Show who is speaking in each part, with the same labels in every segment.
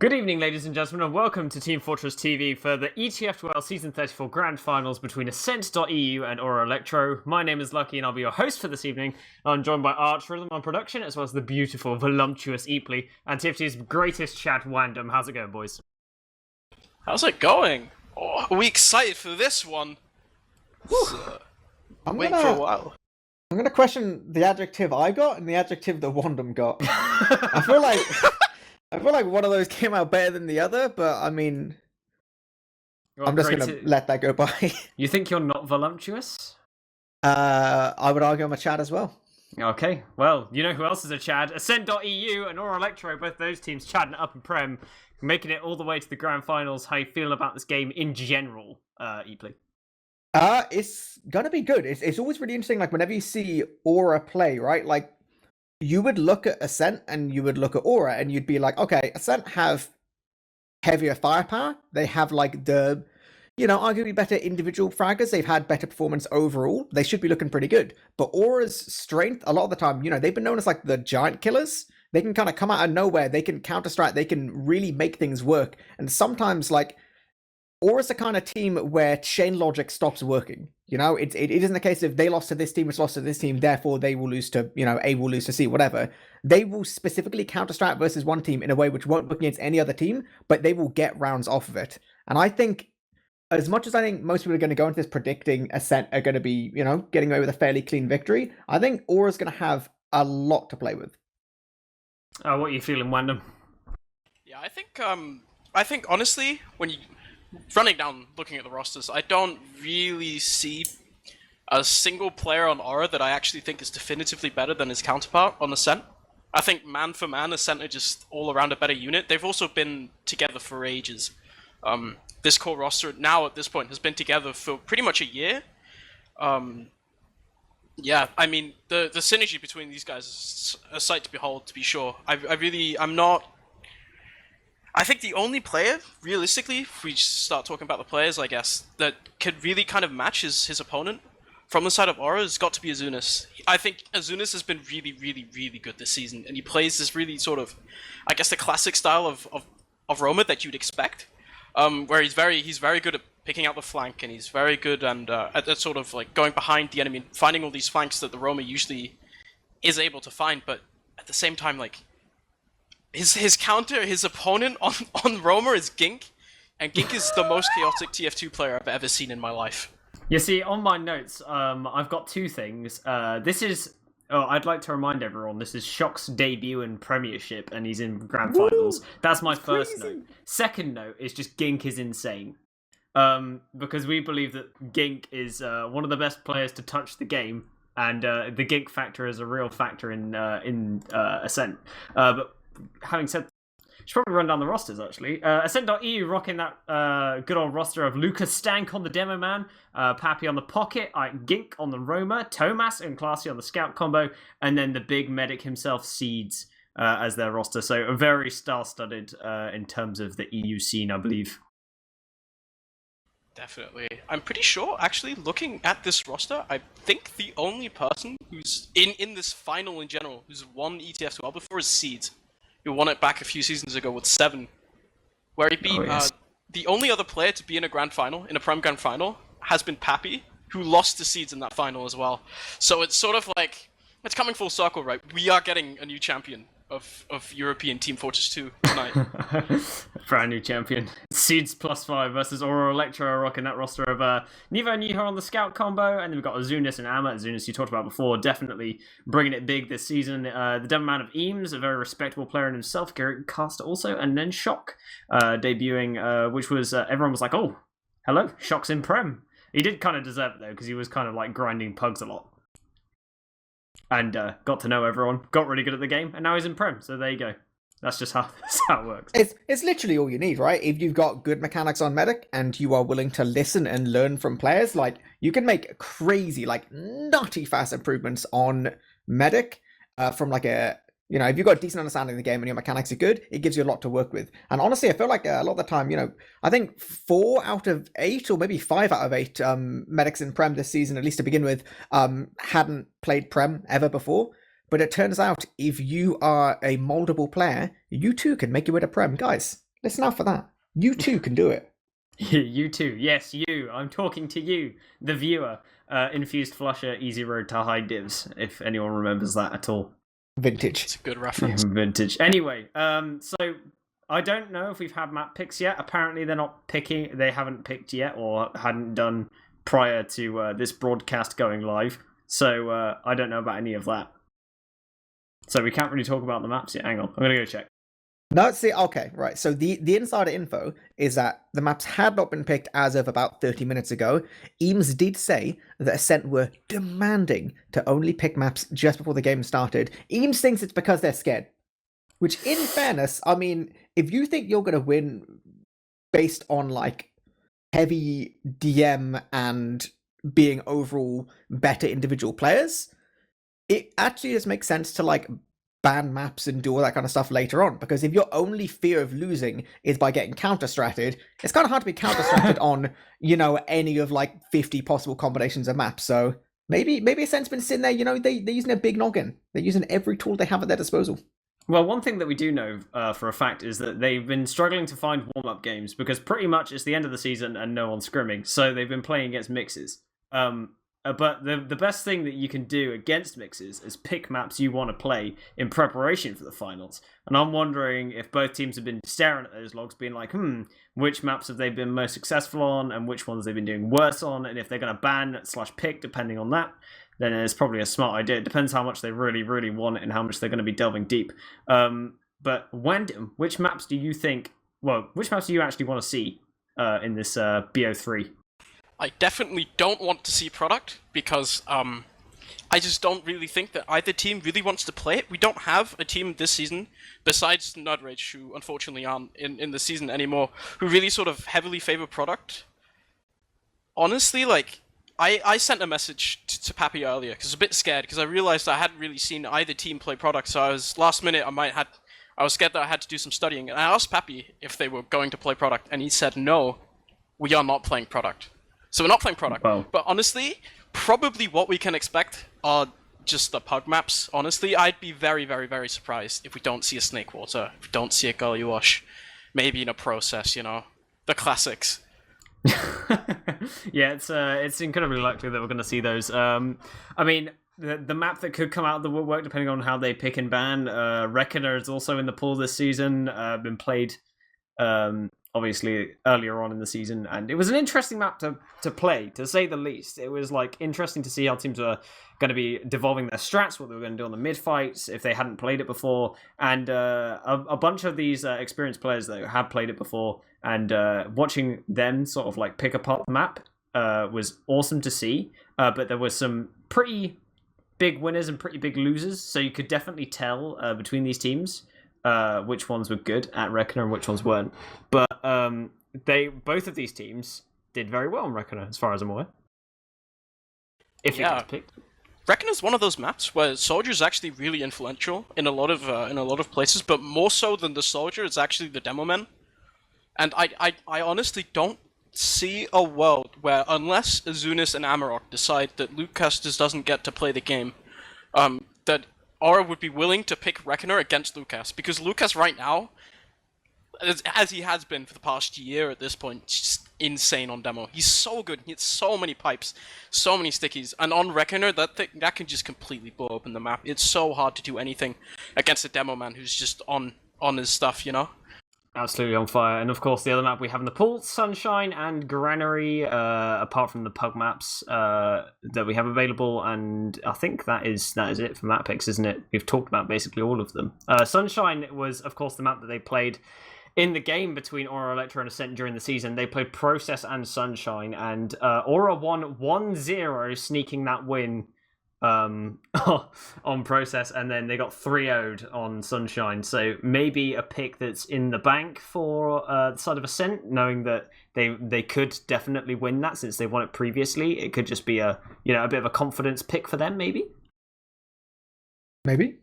Speaker 1: Good evening, ladies and gentlemen, and welcome to Team Fortress TV for the ETF2L Season 34 Grand Finals between Ascent.EU and Elektro. My name is Lucky, and I'll be your host for this evening. I'm joined by ArchRhythm on production, as well as the beautiful, voluptuous eepily, and TFT's greatest chat, Wandum. How's it going, boys?
Speaker 2: How's it going? Oh, are we excited for this one? Wait for a while.
Speaker 3: I'm gonna question the adjective I got and the adjective that Wandum got. I feel like one of those came out better than the other, but I mean, I'm just gonna let that go by.
Speaker 1: You think you're not voluptuous?
Speaker 3: I would argue I'm a Chad as well.
Speaker 1: Okay, well, you know who else is a Chad? Ascent.EU and Elektro, both those teams chatting up in Prem, making it all the way to the Grand Finals. How you feeling about this game in general, eepily?
Speaker 3: It's gonna be good. It's always really interesting, like whenever you see Aura play, right? Like, you would look at Ascent and you would look at Aura and you'd be like, okay, Ascent have heavier firepower. They have like the, arguably better individual fraggers. They've had better performance overall. They should be looking pretty good. But Aura's strength, a lot of the time, they've been known as like the giant killers. They can kind of come out of nowhere. They can counter-strike. They can really make things work. And sometimes, like, Aura's the kind of team where chain logic stops working. It isn't the case of they lost to this team, it's lost to this team, therefore they will lose to, A will lose to C, whatever. They will specifically counter-strike versus one team in a way which won't work against any other team, but they will get rounds off of it. And I think, as much as I think most people are going to go into this predicting Ascent are going to be, getting away with a fairly clean victory, I think Aura's going to have a lot to play with.
Speaker 1: What are you feeling, Wandum?
Speaker 2: Yeah, I think honestly, when you running down, looking at the rosters, I don't really see a single player on Aura that I actually think is definitively better than his counterpart on Ascent. I think man for man, Ascent are just all around a better unit. They've also been together for ages. This core roster now at this point has been together for pretty much a year. Yeah, I mean, the synergy between these guys is a sight to behold, to be sure. I think the only player, realistically, if we start talking about the players, I guess, that could really kind of match his opponent from the side of Aura has got to be Azunis. I think Azunis has been really, really, really good this season, and he plays this really sort of, I guess, the classic style of roamer that you'd expect, where he's very good at picking out the flank, and he's very good and at sort of like going behind the enemy and finding all these flanks that the roamer usually is able to find, but at the same time, like, his opponent on Roamer is Gink, and Gink is the most chaotic TF2 player I've ever seen in my life.
Speaker 1: You see, on my notes, I've got two things. I'd like to remind everyone, this is Shock's debut in Premiership, and he's in Grand Finals. That's my first note. Second note is just Gink is insane. Because we believe that Gink is one of the best players to touch the game, and the Gink factor is a real factor in Ascent. But having said, should probably run down the rosters actually. Ascent.EU rocking that good old roster of Lucas Stank on the Demo Man, Pappy on the Pocket, Gink on the Roamer, Tomas and Classy on the Scout combo, and then the big medic himself, Seeds, as their roster. So a very star-studded in terms of the EU scene, I believe.
Speaker 2: Definitely. I'm pretty sure, actually, looking at this roster, I think the only person who's in this final in general who's won ETF2L before is Seeds. Who won it back a few seasons ago with 7, where he beat the only other player to be in a grand final, in a Prem Grand Final, has been Pappy, who lost to Seeds in that final as well. So it's sort of like, it's coming full circle, right? We are getting a new champion of European Team Fortress 2 tonight.
Speaker 1: Brand new champion. Seeds +5 versus Elektro rocking that roster of Nevo and Niho on the Scout combo, and then we've got Azunis and Amma. Azunis you talked about before, definitely bringing it big this season. The Demo Man of Eames, a very respectable player in himself, Garrett Caster also, and then Shock debuting, which was, everyone was like, oh, hello, Shock's in Prem. He did kind of deserve it though, because he was kind of like grinding pugs a lot. And got to know everyone, got really good at the game, and now he's in Prem, so there you go. That's just how it works.
Speaker 3: It's literally all you need, right? If you've got good mechanics on Medic, and you are willing to listen and learn from players, like, you can make crazy, like, nutty fast improvements on Medic from like a, if you've got a decent understanding of the game and your mechanics are good, it gives you a lot to work with. And honestly, I feel like a lot of the time, I think 4 out of 8 or maybe 5 out of 8 medics in Prem this season, at least to begin with, hadn't played Prem ever before. But it turns out if you are a moldable player, you too can make your way to Prem. Guys, Listen out for that. You too can do it.
Speaker 1: You too. Yes, you. I'm talking to you, the viewer. Infused Flusher, Easy Road to High Divs, if anyone remembers that at all.
Speaker 3: Vintage.
Speaker 2: It's a good reference.
Speaker 1: Vintage. Anyway, so I don't know if we've had map picks yet. Apparently they're not picking, they haven't picked yet or hadn't done prior to this broadcast going live. So I don't know about any of that. So we can't really talk about the maps yet. Hang on, I'm going to go check.
Speaker 3: No, see, okay, right. So the insider info is that the maps had not been picked as of about 30 minutes ago. Eames did say that Ascent were demanding to only pick maps just before the game started. Eames thinks it's because they're scared. Which, in fairness, I mean, if you think you're going to win based on, like, heavy DM and being overall better individual players, it actually just makes sense to, like, ban maps and do all that kind of stuff later on, because if your only fear of losing is by getting counter-stratted, it's kind of hard to be counter-stratted on, you know, any of like 50 possible combinations of maps. So maybe Ascent's been sitting there, you know, they're using a big noggin. They're using every tool they have at their disposal.
Speaker 1: Well, one thing that we do know for a fact is that they've been struggling to find warm-up games because pretty much it's the end of the season and no one's scrimming, so they've been playing against mixes. But the best thing that you can do against mixes is pick maps you want to play in preparation for the finals. And I'm wondering if both teams have been staring at those logs, being like, which maps have they been most successful on and which ones they've been doing worse on, and if they're going to ban/pick depending on that, then it's probably a smart idea. It depends how much they really, really want it and how much they're going to be delving deep. But Wandum, which maps do you think, which maps do you actually want to see in this BO3?
Speaker 2: I definitely don't want to see product because I just don't really think that either team really wants to play it. We don't have a team this season, besides Nudrage, who unfortunately aren't in the season anymore, who really sort of heavily favor product. Honestly, like, I sent a message to Pappy earlier because I was a bit scared because I realized I hadn't really seen either team play product, so I was last minute I was scared that I had to do some studying, and I asked Pappy if they were going to play product, and he said no, we are not playing product. So we're not playing product.
Speaker 1: Wow.
Speaker 2: But honestly, probably what we can expect are just the pug maps. Honestly, I'd be very, very, very surprised if we don't see a Snake Water, if we don't see a Gully Wash, maybe in a Process, you know, the classics.
Speaker 1: Yeah, it's incredibly likely that we're going to see those. I mean, the map that could come out of the woodwork, depending on how they pick and ban, Reckoner is also in the pool this season, been played obviously earlier on in the season, and it was an interesting map to play, to say the least. It was like interesting to see how teams were going to be devolving their strats, what they were going to do on the mid fights if they hadn't played it before, and a bunch of these experienced players that have played it before, and watching them sort of like pick apart the map was awesome to see. But there were some pretty big winners and pretty big losers, so you could definitely tell between these teams which ones were good at Reckoner and which ones weren't. But both of these teams did very well in Reckoner, as far as I'm aware. If it gets picked.
Speaker 2: Reckoner's one of those maps where Soldier is actually really influential in a lot of places, but more so than the Soldier, it's actually the Demo Men. And I honestly don't see a world where, unless Azunis and Amarok decide that Lucas just doesn't get to play the game, that Aura would be willing to pick Reckoner against Lucas, because Lucas right now, as he has been for the past year at this point, just insane on demo. He's so good. He hits so many pipes, so many stickies, and on Reckoner, that can just completely blow open the map. It's so hard to do anything against a demo man who's just on his stuff, you know?
Speaker 1: Absolutely on fire. And of course, the other map we have in the pool, Sunshine and Granary, apart from the pug maps that we have available. And I think that is it for map picks, isn't it? We've talked about basically all of them. Sunshine was, of course, the map that they played in the game between Aura, Elektro, and Ascent during the season. They played Process and Sunshine, and Aura won 1-0, sneaking that win on Process, and then they got 3-0'd on Sunshine. So maybe a pick that's in the bank for the side of Ascent, knowing that they could definitely win that since they won it previously. It could just be a bit of a confidence pick for them, maybe.
Speaker 3: Maybe,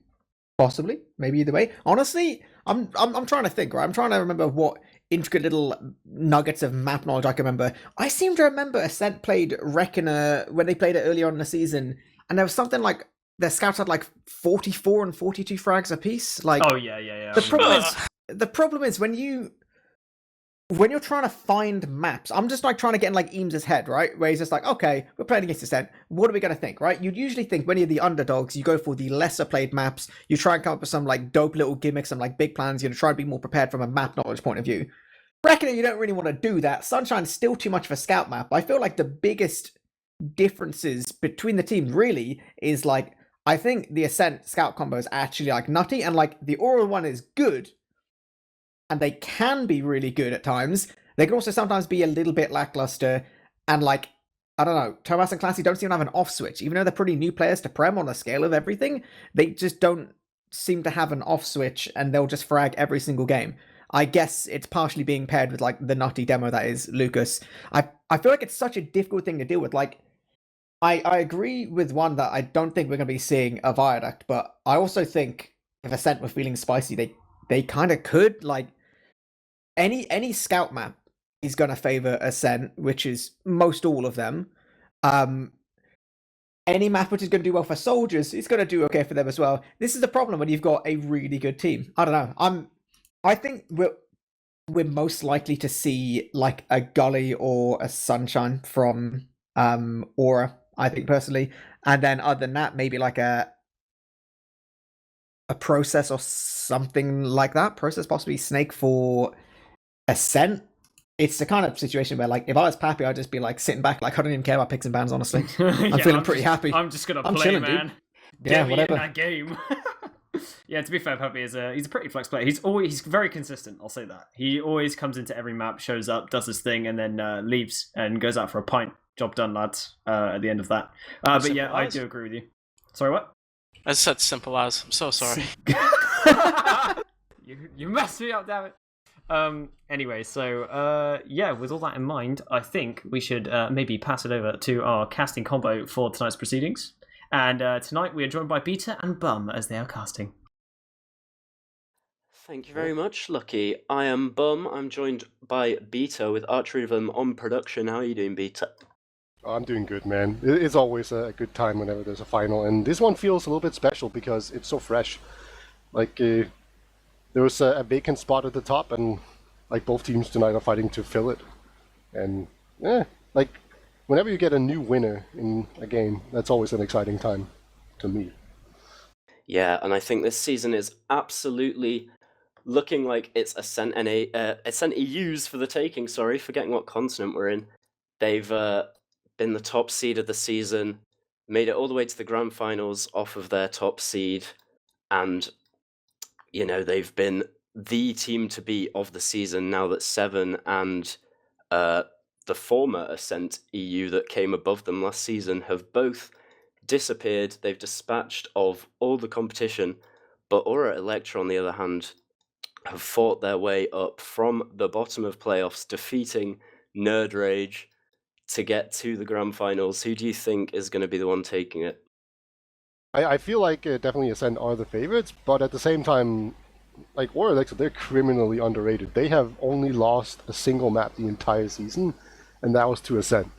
Speaker 3: possibly, maybe either way. Honestly, I'm trying to think. Right, I'm trying to remember what intricate little nuggets of map knowledge I can remember. I seem to remember Ascent played Reckoner when they played it earlier on in the season. And there was something like their scouts had like 44 and 42 frags apiece. Like,
Speaker 1: oh yeah.
Speaker 3: The problem is when you when you're trying to find maps, I'm just like trying to get in like Eames' head, right? Where he's just like, okay, we're playing against Ascent. What are we going to think, right? You'd usually think when you're the underdogs, you go for the lesser played maps. You try and come up with some like dope little gimmicks, some like big plans. You're going to try and be more prepared from a map knowledge point of view. Reckoning you don't really want to do that. Sunshine's still too much of a scout map. I feel like the biggest differences between the teams really is like, I think the Ascent scout combo is actually like nutty, and like the Aura one is good, and they can be really good at times. They can also sometimes be a little bit lackluster, and like, I don't know, Thomas and Classy don't seem to have an off switch. Even though they're pretty new players to Prem on the scale of everything, they just don't seem to have an off switch, and they'll just frag every single game. I guess it's partially being paired with like the nutty demo that is Lucas. I feel like it's such a difficult thing to deal with. Like, I agree with one that I don't think we're going to be seeing a Viaduct, but I also think if Ascent were feeling spicy, they kind of could. Like, any scout map is going to favor Ascent, which is most all of them. Any map which is going to do well for soldiers is going to do okay for them as well. This is the problem when you've got a really good team. I don't know. I think we're most likely to see like a Gully or a Sunshine from Aura, I think personally. And then other than that, maybe like a Process or something like that. Process, possibly Snake for Ascent. It's the kind of situation where, like, if I was Pappy, I'd just be like sitting back, like, I don't even care about picks and bans, honestly. I'm feeling pretty happy.
Speaker 1: I'm just gonna
Speaker 3: I'm
Speaker 1: play,
Speaker 3: chilling,
Speaker 1: man.
Speaker 3: Dude.
Speaker 1: Get me in that game. Yeah, to be fair, Pappy is he's a pretty flex player. He's very consistent. I'll say that. He always comes into every map, shows up, does his thing, and then leaves and goes out for a pint. Job done, lads. At the end of that. But yeah, I do agree with you. Sorry, what?
Speaker 2: I said simple as. I'm so sorry.
Speaker 1: You messed me up, damn it. Anyway, so yeah, with all that in mind, I think we should maybe pass it over to our casting combo for tonight's proceedings. And tonight we are joined by Beta and Bum as they are casting.
Speaker 4: Thank you very much, Lucky. I am Bum. I'm joined by Beta with ArchRhythm on production. How are you doing, Beta?
Speaker 5: I'm doing good, man. It's always a good time whenever there's a final, and this one feels a little bit special because it's so fresh. Like, there was a vacant spot at the top, and like both teams tonight are fighting to fill it. And like whenever you get a new winner in a game, that's always an exciting time to me.
Speaker 4: Yeah, and I think this season is absolutely looking like it's Ascent.EU's for the taking. Sorry, forgetting what continent we're in. They've been the top seed of the season, made it all the way to the grand finals off of their top seed, and you know, they've been the team to beat of the season now that Seven and the former Ascent EU that came above them last season have both disappeared. They've dispatched of all the competition, but Aura Elektro, on the other hand, have fought their way up from the bottom of playoffs, defeating Nerd Rage to get to the grand finals. Who do you think is going to be the one taking it?
Speaker 5: I feel like definitely Ascent are the favorites, but at the same time, like Aura Elektro, they're criminally underrated. They have only lost a single map the entire season, and that was to Ascent.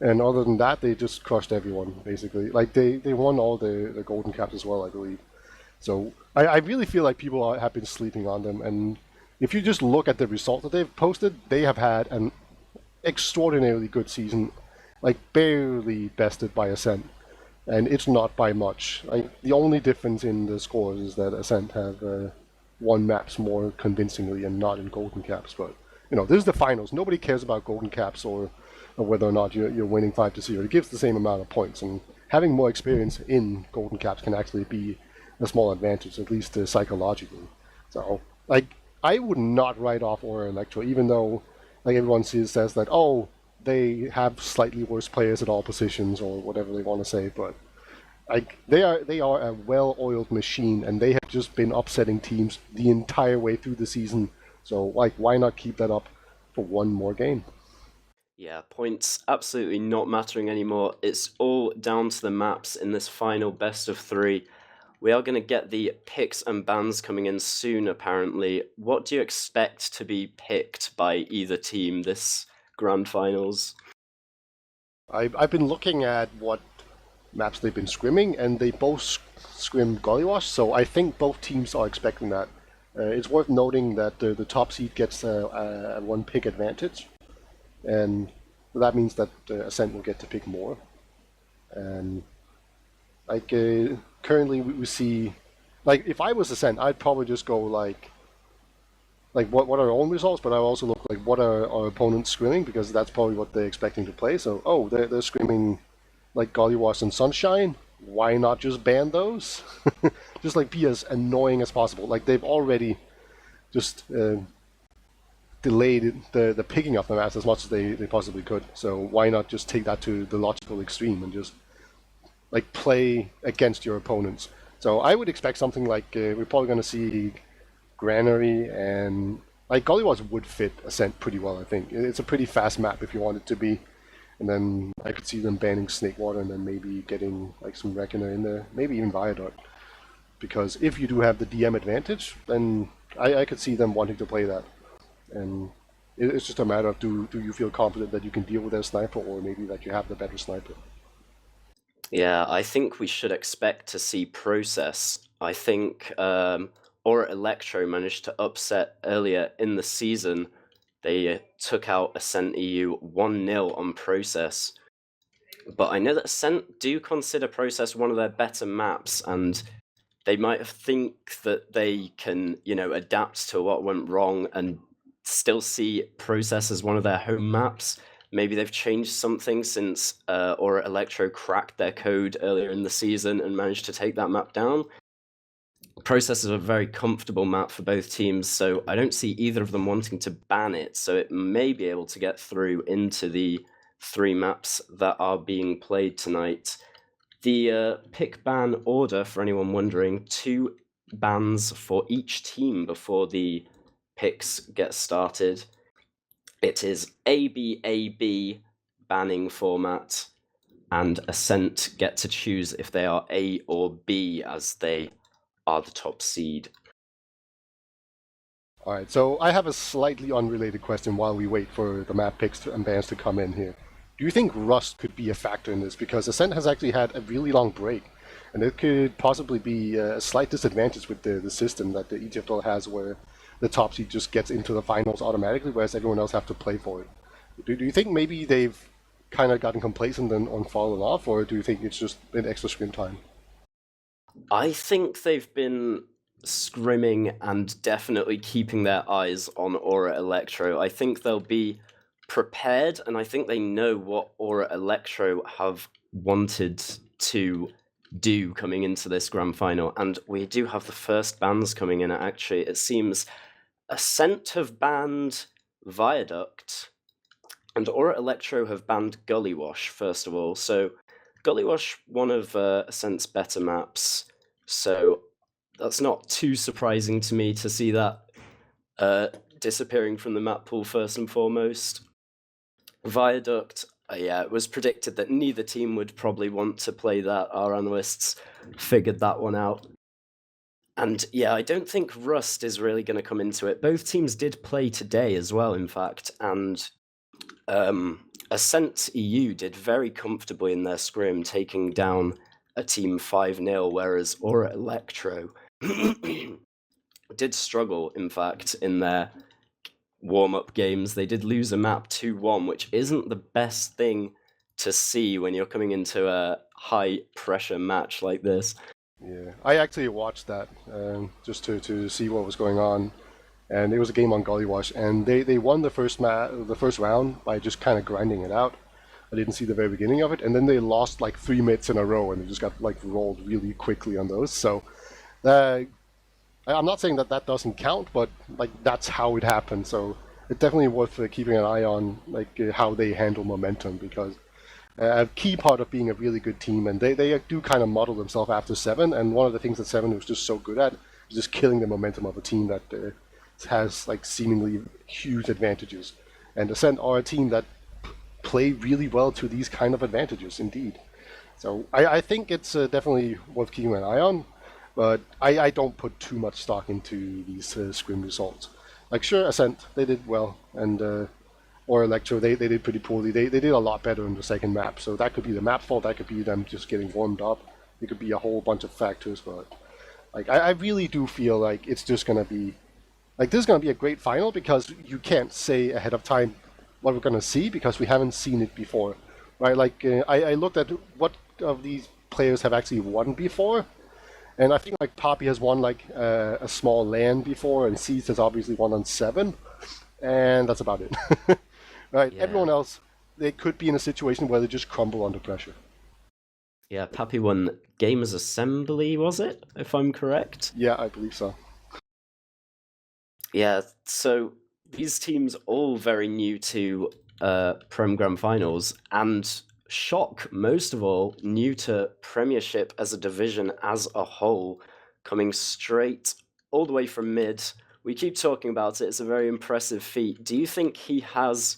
Speaker 5: And other than that, they just crushed everyone, basically. Like, they won all the golden caps as well, I believe. So I really feel like people have been sleeping on them, and if you just look at the result that they've posted, they have had an extraordinarily good season, like barely bested by Ascent. And it's not by much. The only difference in the scores is that Ascent have won maps more convincingly and not in golden caps. But, you know, this is the finals. Nobody cares about golden caps or whether or not you're winning 5-0. It gives the same amount of points. And having more experience in golden caps can actually be a small advantage, at least psychologically. So, like, I would not write off Aura Elektro, even though, like, everyone says that, oh, they have slightly worse players at all positions or whatever they want to say, but like they are a well-oiled machine, and they have just been upsetting teams the entire way through the season. So like, why not keep that up for one more game?
Speaker 4: Yeah, points absolutely not mattering anymore. It's all down to the maps in this final best of 3. We are going to get the picks and bans coming in soon, apparently. What do you expect to be picked by either team this grand finals?
Speaker 5: I've been looking at what maps they've been scrimming, and they both scrim Gullywash, so I think both teams are expecting that. It's worth noting that the top seed gets a 1-pick advantage, and that means that Ascent will get to pick more. And like currently we see, like if I was Ascent, I'd probably just go like what are our own results, but I also look like what are our opponents scrimming, because that's probably what they're expecting to play. So they're scrimming like Gollywash and Sunshine. Why not just ban those? Just like be as annoying as possible. Like they've already just delayed the picking of the maps as much as they possibly could. So why not just take that to the logical extreme and just like play against your opponents? So I would expect something like we're probably going to see Granary, and like Gollywash would fit Ascent pretty well. I think it's a pretty fast map if you want it to be. And then I could see them banning Snakewater and then maybe getting like some Reckoner in there, maybe even Viaduct. Because if you do have the DM advantage, then I could see them wanting to play that. And it's just a matter of do you feel confident that you can deal with their sniper, or maybe that you have the better sniper.
Speaker 4: Yeah, I think we should expect to see Process. I think or Elektro managed to upset earlier in the season. They took out Ascent.EU 1-0 on Process. But I know that Ascent do consider Process one of their better maps, and they might think that they can, adapt to what went wrong and still see Process as one of their home maps. Maybe they've changed something since or Elektro cracked their code earlier in the season and managed to take that map down. Process is a very comfortable map for both teams, so I don't see either of them wanting to ban it, so it may be able to get through into the 3 maps that are being played tonight. The pick ban order, for anyone wondering, 2 bans for each team before the picks get started. It is ABAB banning format, and Ascent get to choose if they are A or B, as they are the top seed.
Speaker 5: Alright, so I have a slightly unrelated question while we wait for the map picks and bans to come in here. Do you think Rust could be a factor in this? Because Ascent has actually had a really long break, and it could possibly be a slight disadvantage with the system that the ETF2L has, where the top seed just gets into the finals automatically, whereas everyone else have to play for it. Do you think maybe they've kind of gotten complacent and fallen off, or do you think it's just an extra scrim time?
Speaker 4: I think they've been scrimming and definitely keeping their eyes on Aura Elektro. I think they'll be prepared, and I think they know what Aura Elektro have wanted to do coming into this grand final. And we do have the first bans coming in. Actually, it seems Ascent have banned Viaduct, and Aura Elektro have banned Gollywash, first of all. So Gollywash, one of Ascent's better maps, so that's not too surprising to me to see that disappearing from the map pool first and foremost. Viaduct, yeah, it was predicted that neither team would probably want to play that. Our analysts figured that one out. And yeah, I don't think Rust is really going to come into it. Both teams did play today as well, in fact, and Ascent.EU did very comfortably in their scrim, taking down a team 5-0, whereas Aura Elektro did struggle, in fact, in their warm-up games. They did lose a map 2-1, which isn't the best thing to see when you're coming into a high-pressure match like this.
Speaker 5: Yeah, I actually watched that just to see what was going on. And it was a game on Gollywash, and they won the first round by just kind of grinding it out. I didn't see the very beginning of it, and then they lost like 3 minutes in a row, and they just got like rolled really quickly on those. So I'm not saying that doesn't count, but like that's how it happened. So it's definitely worth keeping an eye on like how they handle momentum, because a key part of being a really good team, and they do kind of model themselves after Seven. And one of the things that Seven was just so good at is just killing the momentum of a team that has like seemingly huge advantages. And Ascent are a team that play really well to these kind of advantages, indeed. So I think it's definitely worth keeping an eye on, but I don't put too much stock into these scrim results. Like, sure, Ascent, they did well, and or Elektro, they did pretty poorly. They did a lot better in the second map, so that could be the map fault, that could be them just getting warmed up. It could be a whole bunch of factors, but like I really do feel like it's just going to be Like, this is going to be a great final because you can't say ahead of time what we're going to see because we haven't seen it before, right? Like, I looked at what of these players have actually won before, and I think like Poppy has won like a small land before, and Seeds has obviously won on 7, and that's about it. Right?
Speaker 4: Yeah.
Speaker 5: Everyone else, they could be in a situation where they just crumble under pressure.
Speaker 4: Yeah, Pappy won Gamers Assembly, was it? If I'm correct?
Speaker 5: Yeah, I believe so.
Speaker 4: Yeah, so these teams all very new to Prem Grand Finals, and Shock, most of all, new to Premiership as a division as a whole, coming straight all the way from mid. We keep talking about it, it's a very impressive feat. Do you think he has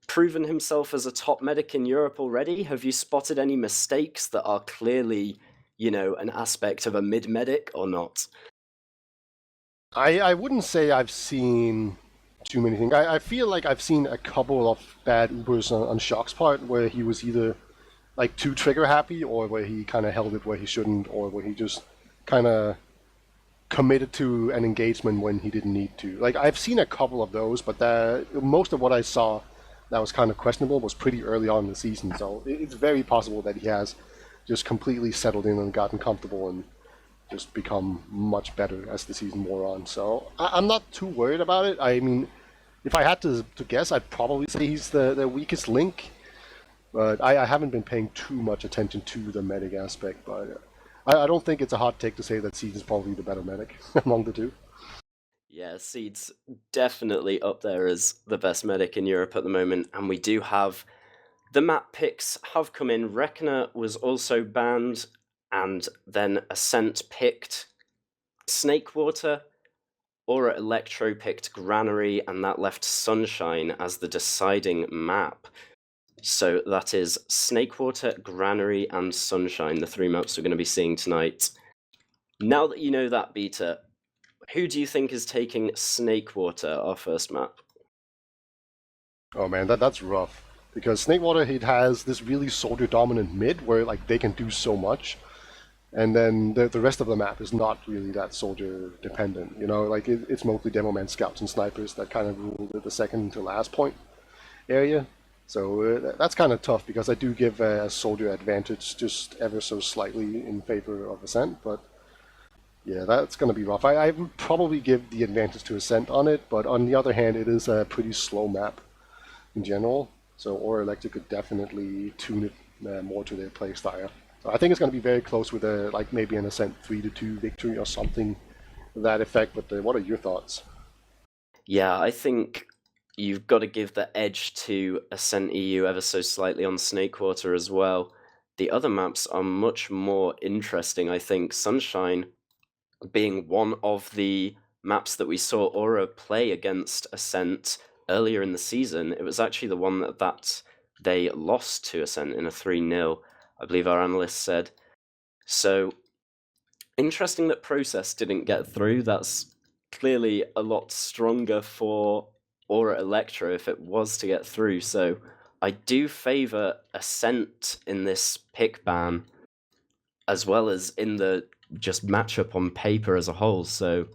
Speaker 4: proven himself as a top medic in Europe already? Have you spotted any mistakes that are clearly, an aspect of a mid medic or not?
Speaker 5: I wouldn't say I've seen too many things. I feel like I've seen a couple of bad Ubers on Shock's part where he was either like too trigger happy or where he kind of held it where he shouldn't or where he just kind of committed to an engagement when he didn't need to. Like, I've seen a couple of those, but most of what I saw that was kind of questionable was pretty early on in the season. So it's very possible that he has just completely settled in and gotten comfortable and just become much better as the season wore on. So I'm not too worried about it. I mean, if I had to guess, I'd probably say he's the weakest link. But I haven't been paying too much attention to the medic aspect. But I don't think it's a hot take to say that Seeds is probably the better medic among the two.
Speaker 4: Yeah, Seed's definitely up there as the best medic in Europe at the moment, and we do have the map picks have come in. Reckoner was also banned, and then Ascent picked Snakewater, Aura Elektro picked Granary, and that left Sunshine as the deciding map. So that is Snakewater, Granary, and Sunshine, the 3 maps we're going to be seeing tonight. Now that you know that, Beta, who do you think is taking Snakewater, our first map?
Speaker 5: Oh man, that's rough. Because Snakewater, it has this really soldier dominant mid where like they can do so much. And then the rest of the map is not really that soldier dependent. Like it's mostly demo man scouts and snipers that kind of rule the second to last point area. So that's kind of tough because I do give a soldier advantage just ever so slightly in favor of Ascent. But yeah, that's going to be rough. I would probably give the advantage to Ascent on it, but on the other hand, it is a pretty slow map in general. So Aura Electric could definitely tune it more to their play style. So I think it's going to be very close with maybe an Ascent 3-2 victory or something to that effect. But what are your thoughts?
Speaker 4: Yeah, I think you've got to give the edge to Ascent.EU ever so slightly on Snakewater as well. The other maps are much more interesting, I think. Sunshine being one of the maps that we saw Aura play against Ascent earlier in the season. It was actually the one that they lost to Ascent in a 3-0, I believe our analyst said. So, interesting that Process didn't get through. That's clearly a lot stronger for Aura Elektro if it was to get through. So, I do favour Ascent in this pick ban, as well as in the just matchup on paper as a whole. So,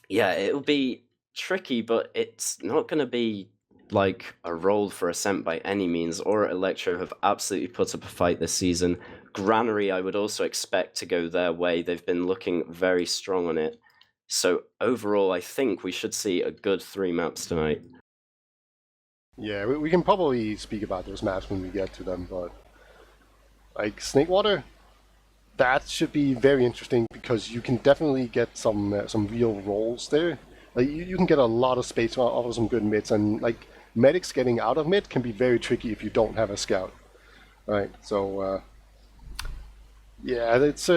Speaker 4: yeah, it'll be tricky, but it's not going to be like a roll for Ascent by any means. Aura Elektro have absolutely put up a fight this season. Granary, I would also expect to go their way. They've been looking very strong on it. So overall, I think we should see a good 3 maps tonight.
Speaker 5: Yeah, we can probably speak about those maps when we get to them, but like Snakewater, that should be very interesting because you can definitely get some real rolls there. Like you can get a lot of space off of some good mids, and like medics getting out of mid can be very tricky if you don't have a scout, right? So yeah, it's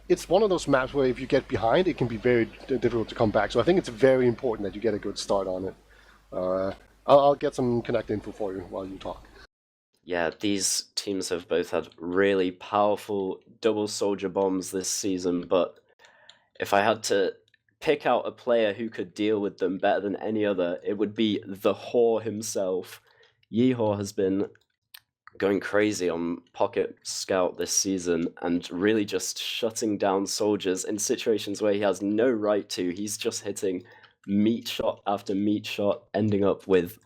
Speaker 5: it's one of those maps where if you get behind, it can be very difficult to come back. So I think it's very important that you get a good start on it. I'll get some connect info for you while you talk.
Speaker 4: Yeah, these teams have both had really powerful double soldier bombs this season, but if I had to pick out a player who could deal with them better than any other, it would be the Whore himself. Yeehor has been going crazy on Pocket Scout this season and really just shutting down soldiers in situations where he has no right to. He's just hitting meat shot after meat shot, ending up with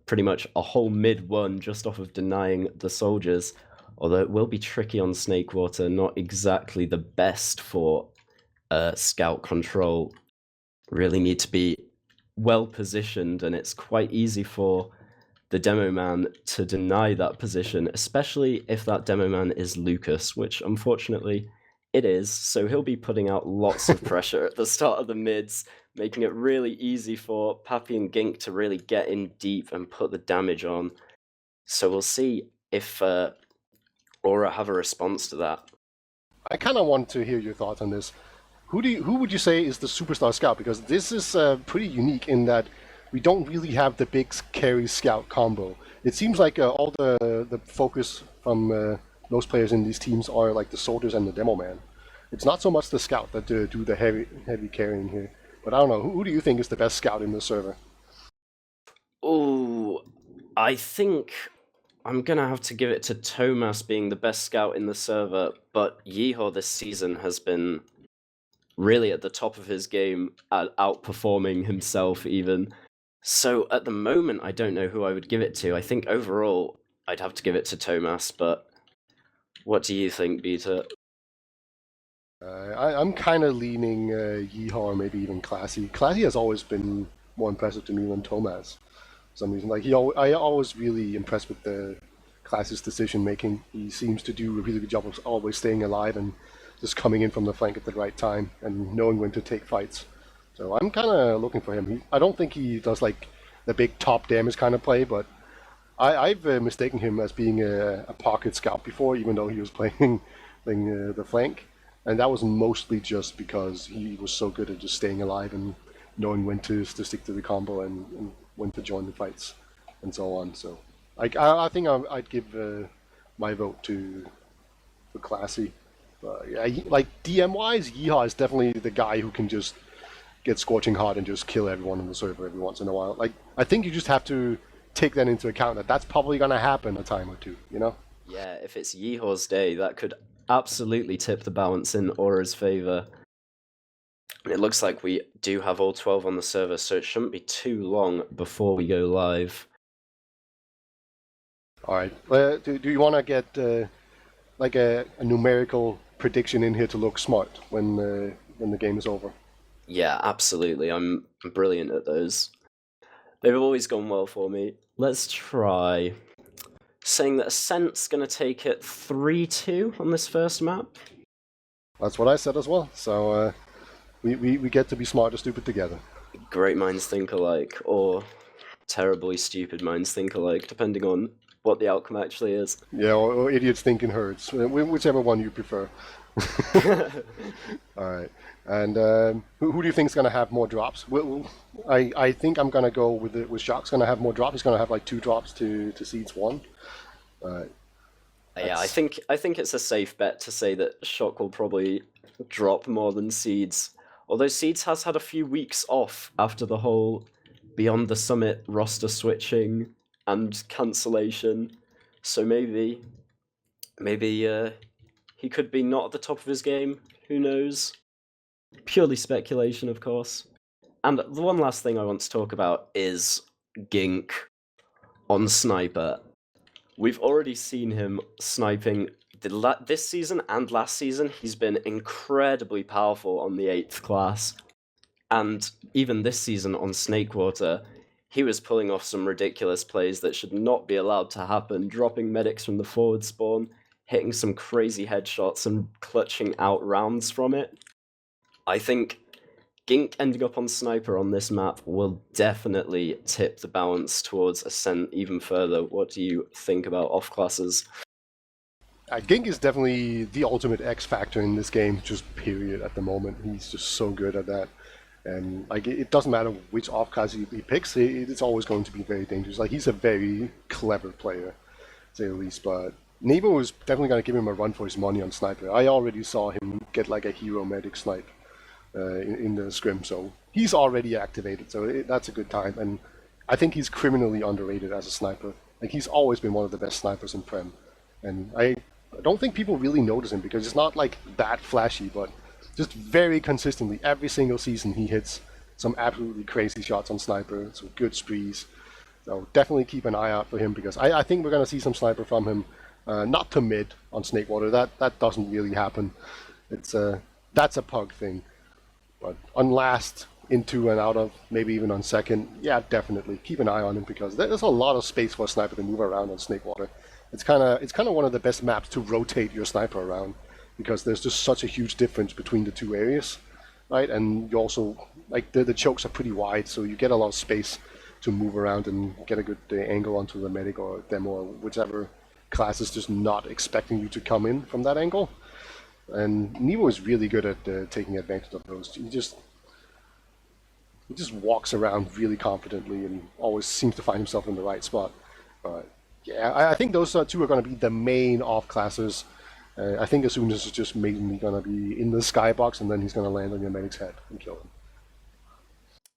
Speaker 4: pretty much a whole mid-1 just off of denying the soldiers. Although it will be tricky on Snakewater, not exactly the best for scout control. Really need to be well positioned, and it's quite easy for the demo man to deny that position, especially if that demo man is Lucas, which unfortunately it is. So he'll be putting out lots of pressure at the start of the mids, making it really easy for Pappy and Gink to really get in deep and put the damage on. So we'll see if Aura have a response to that.
Speaker 5: I kind of want to hear your thoughts on this. Who would you say is the superstar scout? Because this is pretty unique in that we don't really have the big carry scout combo. It seems like all the focus from most players in these teams are like the soldiers and the demo man. It's not so much the scout that do the heavy carrying here. But I don't know. Who do you think is the best scout in the server?
Speaker 4: Oh, I think I'm gonna have to give it to Thomas being the best scout in the server, but Yeehaw this season has been really at the top of his game, outperforming himself even. So at the moment, I don't know who I would give it to. I think overall, I'd have to give it to Thomas, but what do you think, Beta?
Speaker 5: I'm kind of leaning Yeehaw or maybe even Classy. Classy has always been more impressive to me than Thomas. For some reason, like I always really impressed with the Classy's decision making. He seems to do a really good job of always staying alive and just coming in from the flank at the right time and knowing when to take fights. So I'm kind of looking for him. I don't think he does like the big top damage kind of play, but I've mistaken him as being a pocket scout before, even though he was playing the flank. And that was mostly just because he was so good at just staying alive and knowing when to stick to the combo and when to join the fights and so on. So I think I'd give my vote to Classy. Yeah, like DM-wise, Yeehaw is definitely the guy who can just get scorching hot and just kill everyone in the server every once in a while. Like, I think you just have to take that into account, that that's probably going to happen a time or two, you know?
Speaker 4: Yeah, if it's Yeehaw's day, that could absolutely tip the balance in Aura's favor. It looks like we do have all 12 on the server, so it shouldn't be too long before we go live.
Speaker 5: All right. Do you want to get like a numerical prediction in here to look smart when the game is over?
Speaker 4: Yeah, absolutely. I'm brilliant at those. They've always gone well for me. Let's try saying that Ascent's going to take it 3-2 on this first map.
Speaker 5: That's what I said as well. So we get to be smart or stupid together.
Speaker 4: Great minds think alike, or terribly stupid minds think alike, depending on what the outcome actually is.
Speaker 5: Yeah, or idiots think in herds, whichever one you prefer. All right. And who do you think is going to have more drops? I think I'm going to go with Shock's going to have more drops. He's going to have like 2 drops to Seeds 1.
Speaker 4: Yeah, I think it's a safe bet to say that Shock will probably drop more than Seeds. Although Seeds has had a few weeks off after the whole Beyond the Summit roster switching and cancellation, so maybe he could be not at the top of his game. Who knows? Purely speculation, of course. And the one last thing I want to talk about is Gink on Sniper. We've already seen him sniping this season and last season. He's been incredibly powerful on the 8th class. And even this season on Snakewater, he was pulling off some ridiculous plays that should not be allowed to happen, dropping medics from the forward spawn, hitting some crazy headshots and clutching out rounds from it. I think Gink ending up on Sniper on this map will definitely tip the balance towards Ascent even further. What do you think about off-classes?
Speaker 5: Gink is definitely the ultimate X factor in this game, just period at the moment. He's just so good at that. And like it doesn't matter which off-class he picks, it's always going to be very dangerous. Like he's a very clever player, to say the least. But Nebo is definitely going to give him a run for his money on Sniper. I already saw him get like a hero medic snipe in the scrim, so he's already activated. So that's a good time, and I think he's criminally underrated as a sniper. Like, he's always been one of the best snipers in Prem. And I don't think people really notice him because it's not like that flashy, but just very consistently, every single season he hits some absolutely crazy shots on sniper, some good sprees. So definitely keep an eye out for him because I think we're going to see some sniper from him. Not to mid on Snakewater, that doesn't really happen. That's a pug thing. But on last, into and out of, maybe even on second, yeah, definitely keep an eye on him because there's a lot of space for a sniper to move around on Snakewater. It's kind of one of the best maps to rotate your sniper around because there's just such a huge difference between the two areas, right? And you also like the chokes are pretty wide, so you get a lot of space to move around and get a good angle onto the medic or demo or whichever class is just not expecting you to come in from that angle. And Nevo is really good at taking advantage of those. He just walks around really confidently and always seems to find himself in the right spot. But yeah, I think those two are going to be the main off classes. I think Azunas is just mainly going to be in the skybox, and then he's going to land on your medic's head and kill him.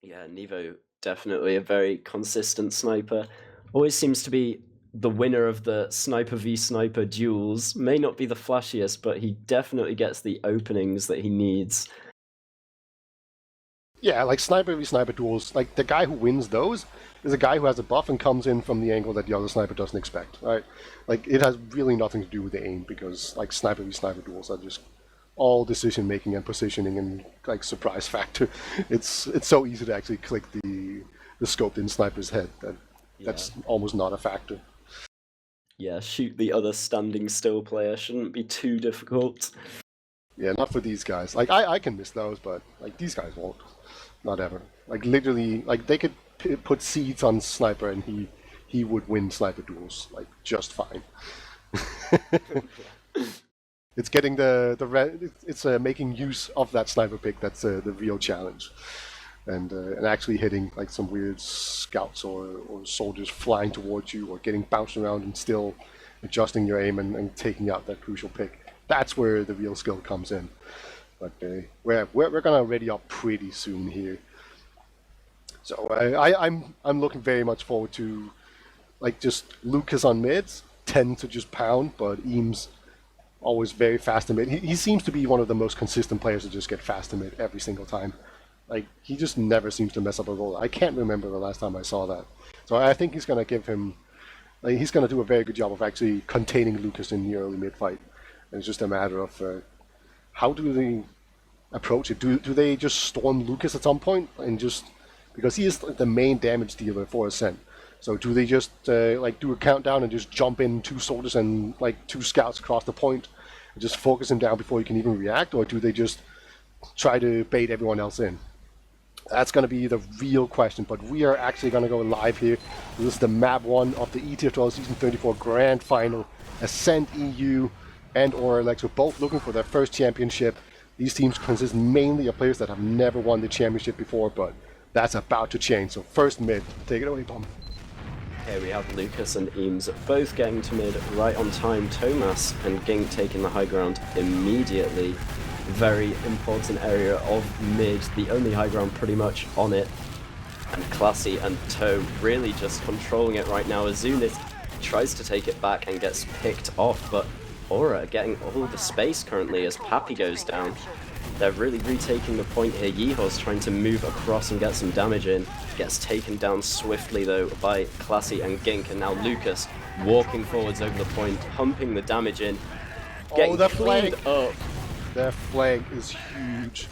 Speaker 4: Yeah, Nevo, definitely a very consistent sniper. Always seems to be the winner of the sniper v sniper duels. May not be the flashiest, but he definitely gets the openings that he needs.
Speaker 5: Yeah, like sniper v sniper duels, like the guy who wins those is a guy who has a buff and comes in from the angle that the other sniper doesn't expect, right? Like it has really nothing to do with the aim because like sniper v sniper duels are just all decision making and positioning and like surprise factor. It's so easy to actually click the scoped in sniper's head that that's almost not a factor.
Speaker 4: Yeah, shoot the other standing still player shouldn't be too difficult.
Speaker 5: Yeah, not for these guys. Like I can miss those, but like these guys won't. Not ever. Like literally, like they could put seeds on sniper and he would win sniper duels like just fine. It's getting it's making use of that sniper pick that's the real challenge, and actually hitting like some weird scouts or soldiers flying towards you or getting bounced around and still adjusting your aim and taking out that crucial pick. That's where the real skill comes in. But we're gonna ready up pretty soon here. So I'm looking very much forward to like just Lucas on mids tend to just pound, but Eames always very fast to mid. He seems to be one of the most consistent players to just get fast to mid every single time. Like he just never seems to mess up a roll. I can't remember the last time I saw that. So I think he's gonna give him. Like, he's gonna do a very good job of actually containing Lucas in the early mid fight. And it's just a matter of how do they approach it? Do they just storm Lucas at some point and just because he is the main damage dealer for Ascent? So do they just like do a countdown and just jump in 2 soldiers and like 2 scouts across the point and just focus him down before he can even react, or do they just try to bait everyone else in? That's going to be the real question, but we are actually going to go live here. This is the map 1 of the ETF2L Season 34 Grand Final. Ascent.EU and Elektro both looking for their first championship. These teams consist mainly of players that have never won the championship before, but that's about to change. So first mid, take it away, Bomb.
Speaker 4: Here we have Lucas and Eames both getting to mid right on time. Thomas and Gink taking the high ground immediately. Very important area of mid, the only high ground pretty much on it. And Classy and Toe really just controlling it right now. Azunis tries to take it back and gets picked off, but Aura getting all the space currently as Pappy goes down. They're really retaking the point here. Yeehaw's trying to move across and get some damage in. Gets taken down swiftly though by Classy and Gink, and now Lucas walking forwards over the point, pumping the damage in. Getting cleaned up.
Speaker 5: Their flank is huge.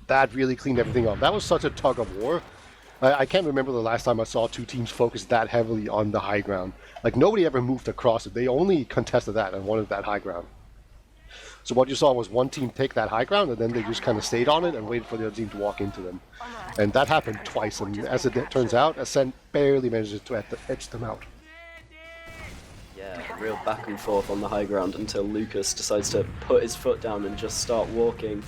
Speaker 5: That really cleaned everything up. That was such a tug of war. I can't remember the last time I saw 2 teams focus that heavily on the high ground. Like nobody ever moved across it. They only contested that and wanted that high ground. So what you saw was one team take that high ground and then they just kind of stayed on it and waited for the other team to walk into them. And that happened twice, and as it turns out, Ascent barely manages to edge them out.
Speaker 4: Yeah, real back and forth on the high ground until Lucas decides to put his foot down and just start walking.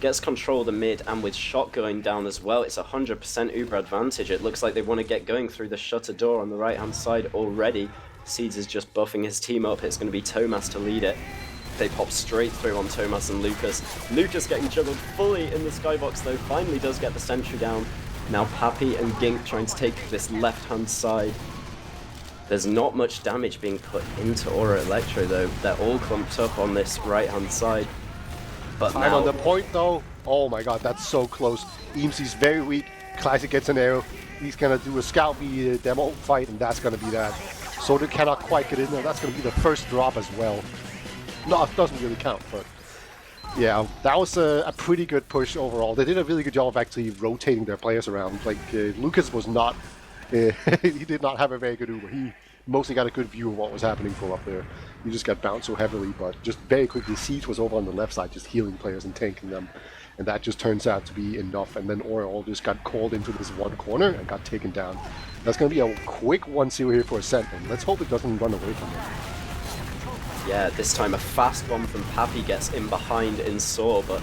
Speaker 4: Gets control of the mid, and with shot going down as well, it's 100% Uber advantage. It looks like they want to get going through the shutter door on the right hand side already. Seeds is just buffing his team up. It's going to be Thomas to lead it. They pop straight through on Thomas and Lucas. Lucas getting juggled fully in the skybox though, finally does get the sentry down. Now Pappy and Gink trying to take this left hand side. There's not much damage being put into Aura Elektro though. They're all clumped up on this right-hand side. But
Speaker 5: Time on the point though. Oh my god, that's so close. Eamsy's very weak. Classic gets an arrow. He's gonna do a scout B demo fight, and that's gonna be that. Soda cannot quite get in there. That's gonna be the first drop as well. No, it doesn't really count, but yeah, that was a pretty good push overall. They did a really good job of actually rotating their players around. Like Lucas was not, he did not have a very good Uber. He mostly got a good view of what was happening from up there. He just got bounced so heavily, but just very quickly, Siege was over on the left side, just healing players and tanking them. And that just turns out to be enough. And then Aura all just got called into this one corner and got taken down. That's going to be a quick 1-0 here for Ascent, and let's hope it doesn't run away from them.
Speaker 4: Yeah, this time a fast bomb from Pappy gets in behind in Saw, but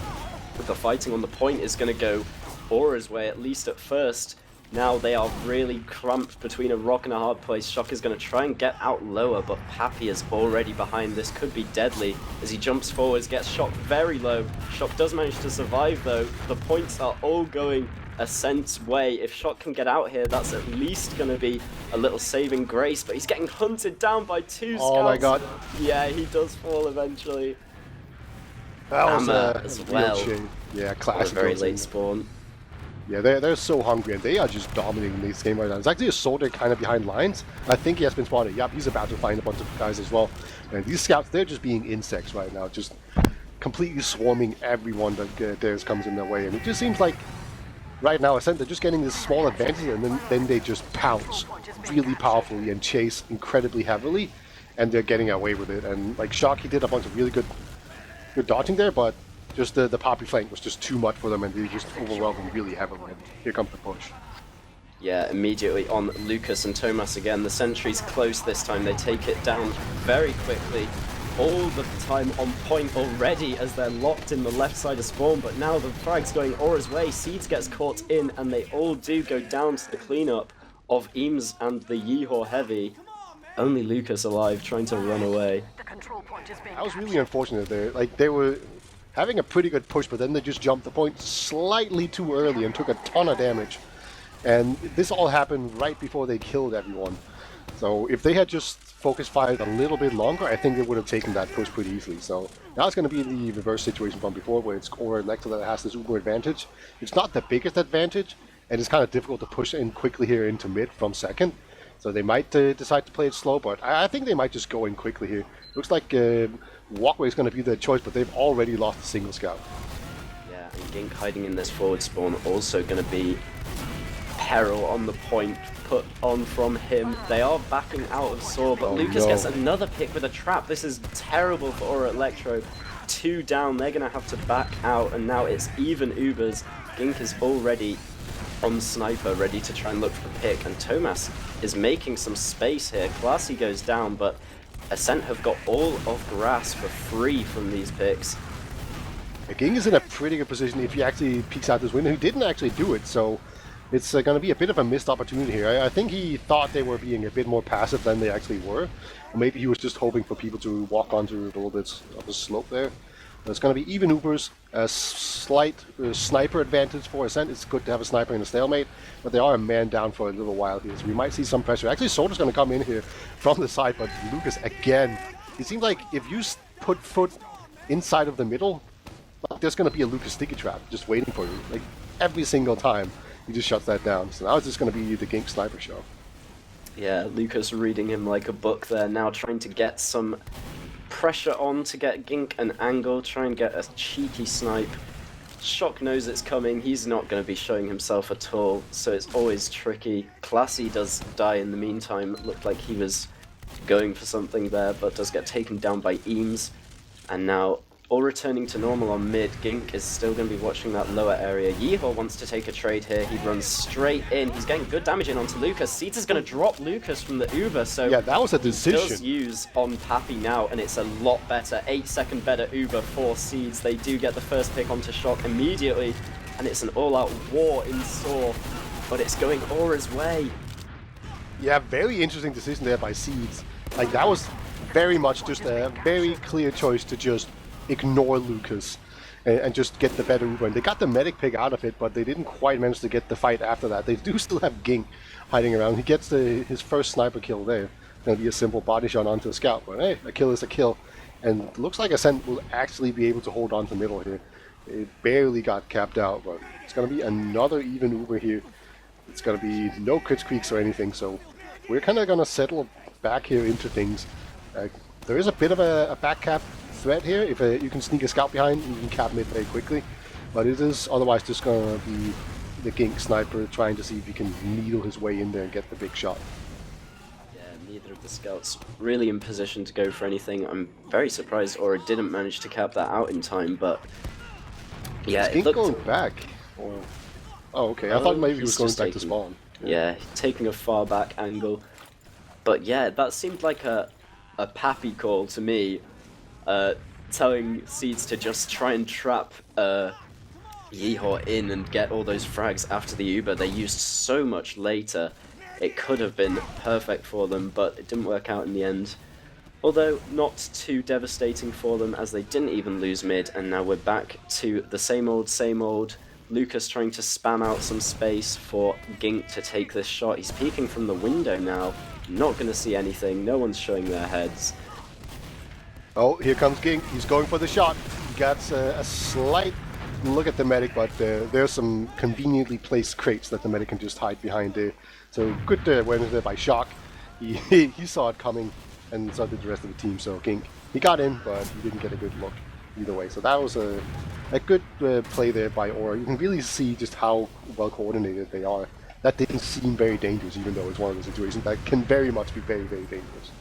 Speaker 4: with the fighting on the point is going to go Aura's way, at least at first. Now they are really cramped between a rock and a hard place. Shock is going to try and get out lower, but Pappy is already behind. This could be deadly as he jumps forwards, gets Shock very low. Shock does manage to survive though. The points are all going Ascent's way. If Shock can get out here, that's at least going to be a little saving grace, but he's getting hunted down by 2 scouts.
Speaker 5: Oh my god.
Speaker 4: Yeah, he does fall eventually.
Speaker 5: That was
Speaker 4: Hammer as well.
Speaker 5: shame. Yeah,
Speaker 4: What a
Speaker 5: classic.
Speaker 4: very
Speaker 5: goes
Speaker 4: late
Speaker 5: in.
Speaker 4: spawn.
Speaker 5: Yeah, they're so hungry, and they are just dominating this game right now. It's actually a Soldier kind of behind lines. I think he has been spotted. Yep, he's about to find a bunch of guys as well. And these scouts, they're just being insects right now, just completely swarming everyone that theirs comes in their way. And it just seems like right now, Ascent, they're just getting this small advantage, and then they just pounce really powerfully and chase incredibly heavily, and they're getting away with it. And like Shock, he did a bunch of really good dodging there, but just the Poppy flank was just too much for them, and they just overwhelmed them really heavily. And here comes the push.
Speaker 4: Yeah, immediately on Lucas and Thomas again. The sentry's close this time. They take it down very quickly. All the time on point already as they're locked in the left side of spawn, but now the frag's going Aura's way. Seeds gets caught in, and they all do go down to the cleanup of Eames and the Yeehor Heavy. Only Lucas alive, trying to run away.
Speaker 5: That was really unfortunate there. Like, they were having a pretty good push, but then they just jumped the point slightly too early and took a ton of damage. And this all happened right before they killed everyone. So if they had just focus fired a little bit longer, I think they would have taken that push pretty easily. So now it's going to be the reverse situation from before, where it's Aura Elektro that has this uber advantage. It's not the biggest advantage, and it's kind of difficult to push in quickly here into mid from second. So they might decide to play it slow, but I think they might just go in quickly here. Looks like Walkway is going to be their choice, but they've already lost a single scout.
Speaker 4: Yeah, and Gink hiding in this forward spawn also going to be peril on the point put on from him. They are backing out of Saw, but Lucas gets another pick with a trap. This is terrible for Aura Elektro. 2 down, they're going to have to back out, and now it's even Ubers. Gink is already on Sniper, ready to try and look for the pick, and Thomas is making some space here. Classy goes down, but Ascent have got all of grass for free from these picks.
Speaker 5: Ging is in a pretty good position if he actually peeks out this window. He didn't actually do it, so it's going to be a bit of a missed opportunity here. I think he thought they were being a bit more passive than they actually were. Or maybe he was just hoping for people to walk onto a little bit of a slope there. But it's going to be even Ubers, a slight sniper advantage for Ascent. It's good to have a sniper in a stalemate, but they are a man down for a little while here, so we might see some pressure. Actually, Soldier's going to come in here from the side, but Lucas again. It seems like if you put foot inside of the middle, there's going to be a Lucas sticky trap just waiting for you. Like every single time, he just shuts that down. So now it's just going to be the Gink sniper show.
Speaker 4: Yeah, Lucas reading him like a book there, now trying to get some pressure on to get Gink an angle, try and get a cheeky snipe. Shock knows it's coming, he's not going to be showing himself at all, so it's always tricky. Classy does die in the meantime, it looked like he was going for something there, but does get taken down by Eames. And now, all returning to normal on mid, Gink is still going to be watching that lower area. Yeehor wants to take a trade here, he runs straight in, he's getting good damage in onto Lucas. Seeds is going to drop Lucas from the Uber, so
Speaker 5: yeah, that was a
Speaker 4: he
Speaker 5: decision.
Speaker 4: does use on Pappy now, and it's a lot better. 8-second better Uber for Seeds. They do get the first pick onto Shock immediately, and it's an all-out war in Saw, but it's going Aura's way.
Speaker 5: Yeah, very interesting decision there by Seeds. Like, that was very much just a very clear choice to just ignore Lucas and just get the better Uber. And they got the medic pick out of it, but they didn't quite manage to get the fight after that. They do still have Gink hiding around. He gets his first sniper kill there. going to be a simple body shot onto a scout, but hey, a kill is a kill. And it looks like Ascent will actually be able to hold on to middle here. It barely got capped out, but it's going to be another even Uber here. It's going to be no crits creeks or anything, so we're kind of going to settle back here into things. There is a bit of a back cap threat here. If you can sneak a scout behind, you can cap mid very quickly. But it is otherwise just going to be the Gink sniper trying to see if he can needle his way in there and get the big shot.
Speaker 4: Yeah, neither of the scouts really in position to go for anything. I'm very surprised Aura didn't manage to cap that out in time, but yeah,
Speaker 5: is Gink going back? Or... Oh, okay. I thought maybe he was going back to spawn.
Speaker 4: Yeah, taking a far back angle. But yeah, that seemed like a Pappy call to me, telling Seeds to just try and trap Yeehor in and get all those frags after the Uber. They used so much later. It could have been perfect for them, but it didn't work out in the end. Although not too devastating for them, as they didn't even lose mid, and now we're back to the same old. Lucas trying to spam out some space for Gink to take this shot. He's peeking from the window now. Not going to see anything. No one's showing their heads.
Speaker 5: Oh, here comes Gink. He's going for the shot. He got a slight look at the medic, but there's some conveniently placed crates that the medic can just hide behind there. So good awareness there by Shock. He saw it coming, and so did the rest of the team. So Gink, he got in, but he didn't get a good look either way. So that was a good play there by Aura. You can really see just how well coordinated they are. That didn't seem very dangerous, even though it's one of the situations that can very much be very, very dangerous.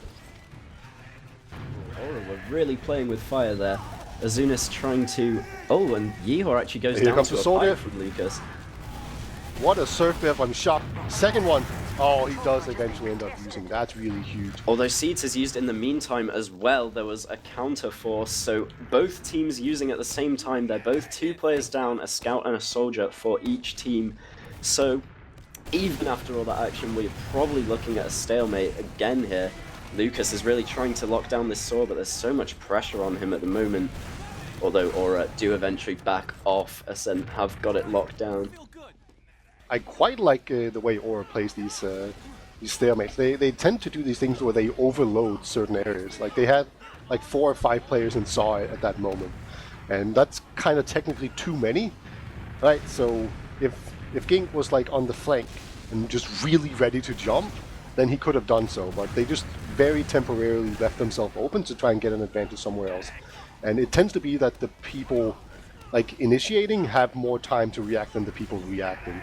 Speaker 4: Aura were really playing with fire there. Azunis trying to... Oh, and Yeehor actually goes down to a pipe from Lucas.
Speaker 5: What a surf there from Shock. Second one. Oh, he does eventually end up using. That's really huge.
Speaker 4: Although Seeds is used in the meantime as well, there was a counter force, so both teams using at the same time. They're both 2 players down, a scout and a soldier for each team. So even after all that action, we're probably looking at a stalemate again here. Lucas is really trying to lock down this Saw, but there's so much pressure on him at the moment. Although Aura do eventually back off, Ascent have got it locked down.
Speaker 5: I quite like the way Aura plays these stalemates. They tend to do these things where they overload certain areas. Like they had like 4 or 5 players in Saw at that moment, and that's kind of technically too many, right? So if Gink was like on the flank and just really ready to jump, then he could have done so. But they just very temporarily left themselves open to try and get an advantage somewhere else. And it tends to be that the people like initiating have more time to react than the people reacting.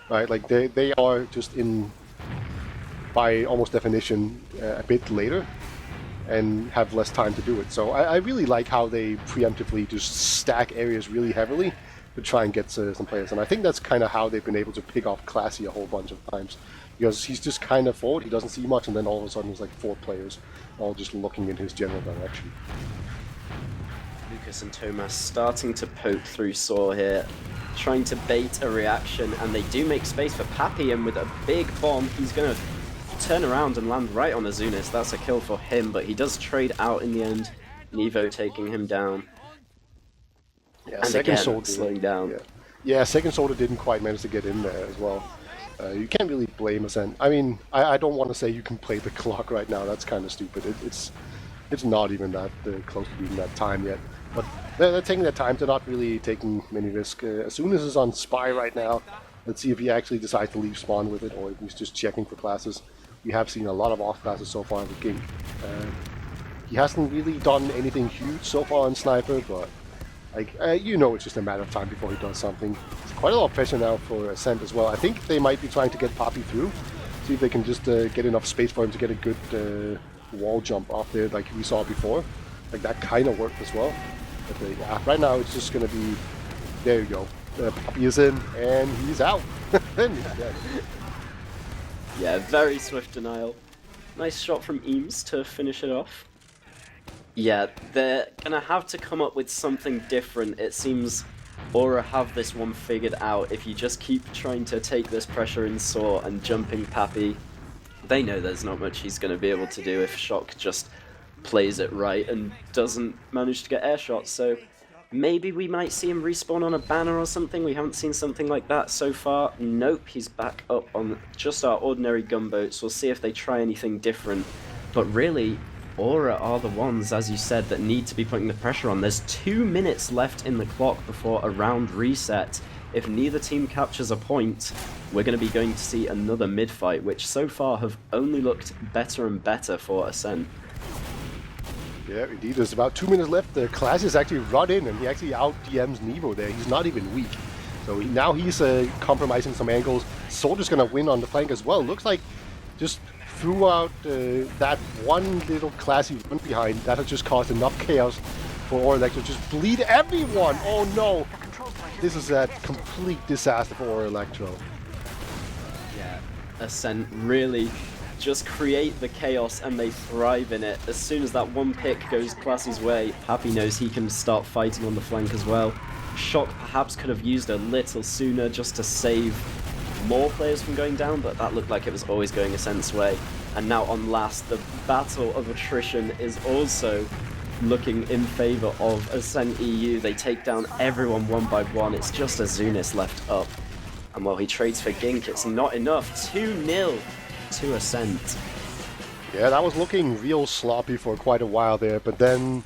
Speaker 5: Right, like they are just in, by almost definition, a bit later, and have less time to do it. So I really like how they preemptively just stack areas really heavily to try and get some players. And I think that's kind of how they've been able to pick off Classy a whole bunch of times, because he's just kind of forward, he doesn't see much, and then all of a sudden there's like 4 players all just looking in his general direction.
Speaker 4: Lucas and Thomas starting to poke through Saw here, trying to bait a reaction, and they do make space for Pappy, and with a big bomb, he's going to turn around and land right on Azunis. That's a kill for him, but he does trade out in the end. Nevo taking him down.
Speaker 5: Yeah,
Speaker 4: and
Speaker 5: second
Speaker 4: again,
Speaker 5: soldier
Speaker 4: slowing down.
Speaker 5: Yeah, second soldier didn't quite manage to get in there as well. You can't really blame Ascent. I mean, I don't want to say you can play the clock right now. That's kind of stupid. It's not even that close to being that time yet. But they're taking their time. They're not really taking many risks. As soon as it's on Spy right now, let's see if he actually decides to leave spawn with it, or if he's just checking for classes. We have seen a lot of off classes so far with Gink. He hasn't really done anything huge so far on Sniper, but like it's just a matter of time before he does something. It's quite a lot of pressure now for Ascent as well. I think they might be trying to get Poppy through, see if they can just get enough space for him to get a good wall jump off there like we saw before. Like that kind of worked as well. But yeah, right now it's just going to be, there you go. Poppy is in, and he's out. And he's dead.
Speaker 4: Yeah, very swift denial. Nice shot from Eames to finish it off. Yeah, they're gonna have to come up with something different. It seems Aura have this one figured out. If you just keep trying to take this pressure in Saw and jumping Pappy, they know there's not much he's gonna be able to do if Shock just plays it right and doesn't manage to get air shots. So maybe we might see him respawn on a banner or something. We haven't seen something like that so far. Nope, he's back up on just our ordinary gunboats. We'll see if they try anything different. But really, Aura are the ones, as you said, that need to be putting the pressure on. There's 2 minutes left in the clock before a round reset. If neither team captures a point, we're going to be going to see another mid-fight, which so far have only looked better and better for Ascent.
Speaker 5: Yeah, indeed. There's about 2 minutes left. The Clash is actually run in, and he actually out-DMs Nevo there. He's not even weak. So now he's compromising some angles. Soldier's going to win on the flank as well. Looks like just throughout that one little classy run behind, that has just caused enough chaos for Aura Elektro to just bleed everyone. Oh no! This is a complete disaster for Aura Elektro.
Speaker 4: Yeah, Ascent really just create the chaos and they thrive in it. As soon as that one pick goes Classy's way, Pappy knows he can start fighting on the flank as well. Shock perhaps could have used a little sooner just to save more players from going down, but that looked like it was always going Ascent's way. And now on last, the battle of attrition is also looking in favor of Ascent.EU. They take down everyone one by one. It's just Azunis left up. And while he trades for Gink, it's not enough. 2-0 to Ascent.
Speaker 5: Yeah, that was looking real sloppy for quite a while there, but then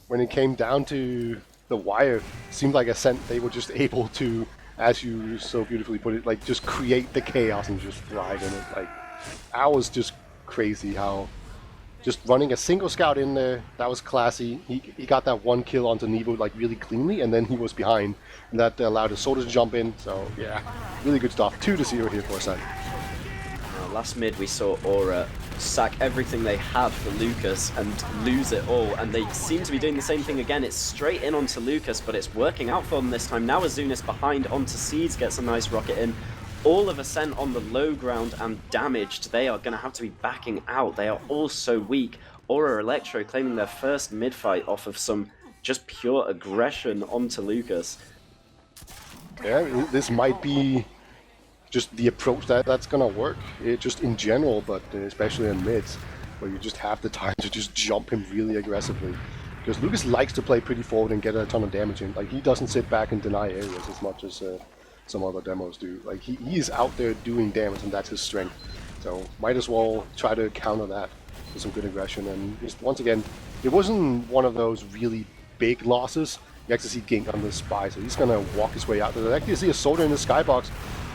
Speaker 5: when it came down to the wire, it seemed like Ascent, they were just able to, as you so beautifully put it, like just create the chaos and just thrive in it. Like, that was just crazy how just running a single scout in there, that was classy. He got that one kill onto Nevo like really cleanly, and then he was behind, and that allowed the soldiers to jump in. So yeah, really good stuff. 2-0 here for Ascent.
Speaker 4: Last mid we saw Aura sack everything they had for Lucas and lose it all, and they seem to be doing the same thing again. It's straight in onto Lucas, but it's working out for them this time. Now Azunis behind onto Seeds gets a nice rocket in. All of Ascent on the low ground and damaged. They are going to have to be backing out. They are all so weak. Aura Elektro claiming their first mid-fight off of some just pure aggression onto Lucas.
Speaker 5: Yeah, this might be just the approach that's gonna work, just in general, but especially in mids, where you just have the time to just jump him really aggressively. Because Lucas likes to play pretty forward and get a ton of damage in. Like, he doesn't sit back and deny areas as much as some other demos do. Like, he is out there doing damage, and that's his strength. So might as well try to counter that with some good aggression. And just, once again, it wasn't one of those really big losses. You actually see Gink on the spy, so he's gonna walk his way out there. Actually, see a soldier in the skybox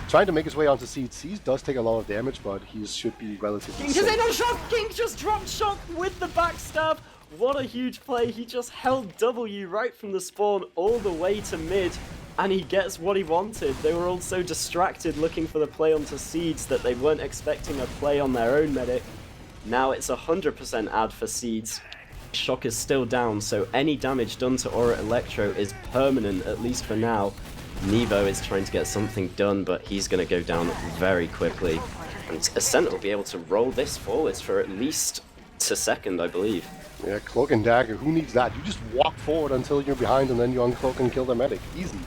Speaker 5: trying to make his way onto Seeds. Seeds does take a lot of damage, but he should be relatively
Speaker 4: Gink
Speaker 5: safe.
Speaker 4: is in on Shock! Gink just dropped Shock with the backstab! What a huge play, he just held W right from the spawn all the way to mid, and he gets what he wanted. They were all so distracted looking for the play onto Seeds that they weren't expecting a play on their own medic. Now it's 100% ad for Seeds. Shock is still down, so any damage done to Aura Elektro is permanent, at least for now. Nevo is trying to get something done, but he's going to go down very quickly. And Ascent will be able to roll this forwards for at least to second, I believe.
Speaker 5: Yeah, Cloak and Dagger, who needs that? You just walk forward until you're behind, and then you uncloak and kill the medic. Easy.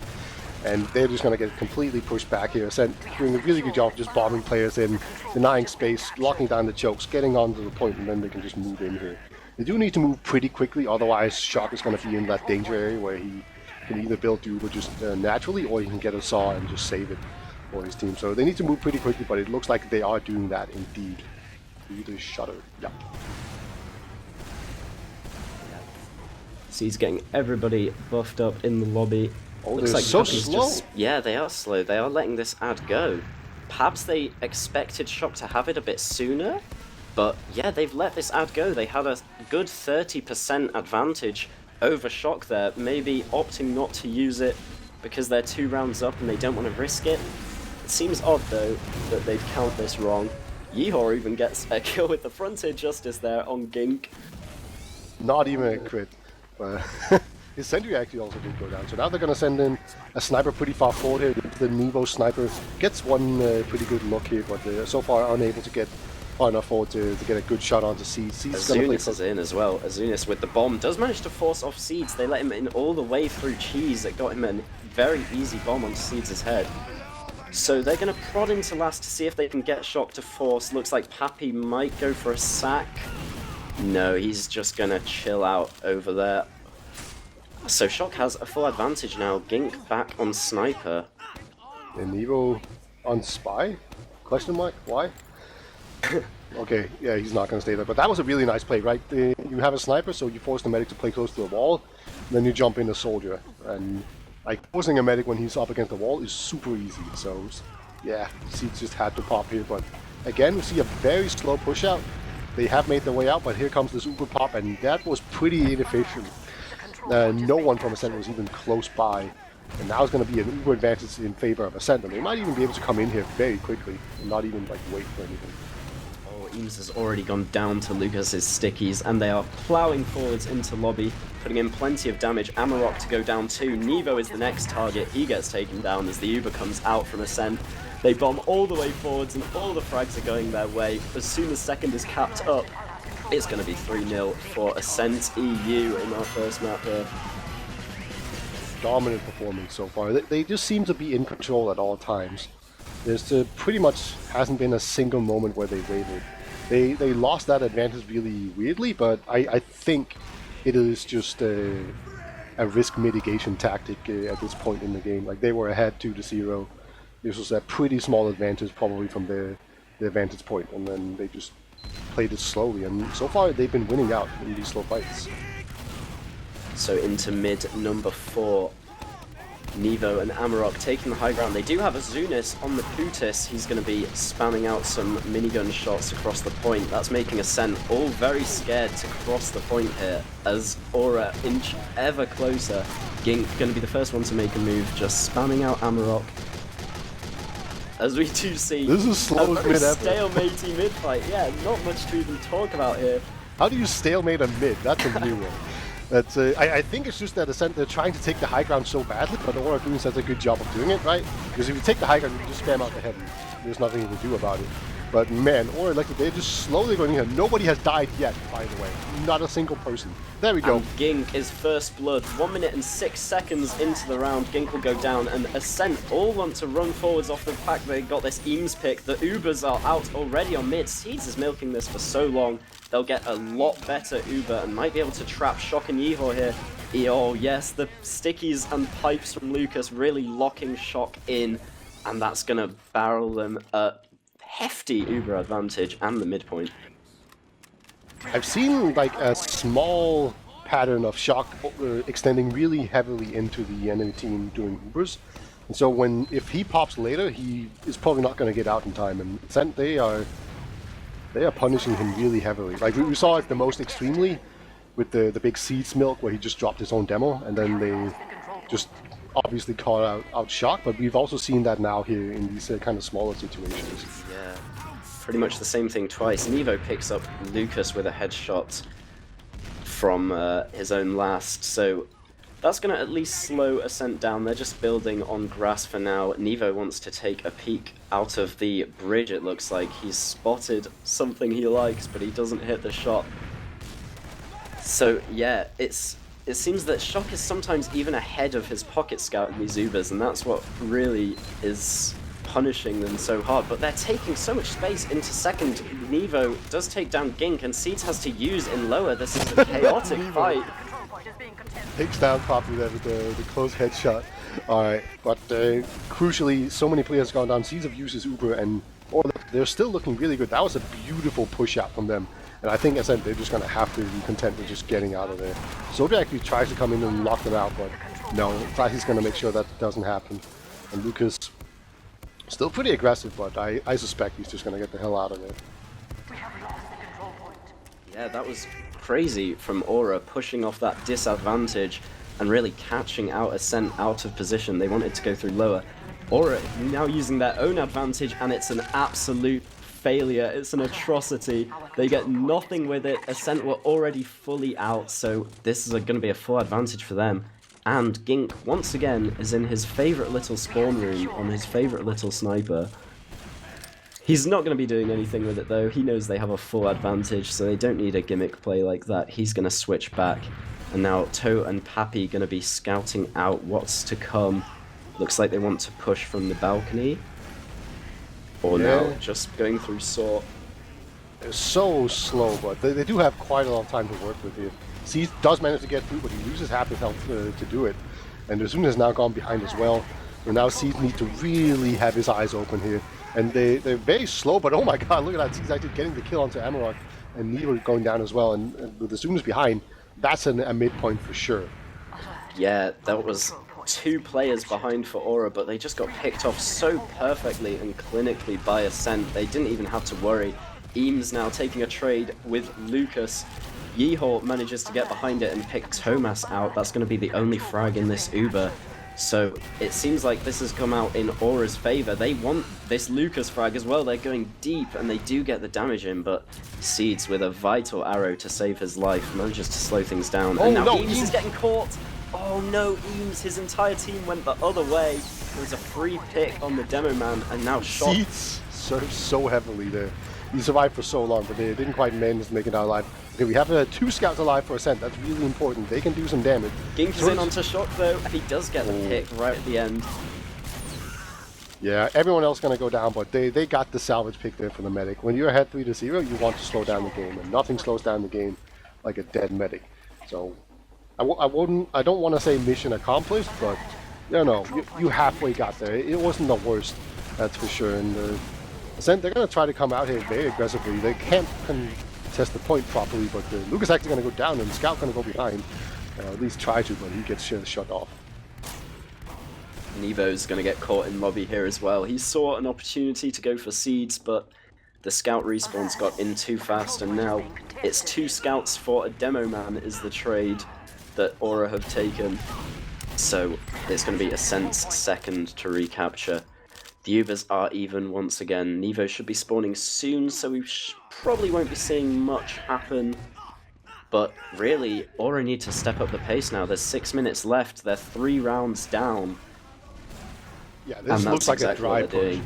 Speaker 5: And they're just going to get completely pushed back here. Ascent doing a really good job of just bombing players in, denying space, locking down the chokes, getting onto the point, and then they can just move in here. They do need to move pretty quickly, otherwise Shock is going to be in that danger area where he can either build Duo just naturally, or he can get a saw and just save it for his team. So they need to move pretty quickly, but it looks like they are doing that indeed. Through the shutter. Yeah.
Speaker 4: Seeds getting everybody buffed up in the lobby.
Speaker 5: Oh,
Speaker 4: Looks
Speaker 5: they're
Speaker 4: like
Speaker 5: so
Speaker 4: Pappy's
Speaker 5: slow.
Speaker 4: Yeah, they are slow. They are letting this ad go. Perhaps they expected Shock to have it a bit sooner, but yeah, they've let this ad go. They had a good 30% advantage over Shock there, maybe opting not to use it because they're 2 rounds up and they don't want to risk it. It seems odd though that they'd count this wrong. Yeehor even gets a kill with the Frontier Justice there on Gink.
Speaker 5: Not even a crit. But his sentry actually also did go down. So now they're going to send in a sniper pretty far forward here. The Nevo sniper gets one pretty good look here, but so far unable to get far enough forward to get a good shot onto Seeds.
Speaker 4: Azunis is in as well. Azunis with the bomb does manage to force off Seeds. They let him in all the way through Cheese. It got him a very easy bomb on Seeds' head. So they're going to prod into last to see if they can get Shock to force. Looks like Pappy might go for a sack. No, he's just going to chill out over there. So Shock has a full advantage now. Gink back on Sniper.
Speaker 5: And Nevo on Spy? Question mark? Why? Okay, yeah, he's not going to stay there. But that was a really nice play, right? You have a sniper, so you force the medic to play close to the wall, then you jump in a soldier. And like forcing a medic when he's up against the wall is super easy. So yeah, Seeds just had to pop here. But again, we see a very slow push out. They have made their way out, but here comes this Uber pop, and that was pretty inefficient. No one from Ascent was even close by. And now it's going to be an Uber advantage in favor of Ascent, and they might even be able to come in here very quickly and not even like wait for anything.
Speaker 4: Oh, Eames has already gone down to Lucas's stickies, and they are ploughing forwards into lobby, putting in plenty of damage. Amarok to go down too. Nevo is the next target. He gets taken down as the Uber comes out from Ascent. They bomb all the way forwards, and all the frags are going their way. As soon as second is capped up, it's going to be 3-0 for Ascent.EU in our first map here.
Speaker 5: Dominant performance so far. They just seem to be in control at all times. There's pretty much hasn't been a single moment where they wavered. They lost that advantage really weirdly, but I think it is just a risk mitigation tactic at this point in the game. Like they were ahead 2-0. This was a pretty small advantage probably from their vantage point, and then they just played it slowly. And so far they've been winning out in these slow fights.
Speaker 4: So into mid number 4, Nevo and Amarok taking the high ground. They do have Azunis on the Putis. He's going to be spamming out some minigun shots across the point. That's making Ascent all very scared to cross the point here as Aura inch ever closer. Gink going to be the first one to make a move, just spamming out Amarok. As we do see,
Speaker 5: this is slowest mid ever.
Speaker 4: Stalematey mid fight. Yeah, not much to even talk about here.
Speaker 5: How do you stalemate a mid? That's a new one. That's, I think it's just that Ascent, they're trying to take the high ground so badly, but Aura doing such a good job of doing it, right? Because if you take the high ground, you can just spam out the heavy. There's nothing you can do about it. But man, Aura Elektro, they're just slowly going here. Nobody has died yet, by the way. Not a single person. There we go.
Speaker 4: And Gink is first blood. 1 minute and 6 seconds into the round, Gink will go down, and Ascent all want to run forwards off the fact they got this Eames pick. The Ubers are out already on mid. Seeds is milking this for so long. They'll get a lot better Uber and might be able to trap Shock and Yeehor here. Oh yes, the stickies and pipes from Lucas really locking Shock in, and that's going to barrel them a hefty Uber advantage and the midpoint.
Speaker 5: I've seen like a small pattern of Shock extending really heavily into the enemy team doing Ubers. And so if he pops later, he is probably not going to get out in time. And Ascent, they are punishing him really heavily. Like we saw it the most extremely with the big Seeds milk where he just dropped his own demo, and then they just obviously caught out Shock. But we've also seen that now here in these kind of smaller situations.
Speaker 4: Yeah, pretty much the same thing twice. Nevo picks up Lucas with a headshot from his own last, so that's going to at least slow Ascent down. They're just building on grass for now. Nevo wants to take a peek out of the bridge, it looks like. He's spotted something he likes, but he doesn't hit the shot. So yeah, it seems that Shock is sometimes even ahead of his pocket scout in these Ubers, and that's what really is punishing them so hard. But they're taking so much space into second. Nevo does take down Gink, and Seeds has to use in lower. This is a chaotic fight.
Speaker 5: Takes down Poppy there with the close headshot. Alright, but crucially, so many players have gone down. Seeds have used his Uber, and they're still looking really good. That was a beautiful push out from them. And I think Ascent, they're just going to have to be content with just getting out of there. Sophie actually tries to come in and lock them out, but no, Flashy's going to make sure that doesn't happen. And Lucas, still pretty aggressive, but I suspect he's just going to get the hell out of there.
Speaker 4: Yeah, that was crazy from Aura, pushing off that disadvantage and really catching out Ascent out of position. They wanted to go through lower. Aura now using their own advantage, and it's an absolute failure. It's an atrocity. They get nothing with it. Ascent were already fully out, so this is going to be a full advantage for them. And Gink, once again, is in his favourite little spawn room on his favourite little sniper. He's not going to be doing anything with it though. He knows they have a full advantage, so they don't need a gimmick play like that. He's going to switch back. And now Toe and Pappy going to be scouting out what's to come. Looks like they want to push from the balcony. Or now just going through Saw.
Speaker 5: They're so slow, but they do have quite a lot of time to work with here. Seeds does manage to get through, but he loses half his health to do it. And Azuna has now gone behind as well. So now Seeds need to really have his eyes open here. And they're very slow, but oh my god, look at that. Seeds actually getting the kill onto Amarok. And Nero going down as well. And with the Zooms behind, that's a midpoint for sure.
Speaker 4: Yeah, that was 2 players behind for Aura, but they just got picked off so perfectly and clinically by Ascent. They didn't even have to worry. Eames now taking a trade with Lucas. Yeehaw manages to get behind it and pick Thomas out. That's going to be the only frag in this Uber. So it seems like this has come out in Aura's favor. They want this Lucas frag as well. They're going deep and they do get the damage in, but Seeds with a vital arrow to save his life manages to slow things down. And now Eames is getting caught. Oh no, Eames, his entire team went the other way. There was a free pick on the demo man and now shot.
Speaker 5: Seeds served so heavily there. He survived for so long, but they didn't quite manage to make it out alive. Okay, we have 2 scouts alive for Ascent. That's really important. They can do some damage.
Speaker 4: Gink is in onto Shock though, and he does get the pick right at the end.
Speaker 5: Yeah, everyone else going to go down, but they got the salvage pick there for the medic. When you're ahead 3-0, you want to slow down the game, and nothing slows down the game like a dead medic. So, I don't want to say mission accomplished, but you halfway got there. It wasn't the worst, that's for sure. And Ascent, they're going to try to come out here very aggressively. They can't contest the point properly, but Lucas actually going to go down, and Scout going to go behind. At least try to, but he gets shut off.
Speaker 4: Nevo's going to get caught in lobby here as well. He saw an opportunity to go for Seeds, but the Scout respawns got in too fast, and now it's 2 scouts for a demo man is the trade that Aura have taken. So it's going to be Ascent's second to recapture. The Ubers are even once again. Nevo should be spawning soon, so we probably won't be seeing much happen. But really, Aura need to step up the pace now. There's 6 minutes left. They're 3 rounds down.
Speaker 5: Yeah, this looks like
Speaker 4: exactly
Speaker 5: a dry push.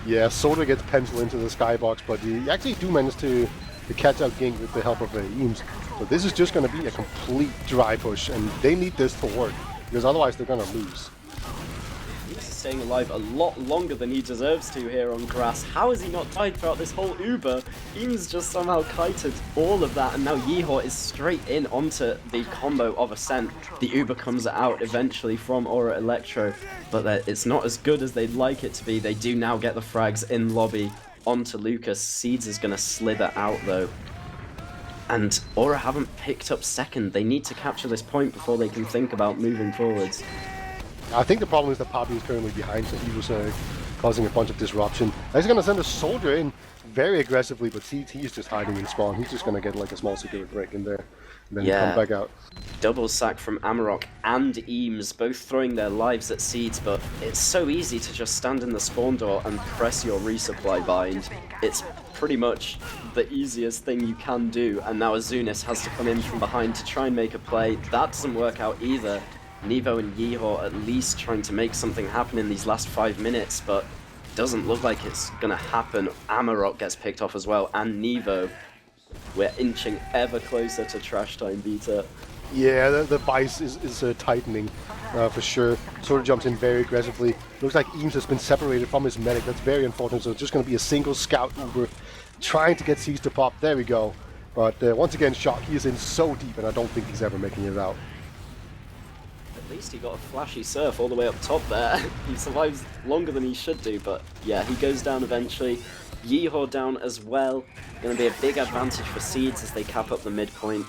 Speaker 5: Yeah, Soda gets penciled into the skybox, but you actually do manage to catch out Gink with the help of Eames. So this is just going to be a complete dry push, and they need this to work, because otherwise they're going to lose.
Speaker 4: He's staying alive a lot longer than he deserves to here on grass. How has he not died throughout this whole Uber? Eames just somehow kited all of that, and now Yeehaw is straight in onto the combo of Ascent. The Uber comes out eventually from Aura Elektro, but it's not as good as they'd like it to be. They do now get the frags in lobby onto Lucas. Seeds is going to slither out though. And Aura haven't picked up second. They need to capture this point before they can think about moving forwards.
Speaker 5: I think the problem is that Poppy is currently behind, so he was causing a bunch of disruption. He's going to send a soldier in very aggressively, but he's just hiding in spawn. He's just going to get like a small security break in there, and then come back out.
Speaker 4: Double sack from Amarok and Eames, both throwing their lives at Seeds, but it's so easy to just stand in the spawn door and press your resupply bind. It's pretty much the easiest thing you can do, and now Azunis has to come in from behind to try and make a play. That doesn't work out either. Nevo and Yeehaw at least trying to make something happen in these last 5 minutes, but doesn't look like it's gonna happen. Amarok gets picked off as well, and Nevo. We're inching ever closer to trash time beta.
Speaker 5: Yeah, the vice is tightening for sure. Sort of jumps in very aggressively. Looks like Eames has been separated from his medic. That's very unfortunate. So it's just going to be a single scout Uber trying to get Seeds to pop. There we go. But once again, Shock, he is in so deep, and I don't think he's ever making it out.
Speaker 4: At least he got a flashy surf all the way up top there. He survives longer than he should do, but yeah, he goes down eventually. Yeehaw down as well. Going to be a big advantage for Seeds as they cap up the midpoint.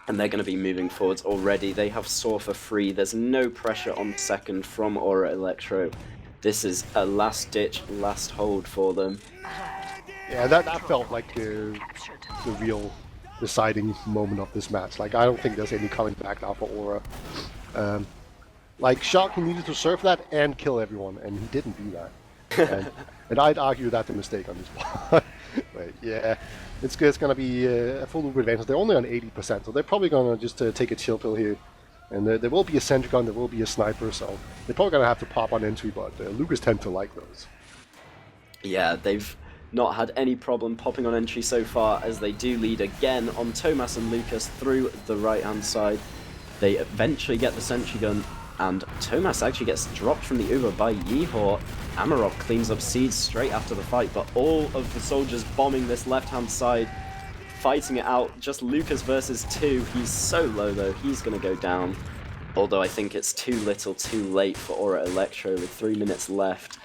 Speaker 4: And they're going to be moving forwards already. They have Saw for free. There's no pressure on second from Aura Elektro. This is a last-ditch, last hold for them.
Speaker 5: Yeah, that felt like the real deciding moment of this match. Like, I don't think there's any coming back now for Aura. Like, Shock, he needed to surf that and kill everyone, and he didn't do that. And I'd argue that's a mistake on this one. But yeah, it's going to be a full Uber advantage. They're only on 80%, so they're probably going to just take a chill pill here. And there will be a sentry gun, there will be a sniper, so they're probably going to have to pop on entry, but Lucas tend to like those.
Speaker 4: Yeah, they've not had any problem popping on entry so far, as they do lead again on Thomas and Lucas through the right-hand side. They eventually get the sentry gun, and Thomas actually gets dropped from the Uber by Yeehaw. Amarok cleans up Seeds straight after the fight, but all of the soldiers bombing this left-hand side, fighting it out. Just Lucas versus 2. He's so low though, he's going to go down. although I think it's too little too late for Aura Elektro with 3 minutes left.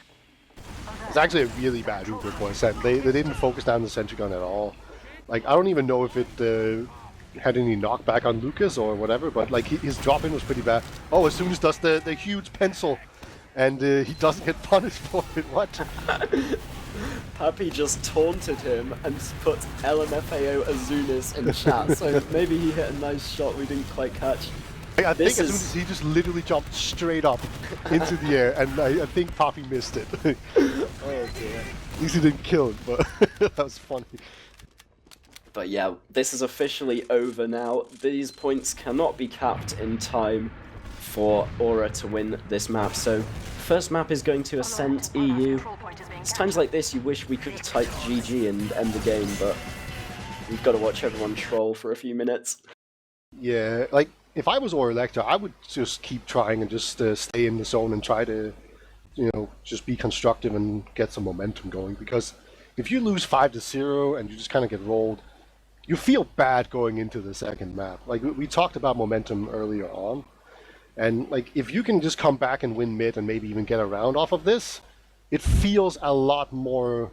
Speaker 5: It's actually a really bad Uber for Ascent. They didn't focus down the sentry gun at all. Like, I don't even know if it had any knockback on Lucas or whatever, but like his drop-in was pretty bad. Oh, as soon as does the huge pencil, and he doesn't get punished for it. What?
Speaker 4: Pappy just taunted him and put LMFAO Azunis in chat, so maybe he hit a nice shot we didn't quite catch.
Speaker 5: I think as soon as he just literally jumped straight up into the air, and I think Poppy missed it.
Speaker 4: Oh dear.
Speaker 5: At least he didn't kill it, but that was funny.
Speaker 4: But yeah, this is officially over now. These points cannot be capped in time for Aura to win this map. So, first map is going to Ascent.EU. It's times like this you wish we could type GG and end the game, but we've got to watch everyone troll for a few minutes.
Speaker 5: Yeah, like, if I was Aura Electra, I would just keep trying and just stay in the zone and try to, you know, just be constructive and get some momentum going. Because if you lose 5-0 and you just kind of get rolled, you feel bad going into the second map. Like, we talked about momentum earlier on. And, like, if you can just come back and win mid and maybe even get a round off of this, it feels a lot more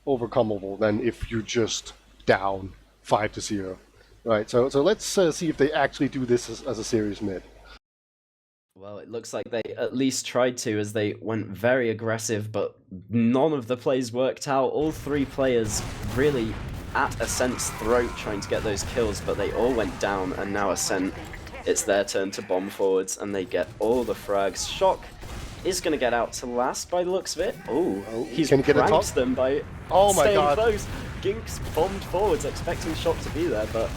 Speaker 5: overcomable than if you're just down 5-0. Right, so let's see if they actually do this as a serious mid.
Speaker 4: Well, it looks like they at least tried to, as they went very aggressive, but none of the plays worked out. All three players really at Ascent's throat trying to get those kills, but they all went down, and now Ascent, it's their turn to bomb forwards, and they get all the frags. Shock is going to get out to last by the looks of it. Oh, he's pranked them by staying close. Ginks bombed forwards, expecting Shock to be there, but...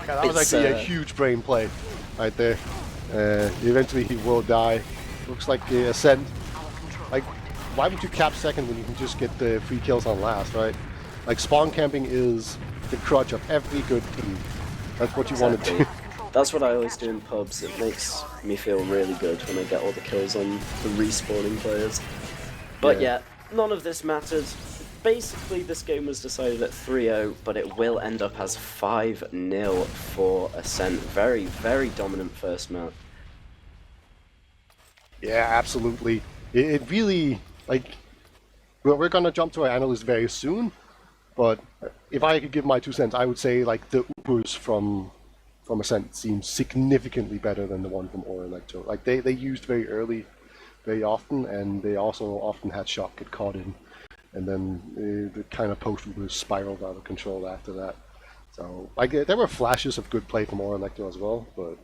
Speaker 5: Yeah, that was actually a huge brain play right there. Eventually he will die. Looks like Ascent. Like, why would you cap second when you can just get the free kills on last, right? Like, spawn camping is the crutch of every good team. That's what you want to do.
Speaker 4: That's what I always do in pubs. It makes me feel really good when I get all the kills on the respawning players. But yeah, none of this mattered. Basically, this game was decided at 3-0, but it will end up as 5-0 for Ascent. Very, very dominant first map.
Speaker 5: Yeah, absolutely. It really, like, we're gonna jump to our analysts very soon, but if I could give my 2 cents, I would say, like, the Ubers from Ascent seems significantly better than the one from Aura Elektro. Like, they used very early, very often, and they also often had Shock get caught in. And then the kind of post-Uber spiraled out of control after that. So, like, there were flashes of good play from Aura Elektro as well, but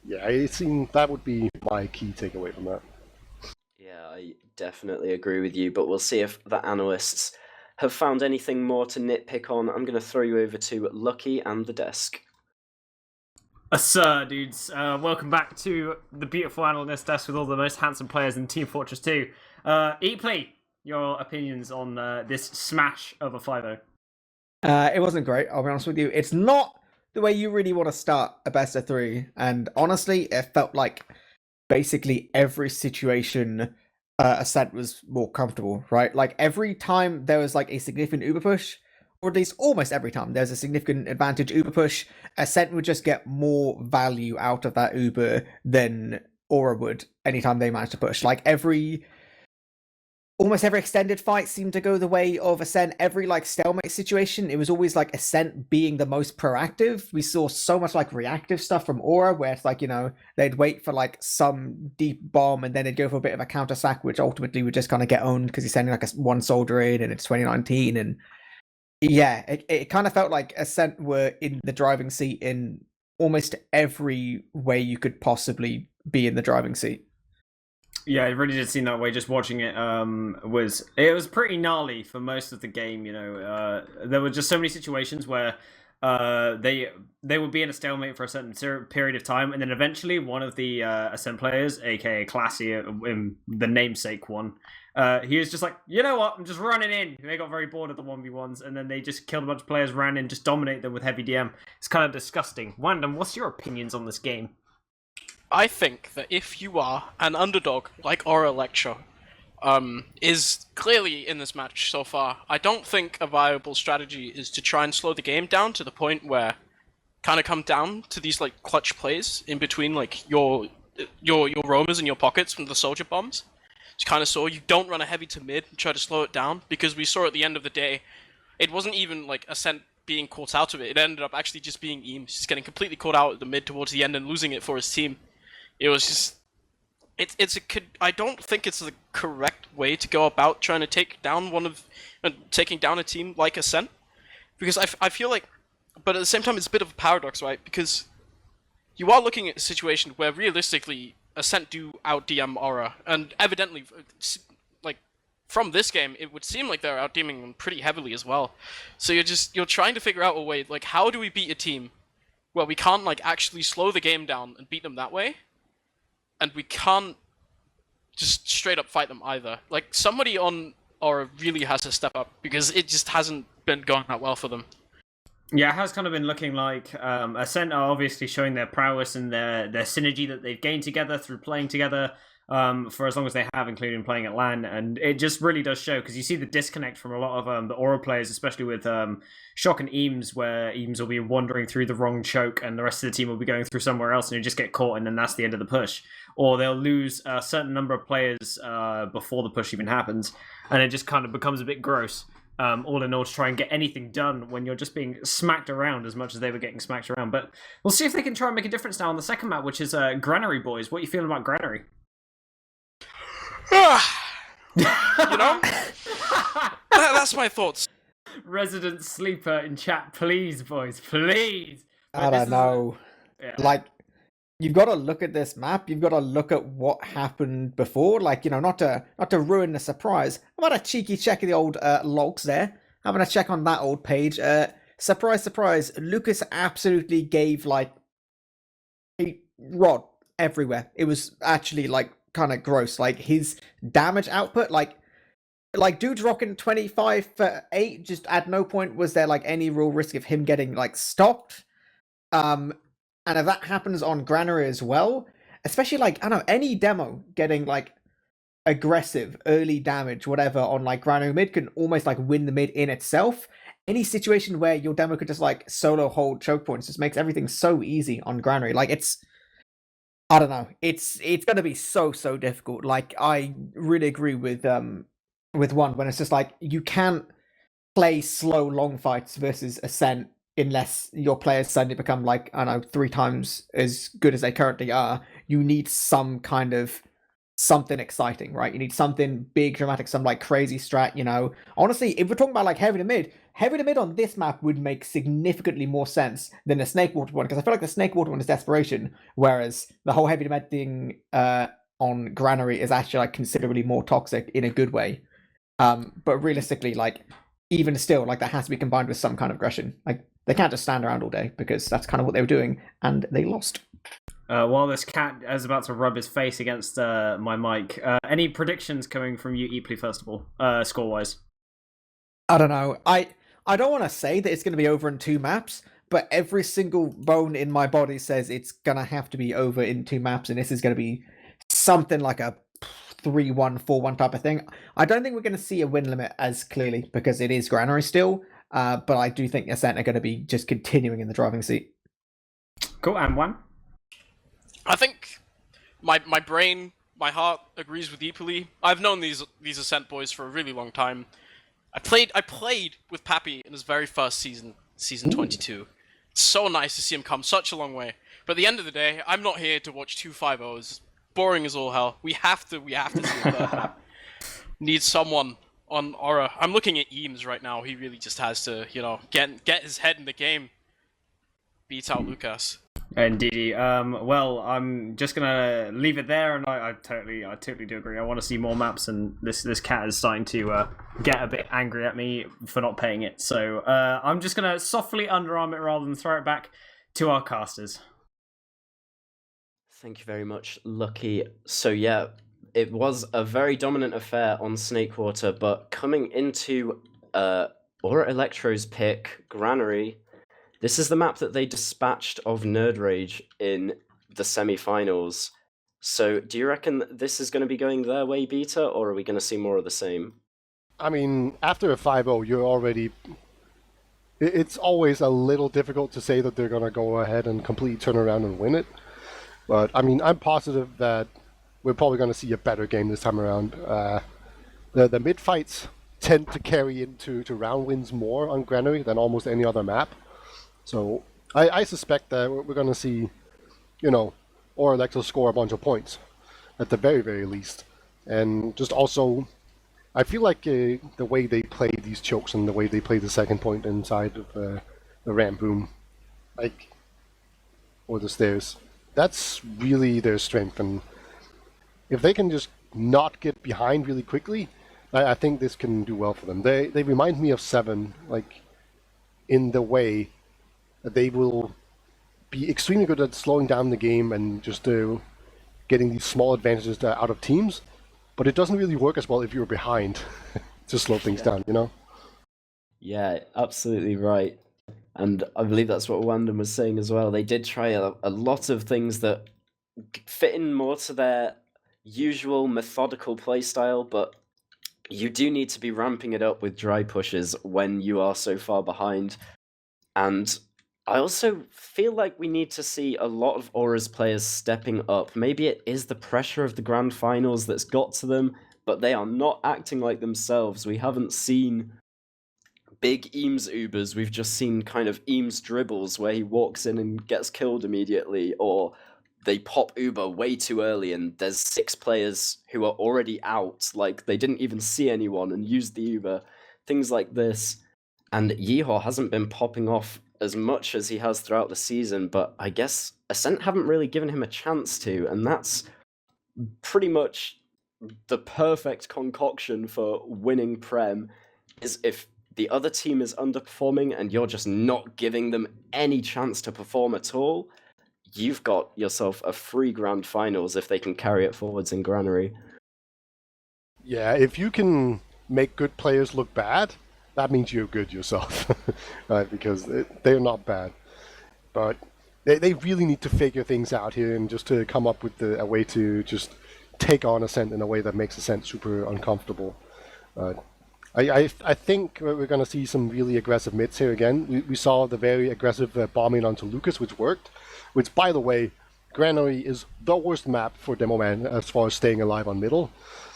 Speaker 5: yeah, it seemed that would be my key takeaway from that.
Speaker 4: Yeah, I definitely agree with you, but we'll see if the analysts have found anything more to nitpick on. I'm going to throw you over to Lucky and the desk.
Speaker 1: Sir, dudes. Welcome back to the beautiful analyst desk with all the most handsome players in Team Fortress 2. eepily, your opinions on this smash of a 5-0.
Speaker 3: It wasn't great, I'll be honest with you. It's not the way you really want to start a best of 3, and honestly, it felt like basically every situation Ascent was more comfortable, right? Like, every time there was like a significant Uber push, or at least almost every time there's a significant advantage Uber push, Ascent would just get more value out of that Uber than Aura would anytime they managed to push. Like, almost every extended fight seemed to go the way of Ascent. Every, like, stalemate situation, it was always, like, Ascent being the most proactive. We saw so much, like, reactive stuff from Aura, where it's, like, you know, they'd wait for, like, some deep bomb, and then they'd go for a bit of a counter-sack, which ultimately would just kind of get owned, because he's sending, like, one soldier in, and it's 2019, and yeah, it kind of felt like Ascent were in the driving seat in almost every way you could possibly be in the driving seat.
Speaker 1: Yeah, it really did seem that way. Just watching it, it was pretty gnarly for most of the game. You know, there were just so many situations where they would be in a stalemate for a certain period of time, and then eventually one of the Ascent players, aka Classy, the namesake one, he was just like, you know what, I'm just running in. They got very bored of the 1v1s, and then they just killed a bunch of players, ran in, just dominated them with heavy DM. It's kind of disgusting. Wandum, what's your opinions on this game?
Speaker 2: I think that if you are an underdog like Aura Elektro, is clearly in this match so far, I don't think a viable strategy is to try and slow the game down to the point where kind of come down to these like clutch plays in between like your roamers and your pockets from the soldier bombs. You kind of saw you don't run a heavy to mid and try to slow it down, because we saw at the end of the day, it wasn't even like Ascent being caught out of it. It ended up actually just being Eames, just getting completely caught out at the mid towards the end and losing it for his team. It was just, I don't think it's the correct way to go about trying to take down taking down a team like Ascent, because I feel like, but at the same time it's a bit of a paradox, right? Because you are looking at a situation where realistically Ascent do out DM Aura, and evidently, like from this game, it would seem like they're out DMing them pretty heavily as well. So you're trying to figure out a way, like, how do we beat a team where we can't like actually slow the game down and beat them that way, and we can't just straight up fight them either. Like, somebody on Aura really has to step up, because it just hasn't been going that well for them.
Speaker 1: Yeah, it has kind of been looking like Ascent are obviously showing their prowess and their synergy that they've gained together through playing together for as long as they have, including playing at LAN, and it just really does show, because you see the disconnect from a lot of the Aura players, especially with Shock and Eames, where Eames will be wandering through the wrong choke and the rest of the team will be going through somewhere else, and you just get caught, and then that's the end of the push. Or they'll lose a certain number of players before the push even happens, and it just kind of becomes a bit gross. All in all, to try and get anything done when you're just being smacked around as much as they were getting smacked around. But we'll see if they can try and make a difference now on the second map, which is Granary Boys. What are you feeling about Granary?
Speaker 2: You know? That's my thoughts.
Speaker 1: Resident sleeper in chat, please, boys, please.
Speaker 3: I don't know.
Speaker 1: Yeah.
Speaker 3: Like, you've got to look at this map. You've got to look at what happened before. Like, you know, not to ruin the surprise. How about a cheeky check of the old logs there? Having a check on that old page. Surprise, surprise. Lucas absolutely gave like a rod everywhere. It was actually like kind of gross. Like, his damage output, like dude's rocking 25 for 8. Just at no point was there like any real risk of him getting like stopped. And if that happens on Granary as well, especially like, I don't know, any demo getting like aggressive, early damage, whatever, on like Granary mid can almost like win the mid in itself. Any situation where your demo could just like solo hold choke points just makes everything so easy on Granary. Like, I don't know, it's gonna be so difficult. Like, I really agree with one when it's just like, you can't play slow long fights versus Ascent unless your players suddenly become like, I don't know, 3 times as good as they currently are. You need some kind of something exciting, right? You need something big, dramatic, some like crazy strat, you know. Honestly, if we're talking about like heavy to mid on this map would make significantly more sense than the Snake Water one, because I feel like the Snake Water one is desperation, whereas the whole heavy to mid thing on Granary is actually like considerably more toxic in a good way. But realistically, like, even still, like, that has to be combined with some kind of aggression. Like, they can't just stand around all day, because that's kind of what they were doing, and they lost.
Speaker 1: While this cat is about to rub his face against my mic, any predictions coming from you, eepily, first of all, score-wise?
Speaker 3: I don't know. I don't want to say that it's going to be over in 2 maps, but every single bone in my body says it's going to have to be over in 2 maps, and this is going to be something like a 3-1, 4-1 type of thing. I don't think we're going to see a win limit as clearly, because it is Granary still, but I do think Ascent are going to be just continuing in the driving seat.
Speaker 1: Cool, and one?
Speaker 2: I think my brain, my heart agrees with eepily. I've known these Ascent boys for a really long time. I played with Pappy in his very first season 22. It's so nice to see him come such a long way. But at the end of the day, I'm not here to watch 2 5-0s. Boring as all hell. We have to see a third map. Need someone on Aura. I'm looking at Eames right now. He really just has to, you know, get his head in the game. Beat out Lucas.
Speaker 1: Indeed. Well, I'm just gonna leave it there, and I totally do agree. I want to see more maps, and this cat is starting to get a bit angry at me for not paying it. So I'm just gonna softly underarm it rather than throw it back to our casters.
Speaker 4: Thank you very much, Lucky. So yeah, it was a very dominant affair on Snakewater, but coming into Aura Elektro's pick, Granary, this is the map that they dispatched of Nerd Rage in the semi-finals. So do you reckon this is going to be going their way, Beta, or are we going to see more of the same?
Speaker 5: I mean, after a 5-0, you're already it's always a little difficult to say that they're going to go ahead and completely turn around and win it. But, I mean, I'm positive that we're probably going to see a better game this time around. The mid fights tend to carry into round wins more on Granary than almost any other map. So I suspect that we're going to see, or Elektro score a bunch of points at the very, very least. And just also, I feel like the way they play these chokes and the way they play the second point inside of the ramp room, or the stairs, that's really their strength. And if they can just not get behind really quickly, I think this can do well for them. They remind me of Seven, in the way that they will be extremely good at slowing down the game and just getting these small advantages out of teams, but it doesn't really work as well if you're behind to slow things down,
Speaker 4: Yeah, absolutely right. And I believe that's what Wandum was saying as well. They did try a lot of things that fit in more to their usual methodical playstyle, but you do need to be ramping it up with dry pushes when you are so far behind. And I also feel like we need to see a lot of Aura's players stepping up. Maybe it is the pressure of the grand finals that's got to them, but they are not acting like themselves. We haven't seen big Eames Ubers, we've just seen kind of Eames dribbles where he walks in and gets killed immediately, or they pop Uber way too early and there's 6 players who are already out, like they didn't even see anyone and used the Uber, things like this. And Yeehaw hasn't been popping off as much as he has throughout the season, but I guess Ascent haven't really given him a chance to, and that's pretty much the perfect concoction for winning Prem, is if the other team is underperforming and you're just not giving them any chance to perform at all, you've got yourself a free grand finals if they can carry it forwards in Granary.
Speaker 5: Yeah, if you can make good players look bad, that means you're good yourself, right? Because they're not bad. But they really need to figure things out here and just to come up with a way to just take on Ascent in a way that makes Ascent super uncomfortable. I think we're going to see some really aggressive mids here again. We saw the very aggressive bombing onto Lucas, which worked. Which, by the way, Granary is the worst map for Demo Man as far as staying alive on middle.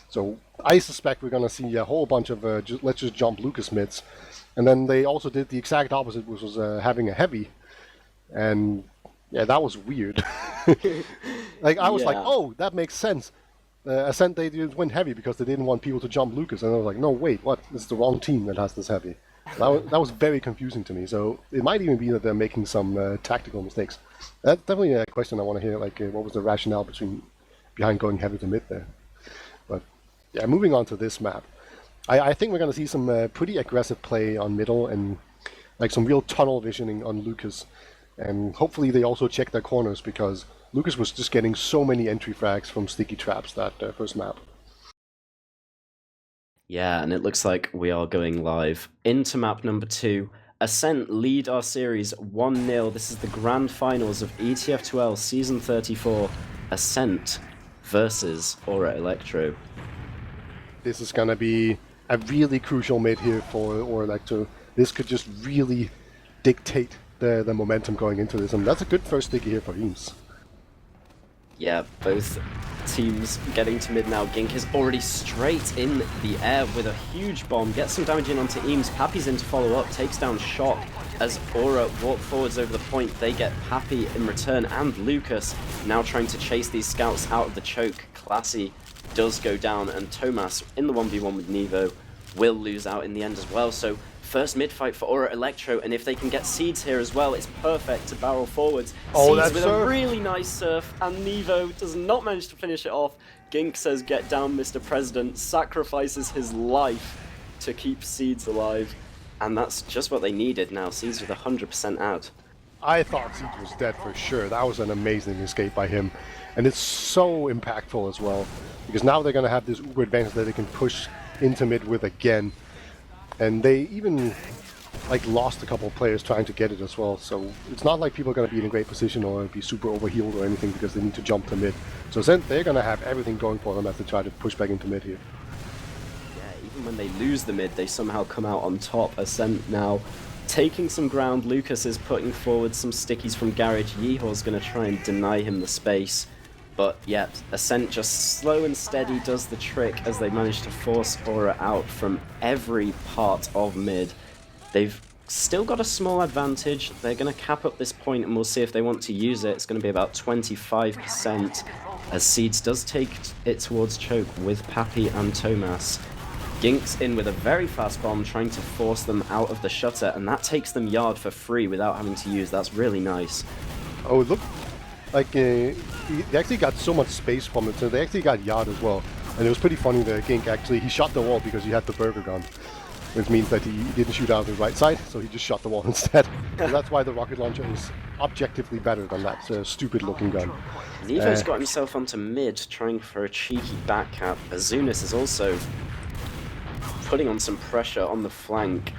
Speaker 5: So I suspect we're going to see a whole bunch of let's just jump Lucas mids. And then they also did the exact opposite, which was having a heavy. And yeah, that was weird. I was like, oh, that makes sense. Ascent, they went heavy because they didn't want people to jump Lucas. And I was like, no, wait, what? It's the wrong team that has this heavy. That was very confusing to me. So it might even be that they're making some tactical mistakes. That's definitely a question I want to hear. What was the rationale behind going heavy to mid there? But yeah, moving on to this map, I think we're going to see some pretty aggressive play on middle and some real tunnel visioning on Lucas. And hopefully they also check their corners because Lucas was just getting so many entry frags from sticky traps that first map.
Speaker 4: Yeah, and it looks like we are going live into map number 2. Ascent lead our series 1-0. This is the grand finals of ETF2L Season 34. Ascent versus Aura Elektro.
Speaker 5: This is going to be a really crucial mid here for Aura Elektro. This could just really dictate the momentum going into this. And that's a good first sticky here for Eames.
Speaker 4: Yeah, both teams getting to mid now. Gink is already straight in the air with a huge bomb. Gets some damage in onto Eames. Pappy's in to follow up. Takes down Shock. As Aura walk forwards over the point, they get Pappy in return. And Lucas now trying to chase these scouts out of the choke. Classy does go down. And Tomas in the 1v1 with Nevo will lose out in the end as well. So first mid fight for Aura Elektro, and if they can get seeds here as well, it's perfect to barrel forwards.
Speaker 5: Oh,
Speaker 4: Seeds with
Speaker 5: surf.
Speaker 4: a really nice surf, and Nevo does not manage to finish it off. Gink says, "Get down, Mr. President," sacrifices his life to keep Seeds alive, and that's just what they needed now. Seeds with 100% out.
Speaker 5: I thought Seeds was dead for sure. That was an amazing escape by him, and it's so impactful as well, because now they're going to have this uber advantage that they can push into mid with again. And they even lost a couple of players trying to get it as well. So it's not like people are going to be in a great position or be super overhealed or anything because they need to jump to mid. So they're going to have everything going for them as they try to push back into mid here.
Speaker 4: Yeah, even when they lose the mid, they somehow come out on top. Ascent now taking some ground. Lucas is putting forward some stickies from Garage. Yeehaw's going to try and deny him the space. But yeah, Ascent just slow and steady does the trick as they manage to force Aura out from every part of mid. They've still got a small advantage. They're going to cap up this point and we'll see if they want to use it. It's going to be about 25% as Seeds does take it towards choke with Pappy and Tomas. Gink's in with a very fast bomb trying to force them out of the shutter, and that takes them yard for free without having to use. That's really nice.
Speaker 5: Oh, look, like they actually got so much space from it, so they actually got yard as well. And it was pretty funny that Gink actually, he shot the wall because he had the burger gun, which means that he didn't shoot out of the right side, so he just shot the wall instead. So that's why the rocket launcher is objectively better than that stupid looking gun.
Speaker 4: Nevo's got himself onto mid, trying for a cheeky back cap. Azunis is also putting on some pressure on the flank.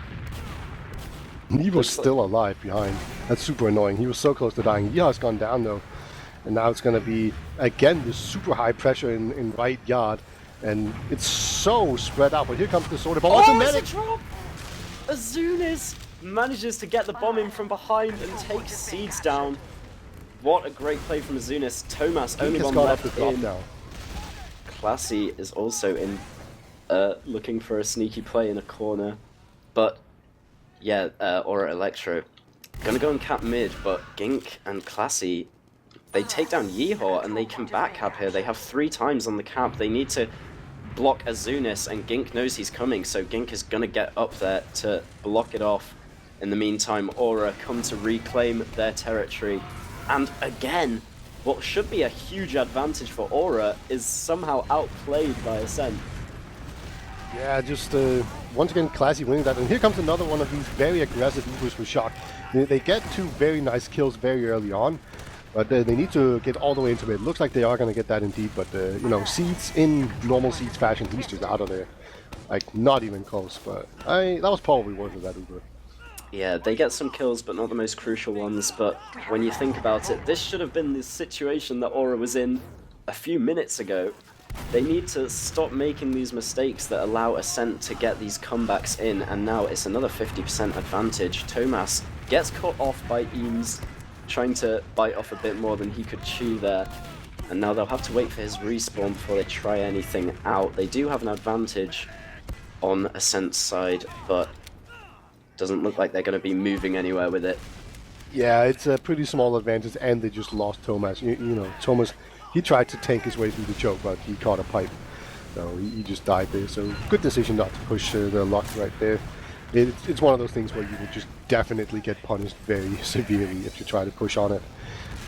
Speaker 5: Nevo's still alive behind. That's super annoying. He was so close to dying. Yeeha's gone down though. And now it's going to be, again, this super high pressure in right yard. And it's so spread out. But here comes the sword of bomb.
Speaker 4: Oh, it's a drop! Azunis manages to get the bomb in from behind and takes Seeds down. What a great play from Azunis. Tomas only one left in.
Speaker 5: Down.
Speaker 4: Classy is also in, looking for a sneaky play in a corner. But, yeah, or Elektro. Gonna go and cap mid, but Gink and Classy, they take down Yeehaw and they can back cap here. They have 3 times on the cap. They need to block Azunis, and Gink knows he's coming, so Gink is gonna get up there to block it off. In the meantime, Aura come to reclaim their territory. And again, what should be a huge advantage for Aura is somehow outplayed by Ascent.
Speaker 5: Yeah, just once again, Classy winning that. And here comes another one of these very aggressive Ubers with Shock. They get 2 very nice kills very early on, but they need to get all the way into it. Looks like they are going to get that indeed, but you know, Seeds in normal Seeds fashion, he's just out of there. Like, not even close, but that was probably worth it, that Uber.
Speaker 4: Yeah, they get some kills, but not the most crucial ones. But when you think about it, this should have been the situation that Aura was in a few minutes ago. They need to stop making these mistakes that allow Ascent to get these comebacks in, and now it's another 50% advantage. Tomas gets cut off by Eames, trying to bite off a bit more than he could chew there. And now they'll have to wait for his respawn before they try anything out. They do have an advantage on Ascent's side, but doesn't look like they're going to be moving anywhere with it.
Speaker 5: Yeah, it's a pretty small advantage, and they just lost Tomas. You know, Tomas, he tried to tank his way through the choke, but he caught a pipe. So he just died there. So good decision not to push the lock right there. It's one of those things where you will just definitely get punished very severely if you try to push on it.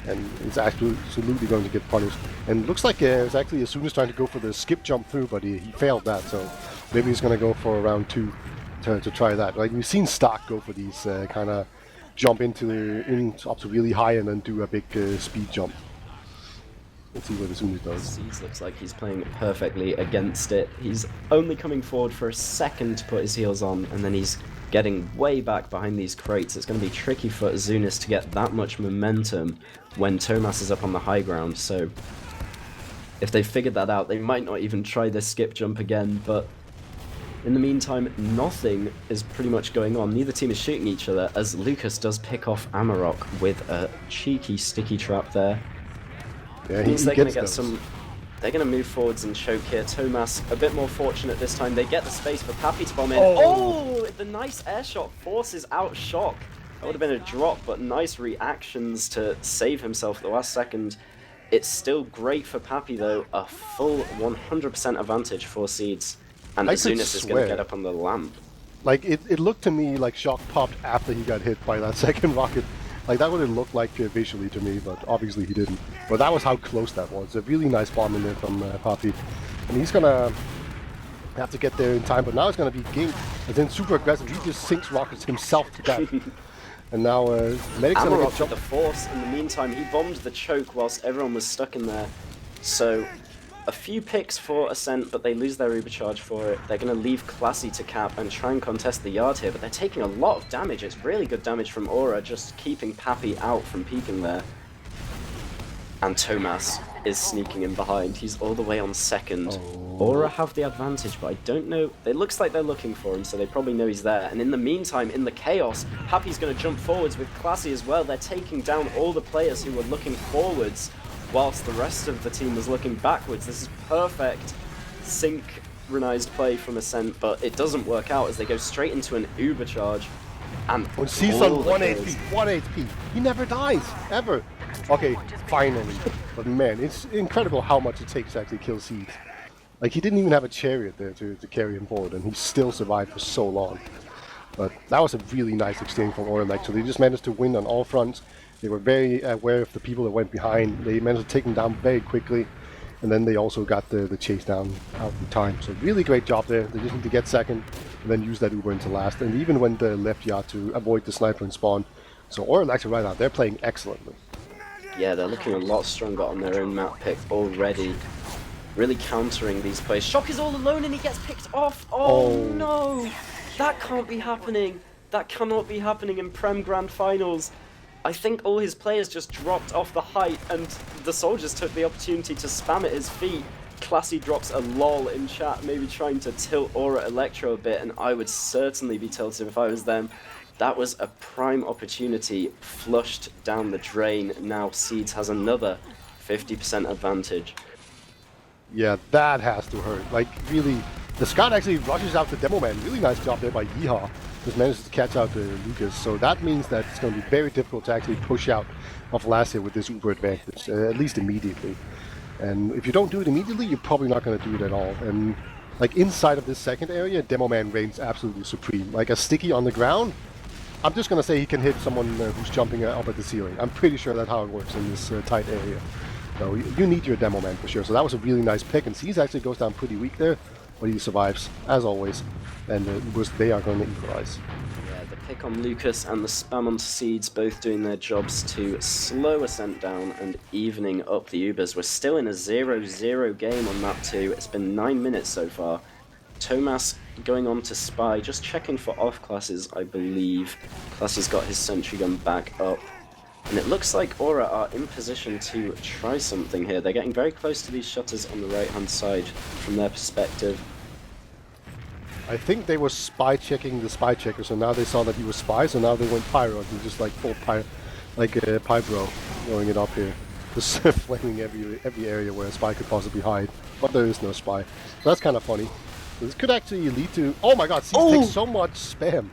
Speaker 5: And it's absolutely going to get punished. And it looks like it's actually as soon as trying to go for the skip jump through, but he failed that. So maybe he's going to go for round 2 to try that. Like, we've seen Stark go for these kind of jump up to really high and then do a big speed jump. Let's see what Azunis does.
Speaker 4: Seeds looks like he's playing perfectly against it. He's only coming forward for a second to put his heels on, and then he's getting way back behind these crates. It's going to be tricky for Azunis to get that much momentum when Tomas is up on the high ground, so if they figured that out, they might not even try this skip jump again, but in the meantime, nothing is pretty much going on. Neither team is shooting each other, as Lucas does pick off Amarok with a cheeky sticky trap there.
Speaker 5: Yeah,
Speaker 4: Means they're going to get some. They're going to move forwards and choke here. Tomas a bit more fortunate this time. They get the space for Pappy to bomb in. Oh, the nice air shot forces out Shock. That would have been a drop, but nice reactions to save himself at the last second. It's still great for Pappy though. A full 100% advantage for Seeds, and Azunis is going to get up on the lamp.
Speaker 5: Like it looked to me like Shock popped after he got hit by that second rocket. Like, that would have looked like visually to me, but obviously he didn't. But that was how close that was. A really nice bomb in there from Pappy. And he's gonna have to get there in time, but now it's gonna be Gink, and then super aggressive. He just sinks rockets himself to death. And now Medic's gonna get jumped.
Speaker 4: The force. In the meantime, he bombed the choke whilst everyone was stuck in there. So a few picks for Ascent, but they lose their Ubercharge for it. They're going to leave Classy to cap and try and contest the yard here, but they're taking a lot of damage. It's really good damage from Aura, just keeping Pappy out from peeking there. And Tomas is sneaking in behind. He's all the way on second.
Speaker 5: Oh.
Speaker 4: Aura have the advantage, but I don't know. It looks like they're looking for him, so they probably know he's there. And in the meantime, in the chaos, Happy's going to jump forwards with Classy as well. They're taking down all the players who were looking forwards, whilst the rest of the team was looking backwards. This is perfect synchronized play from Ascent, but it doesn't work out as they go straight into an Uber charge. And
Speaker 5: When C's on 1 HP, 1 HP, he never dies, ever. Okay, finally. But man, it's incredible how much it takes to actually kill Seeds. Like, he didn't even have a chariot there to carry him forward, and he still survived for so long. But that was a really nice exchange from Elektro. So they just managed to win on all fronts. They were very aware of the people that went behind. They managed to take them down very quickly. And then they also got the chase down out in time. So really great job there. They just need to get second and then use that Uber into last. And even went left yard to avoid the sniper and spawn. So Elektro right now, they're playing excellently.
Speaker 4: Yeah, they're looking a lot stronger on their own map pick already. Really countering these plays. Shock is all alone and he gets picked off. Oh no! That can't be happening. That cannot be happening in Prem Grand Finals. I think all his players just dropped off the height and the soldiers took the opportunity to spam at his feet. Classy drops a lol in chat, maybe trying to tilt Aura Elektro a bit, and I would certainly be tilted if I was them. That was a prime opportunity flushed down the drain. Now Seeds has another 50% advantage.
Speaker 5: Yeah, that has to hurt. Like, really, the scout actually rushes out the demo man. Really nice job there by Yeehaw. Just manages to catch out Lucas. So that means that it's going to be very difficult to actually push out of last hit with this Uber advantage, at least immediately. And if you don't do it immediately, you're probably not going to do it at all. And like inside of this second area, Demo Man reigns absolutely supreme. Like a sticky on the ground, I'm just going to say he can hit someone who's jumping up at the ceiling. I'm pretty sure that's how it works in this tight area. So you need your Demo Man for sure. So that was a really nice pick. And C's actually goes down pretty weak there, but he survives, as always. And they are going to equalize.
Speaker 4: Yeah, the pick on Lucas and the spam on Seeds both doing their jobs to slow Ascent down and evening up the Ubers. We're still in a 0-0 game on map 2. It's been 9 minutes so far. Tomas going on to spy, just checking for off classes, I believe. Classy's got his sentry gun back up. And it looks like Aura are in position to try something here. They're getting very close to these shutters on the right-hand side from their perspective.
Speaker 5: I think they were spy checking the spy checker, so now they saw that he was spy, so now they went pyro and just like full pyro, like pyro, going it up here, just flaming every area where a spy could possibly hide. But there is no spy. So that's kind of funny. This could actually lead to. Oh my God! He takes so much spam.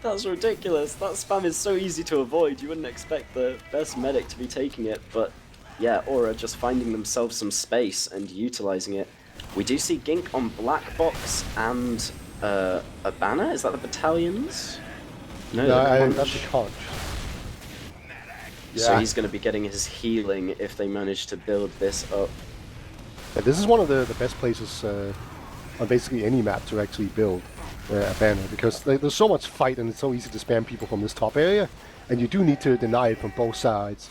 Speaker 4: That's ridiculous. That spam is so easy to avoid. You wouldn't expect the best medic to be taking it, but yeah, Aura just finding themselves some space and utilizing it. We do see Gink on Black Box and a banner. Is that the battalions? No,
Speaker 5: that's the conch.
Speaker 4: So
Speaker 5: Yeah.
Speaker 4: he's going to be getting his healing if they manage to build this up.
Speaker 5: Yeah, this is one of the best places on basically any map to actually build a banner, because there's so much fight and it's so easy to spam people from this top area, and you do need to deny it from both sides.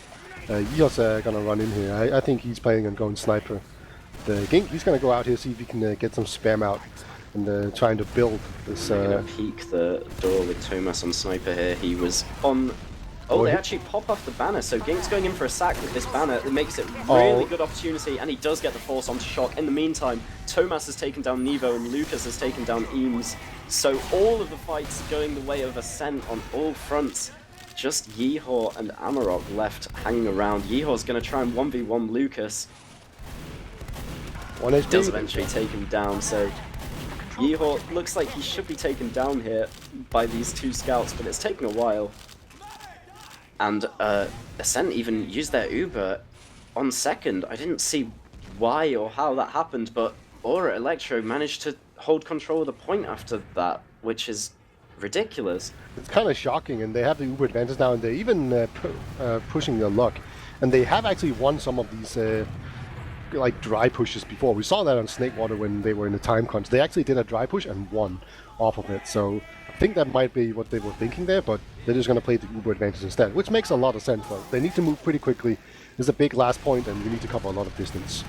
Speaker 5: Yeo's gonna run in here. I think he's planning on going sniper. Gink, he's gonna go out here, see if he can get some spam out and trying to build this.
Speaker 4: They're going to peek the door with Tomas on sniper here. He was on. Oh, they actually pop off the banner, so Gink's going in for a sack with this banner. It makes it really good opportunity, and he does get the force onto Shock. In the meantime, Tomas has taken down Nevo, and Lucas has taken down Eames. So all of the fights going the way of Ascent on all fronts. Just Yeehaw and Amarok left hanging around. Yeehaw's going to try and 1v1 Lucas. He does eventually take him down, so Yeehaw looks like he should be taken down here by these two scouts, but it's taken a while. And Ascent even used their Uber on second. I didn't see why or how that happened, but Aura Elektro managed to hold control of the point after that, which is ridiculous.
Speaker 5: It's kind of shocking, and they have the Uber advantage now, and they're even pushing their luck. And they have actually won some of these like dry pushes before. We saw that on Snakewater when they were in the time crunch. They actually did a dry push and won off of it. So I think that might be what they were thinking there, but they're just going to play the Uber advantage instead, which makes a lot of sense. But they need to move pretty quickly. There's a big last point, and we need to cover a lot of distance.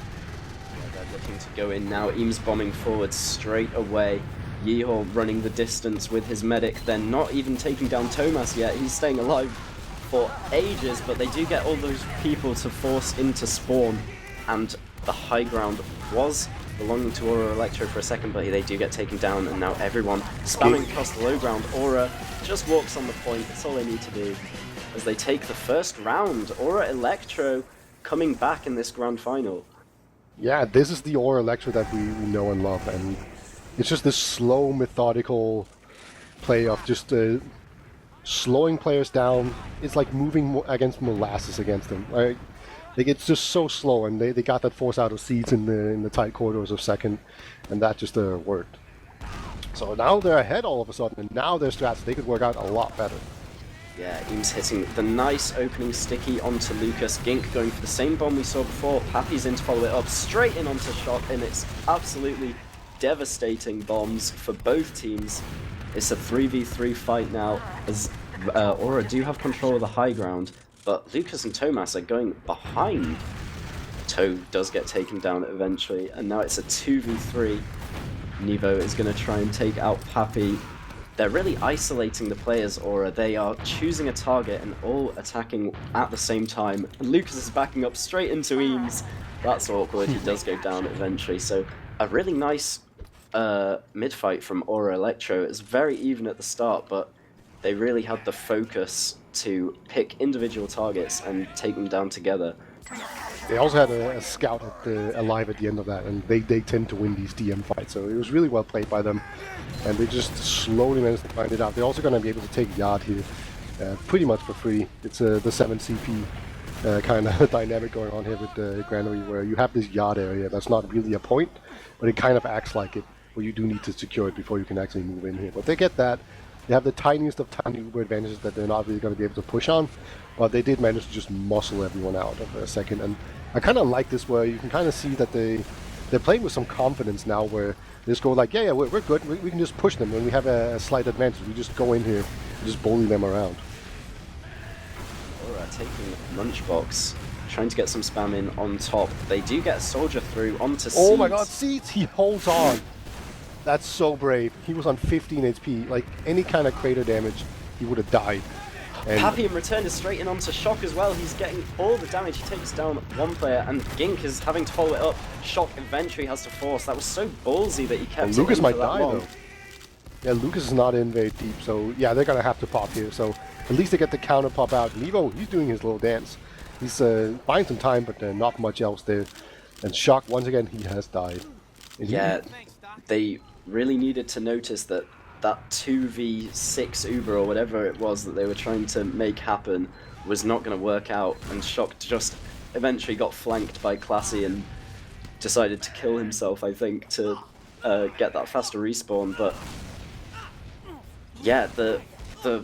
Speaker 4: Yeah, they're looking to go in now. Eames bombing forward straight away. Yeehaw running the distance with his medic. They're not even taking down Tomas yet. He's staying alive for ages, but they do get all those people to force into spawn, and the high ground was belonging to Aura Elektro for a second, but they do get taken down, and now everyone spamming across the low ground. Aura just walks on the point, that's all they need to do, as they take the first round. Aura Elektro coming back in this grand final.
Speaker 5: Yeah, this is the Aura Elektro that we know and love, and it's just this slow, methodical play of just slowing players down. It's like moving against molasses against them. Like it's just so slow, and they got that force out of seeds in the tight corridors of second, and that just worked. So now they're ahead all of a sudden, and now their strats, they could work out a lot better.
Speaker 4: Yeah, Eames hitting the nice opening sticky onto Lucas. Gink going for the same bomb we saw before. Pappy's in to follow it up, straight in onto Shock, and it's absolutely devastating bombs for both teams. It's a 3v3 fight now, as Aura do have control of the high ground, but Lucas and Tomas are going behind. Toe does get taken down eventually, and now it's a 2v3. Nevo is going to try and take out Pappy. They're really isolating the players, Aura. They are choosing a target and all attacking at the same time. And Lucas is backing up straight into Eames. That's awkward. He does go down eventually. So a really nice mid-fight from Aura Elektro. It's very even at the start, but they really had the focus to pick individual targets and take them down together.
Speaker 5: They also had a scout alive at the end of that, and they tend to win these DM fights, so it was really well played by them, and they just slowly managed to find it out. They're also going to be able to take Yard here pretty much for free. It's the 7 CP kind of dynamic going on here with the Granary, where you have this Yard area that's not really a point, but it kind of acts like it, where you do need to secure it before you can actually move in here. But they get that. They have the tiniest of tiny Uber advantages that they're not really going to be able to push on, but they did manage to just muscle everyone out of a second. And I kind of like this, where you can kind of see that they're playing with some confidence now, where they just go like, yeah, we're good, we can just push them when we have a slight advantage. We just go in here and just bully them around.
Speaker 4: Aura taking Lunchbox, trying to get some spam in on top. They do get a soldier through onto Seeds.
Speaker 5: Oh my god, Seeds, he holds on. That's so brave. He was on 15 HP. Like, any kind of crater damage, he would have died. And
Speaker 4: Pappy in return is straight in onto Shock as well. He's getting all the damage. He takes down one player, and Gink is having to follow it up. Shock eventually has to force. That was so ballsy that he kept it
Speaker 5: Lucas
Speaker 4: in
Speaker 5: might
Speaker 4: for that
Speaker 5: die,
Speaker 4: long.
Speaker 5: though. Yeah, Lucas is not in very deep, so yeah, they're going to have to pop here. So at least they get the counter pop out. Nevo, he's doing his little dance. He's buying some time, but not much else there. And Shock, once again, he has died. And
Speaker 4: Yeah, they really needed to notice that 2v6 Uber or whatever it was that they were trying to make happen was not going to work out, and Shock just eventually got flanked by Classy and decided to kill himself, I think, to get that faster respawn. But yeah, the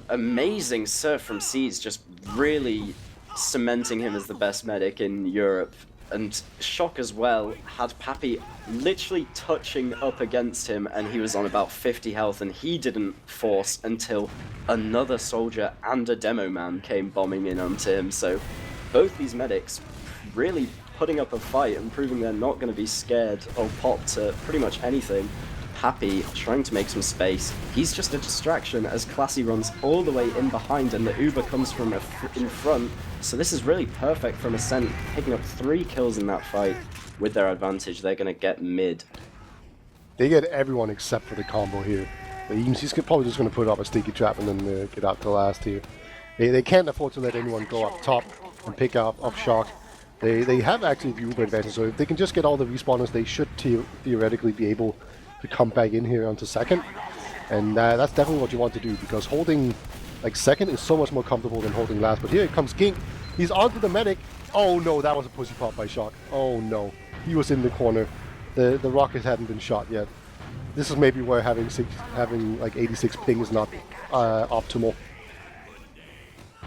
Speaker 4: amazing Surf from Seeds just really cementing him as the best medic in Europe. And Shock as well had Pappy literally touching up against him, and he was on about 50 health, and he didn't force until another soldier and a demo man came bombing in onto him. So both these medics really putting up a fight and proving they're not going to be scared or pop to pretty much anything. Pappy trying to make some space. He's just a distraction as Classy runs all the way in behind, and the Uber comes from in front. So this is really perfect from Ascent, picking up 3 kills in that fight. With their advantage, they're going to get mid.
Speaker 5: They get everyone except for the combo here. He's probably just going to put up a sticky trap and then get out to last here. They can't afford to let anyone go up top and pick up Shock. They have actually the Uber advantage, so if they can just get all the respawners, they should theoretically be able to come back in here onto second. And that's definitely what you want to do, because holding like second is so much more comfortable than holding last. But here comes Gink. He's onto the medic. Oh no, that was a pussy pop by Shock. Oh no, he was in the corner. The rocket hadn't been shot yet. This is maybe where having like 86 ping is not optimal.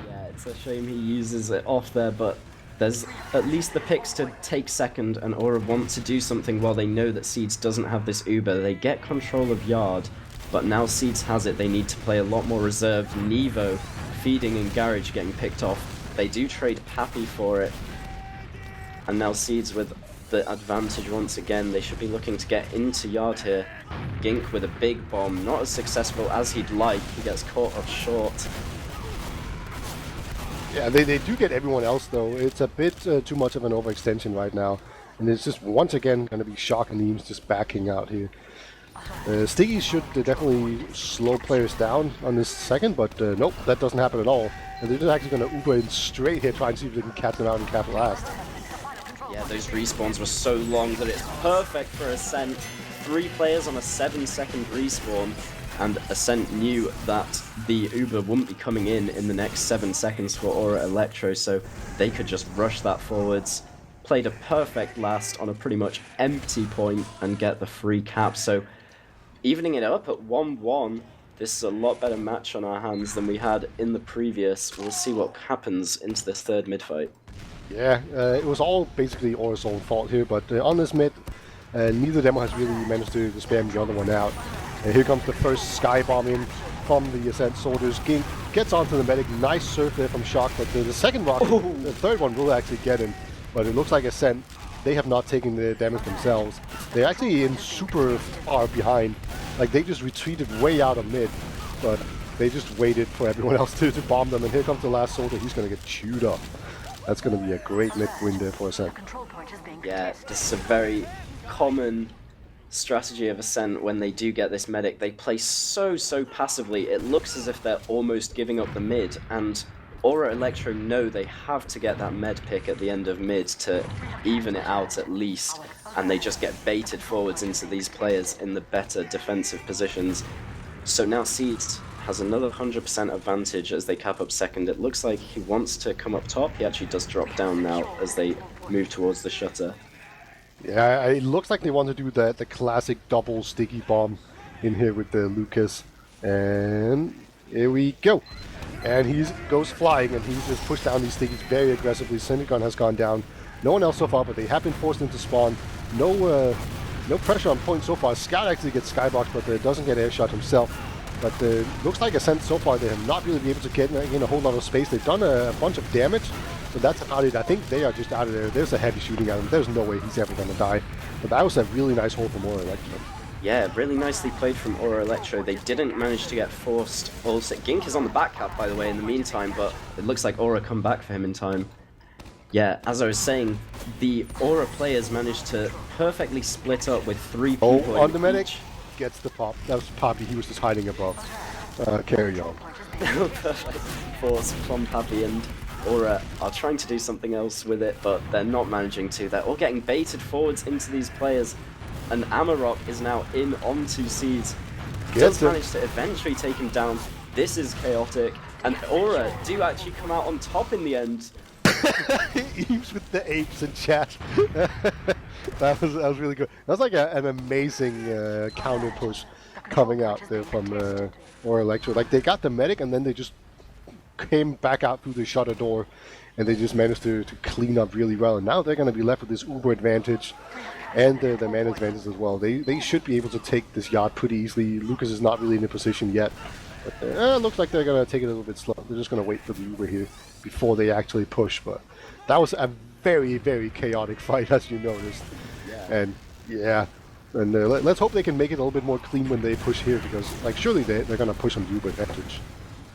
Speaker 4: Yeah, it's a shame he uses it off there, but there's at least the picks to take second, and Aura want to do something while they know that Seeds doesn't have this Uber. They get control of Yard, but now Seeds has it. They need to play a lot more reserved. Nevo feeding and Garage getting picked off. They do trade Pappy for it, and now Seeds with the advantage once again. They should be looking to get into Yard here. Gink with a big bomb, not as successful as he'd like. He gets caught up short.
Speaker 5: Yeah, they do get everyone else, though. It's a bit too much of an overextension right now. And it's just, once again, going to be Shock and Eames just backing out here. Sticky should definitely slow players down on this second, but nope, that doesn't happen at all. And they're just actually going to Uber in straight here, trying to see if they can catch them out and cap last.
Speaker 4: Yeah, those respawns were so long that it's perfect for Ascent. 3 players on a 7-second respawn, and Ascent knew that the Uber wouldn't be coming in the next 7 seconds for Aura Elektro, so they could just rush that forwards. Played a perfect last on a pretty much empty point and get the free cap, so evening it up at 1-1. This is a lot better match on our hands than we had in the previous. We'll see what happens into this third mid fight.
Speaker 5: Yeah, it was all basically Aura's own fault here, but on this mid, neither of them has really managed to spam the other one out. Here comes the first Sky Bomb in from the Ascent soldiers. Gink gets onto the medic, nice surf there from Shock, but the second rocket, the third one will actually get him. But it looks like Ascent, they have not taken the damage themselves. They're actually in super far behind. Like, they just retreated way out of mid, but they just waited for everyone else to bomb them. And here comes the last soldier, he's going to get chewed up. That's going to be a great mid win there for Ascent.
Speaker 4: Yeah, this is a very common strategy of Ascent when they do get this medic. They play so passively, it looks as if they're almost giving up the mid, and Aura Elektro know they have to get that med pick at the end of mid to even it out at least, and they just get baited forwards into these players in the better defensive positions. So now Seeds has another 100% advantage as they cap up second. It looks like he wants to come up top. He actually does drop down now as they move towards the shutter.
Speaker 5: Yeah, it looks like they want to do the classic double sticky bomb in here with the Lucas. And here we go. And he goes flying, and he's just pushed down these stickies very aggressively. Syndicon has gone down. No one else so far, but they have been forced into spawn. No pressure on point so far. Scout actually gets skyboxed, but doesn't get airshot himself. But looks like Ascent so far, they have not really been able to get in a whole lot of space. They've done a bunch of damage, but that's about it. I think they are just out of there. There's a heavy shooting at him. There's no way he's ever going to die. But that was a really nice hold from Aura Elektro.
Speaker 4: Yeah, really nicely played from Aura Elektro. They didn't manage to get forced. Also, Gink is on the back cap, by the way, in the meantime, but it looks like Aura come back for him in time. Yeah, as I was saying, the Aura players managed to perfectly split up with 3 people
Speaker 5: on the medic.
Speaker 4: each.
Speaker 5: Gets the pop. That was Poppy. He was just hiding above. Carry on.
Speaker 4: Perfect force from Pappy, and Aura are trying to do something else with it, but they're not managing to. They're all getting baited forwards into these players, and Amarok is now in onto Seeds. Does manage to eventually take him down. This is chaotic, and Aura do actually come out on top in the end.
Speaker 5: Eames with the apes in chat. that was really good. That was like an amazing counter push coming out there from Aura Elektro. Like, they got the medic, and then they just came back out through the shutter door, and they just managed to clean up really well. And now they're going to be left with this Uber advantage and the man advantage as well. They should be able to take this yacht pretty easily. Lucas is not really in a position yet, but it looks like they're going to take it a little bit slow. They're just going to wait for the Uber here before they actually push. But that was a very chaotic fight, as you noticed. Yeah. And yeah, and let's hope they can make it a little bit more clean when they push here, because like surely they're going to push on the Uber advantage.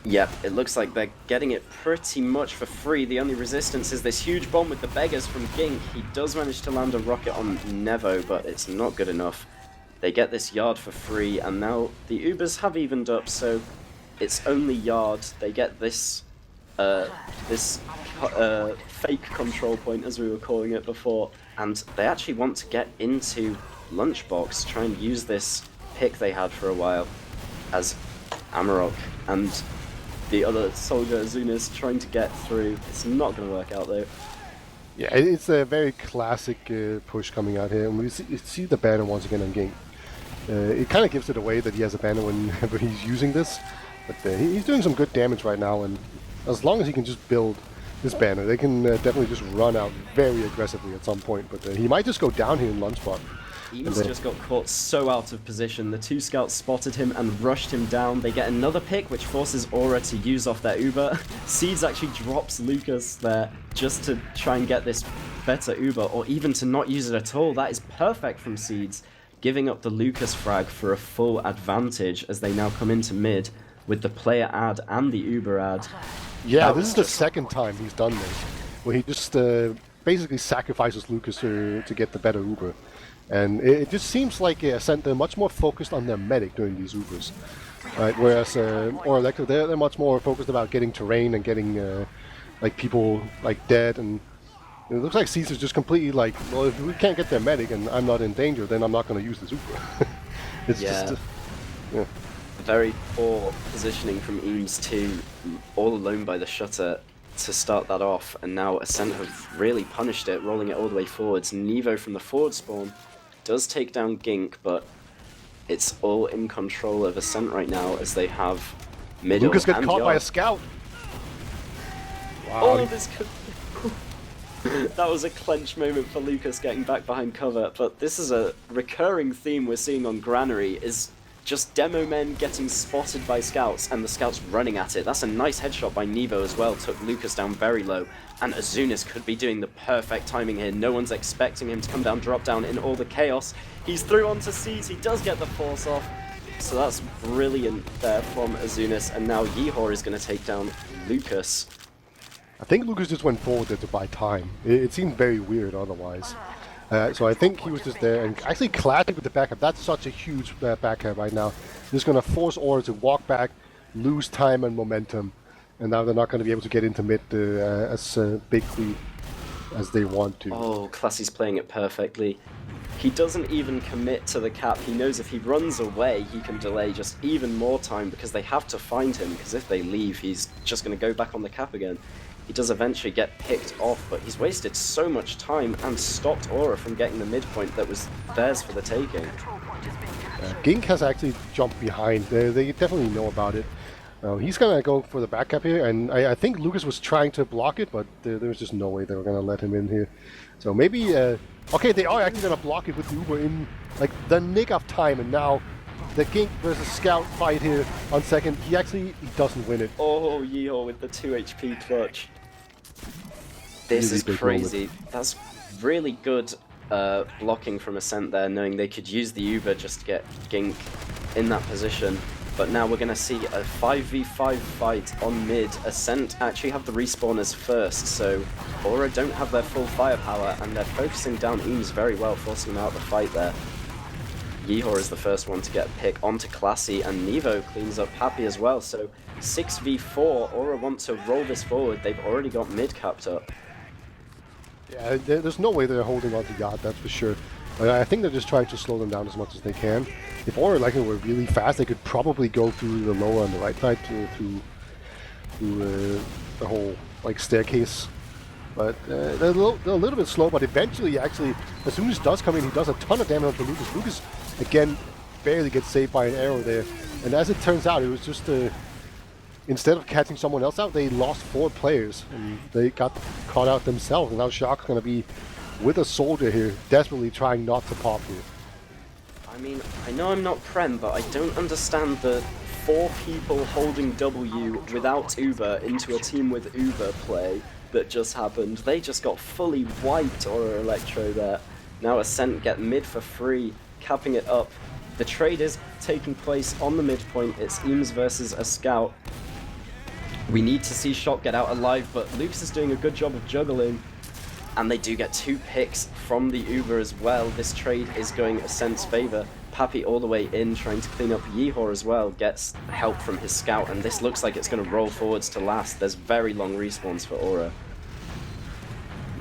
Speaker 4: Yep, it looks like they're getting it pretty much for free. The only resistance is this huge bomb with the beggars from Gink. He does manage to land a rocket on Nevo, but it's not good enough. They get this yard for free, and now the Ubers have evened up, so it's only yard. They get this fake control point, as we were calling it before, and they actually want to get into Lunchbox, try and use this pick they had for a while, as Amarok and the other soldier Azunis trying to get through. It's not going to work out though.
Speaker 5: Yeah, it's a very classic push coming out here, and we see the banner once again on Gink. It kind of gives it away that he has a banner whenever he's using this, but he's doing some good damage right now, and as long as he can just build this banner, they can definitely just run out very aggressively at some point, but he might just go down here in Lunchbox.
Speaker 4: Eames just got caught so out of position. The 2 scouts spotted him and rushed him down. They get another pick, which forces Aura to use off their Uber. Seeds actually drops Lucas there just to try and get this better Uber, or even to not use it at all. That is perfect from Seeds, giving up the Lucas frag for a full advantage as they now come into mid. with the player ad and the Uber ad.
Speaker 5: Yeah,
Speaker 4: That
Speaker 5: this
Speaker 4: was
Speaker 5: is the
Speaker 4: just-
Speaker 5: second time he's done this, where he just basically sacrifices Lucas to get the better Uber. And it just seems like Ascent, they're much more focused on their medic during these Ubers. Right, whereas or Elektro, they're much more focused about getting terrain and getting like people like dead, and it looks like Caesar's just completely like, well, if we can't get their medic and I'm not in danger, then I'm not going to use this Uber. It's
Speaker 4: Yeah.
Speaker 5: just yeah.
Speaker 4: Very poor positioning from Eames too, all alone by the shutter to start that off, and now Ascent have really punished it, rolling it all the way forwards. Nevo from the forward spawn does take down Gink, but it's all in control of Ascent right now as they have middle
Speaker 5: Lucas gets
Speaker 4: and
Speaker 5: caught by a
Speaker 4: yard.
Speaker 5: scout. Wow.
Speaker 4: Oh, this could... That was a clench moment for Lucas getting back behind cover, but this is a recurring theme we're seeing on Granary, is just demo men getting spotted by scouts and the scouts running at it. That's a nice headshot by Nevo as well, took Lucas down very low, and Azunis could be doing the perfect timing here. No one's expecting him to come down, drop down in all the chaos. He's through onto Seas, he does get the force off, so that's brilliant there from Azunis, and now Yehor is going to take down Lucas.
Speaker 5: I think Lucas just went forward there to buy time. It seemed very weird otherwise. So I think he was just there, and actually classic with the backup. That's such a huge backup right now. Just going to force Aura to walk back, lose time and momentum, and now they're not going to be able to get into mid as bigly as they want to.
Speaker 4: Oh, Classy's playing it perfectly. He doesn't even commit to the cap. He knows if he runs away, he can delay just even more time because they have to find him, because if they leave, he's just going to go back on the cap again. He does eventually get picked off, but he's wasted so much time and stopped Aura from getting the midpoint that was theirs for the taking.
Speaker 5: Gink has actually jumped behind. They definitely know about it. He's going to go for the back cap here, and I think Lucas was trying to block it, but there was just no way they were going to let him in here. So maybe... okay, they are actually going to block it with the Uber in like the nick of time, and now the Gink versus Scout fight here on second. He doesn't win it.
Speaker 4: Oh, Yehor with the 2 HP clutch. This
Speaker 5: Really
Speaker 4: is
Speaker 5: big
Speaker 4: crazy. That's really good blocking from Ascent there, knowing they could use the Uber just to get Gink in that position. But now we're going to see a 5v5 fight on mid. Ascent actually have the respawners first, so Aura don't have their full firepower, and they're focusing down Eames very well, forcing him out of the fight there. Yehor is the first one to get a pick onto Classy, and Nevo cleans up Happy as well, so 6v4, Aura want to roll this forward. They've already got mid capped up.
Speaker 5: Yeah, there's no way they're holding on to Yacht, that's for sure. I think they're just trying to slow them down as much as they can. If Aura were really fast, they could probably go through the lower on the right side through the whole like staircase. But they're a little bit slow, but eventually, actually, as soon as does come in, he does a ton of damage to Lucas. Lucas, again, barely gets saved by an arrow there. And as it turns out, it was just instead of catching someone else out, they lost 4 players, and they got caught out themselves. And now Shock's going to be with a soldier here, desperately trying not to pop here.
Speaker 4: I mean, I know I'm not Prem, but I don't understand the 4 people holding W without Uber into a team with Uber play that just happened. They just got fully wiped, or Elektro there. Now Ascent get mid for free, capping it up. The trade is taking place on the midpoint. It's Eames versus a scout. We need to see Shock get out alive, but Lucas is doing a good job of juggling. And they do get 2 picks from the Uber as well. This trade is going Ascent's favor. Pappy all the way in, trying to clean up Yehor as well, gets help from his scout, and this looks like it's going to roll forwards to last. There's very long respawns for Aura.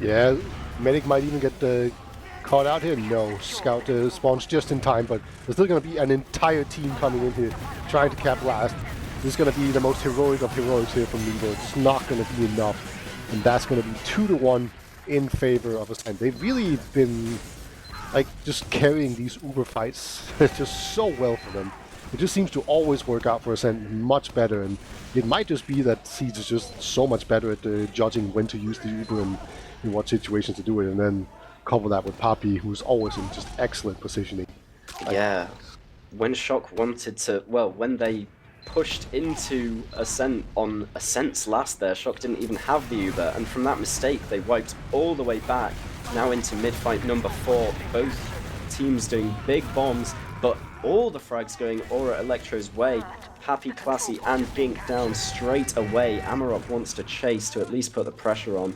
Speaker 5: Yeah, Medic might even get caught out here. No, Scout spawns just in time, but there's still going to be an entire team coming in here, trying to cap last. This is going to be the most heroic of heroics here from Nevo. It's not going to be enough, and that's going to be 2-1 in favor of Ascent. They've really been like just carrying these Uber fights just so well for them. It just seems to always work out for Ascent much better, and it might just be that Siege is just so much better at judging when to use the Uber and in what situations to do it, and then couple that with Papi, who's always in just excellent positioning.
Speaker 4: Yeah, when Shock wanted to, well, when they pushed into Ascent on Ascent's last there, Shock didn't even have the Uber, and from that mistake they wiped all the way back, now into mid-fight number 4, both teams doing big bombs, but all the frags going Aura Elektro's way. Happy, Classy, and Gink down straight away. Amarok wants to chase to at least put the pressure on,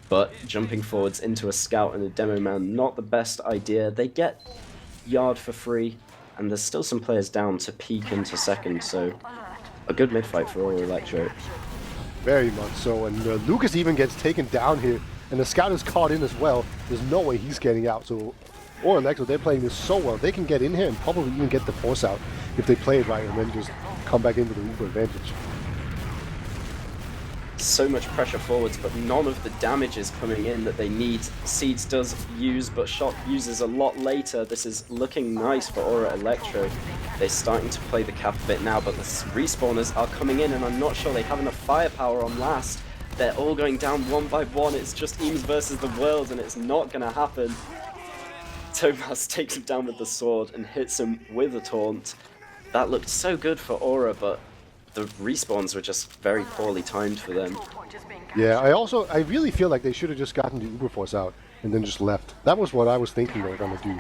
Speaker 4: but jumping forwards into a scout and a demo man, not the best idea. They get Yard for free, and there's still some players down to peek into second, so a good mid-fight for Aura Elektro.
Speaker 5: Very much so, and Lucas even gets taken down here, and the scout is caught in as well. There's no way he's getting out, so Aura Elektro, they're playing this so well. They can get in here and probably even get the force out if they play it right, and then just come back into the Uber advantage.
Speaker 4: So much pressure forwards, but none of the damage is coming in that they need. Seeds does use, but Shock uses a lot later. This is looking nice for Aura Elektro. They're starting to play the cap a bit now, but the respawners are coming in, and I'm not sure they have enough firepower on last. They're all going down one by one. It's just Eames versus the world, and it's not going to happen. Thomas takes him down with the sword and hits him with a taunt. That looked so good for Aura, but the respawns were just very poorly timed for them.
Speaker 5: Yeah, I really feel like they should have just gotten the Uber Force out and then just left. That was what I was thinking they were going to do.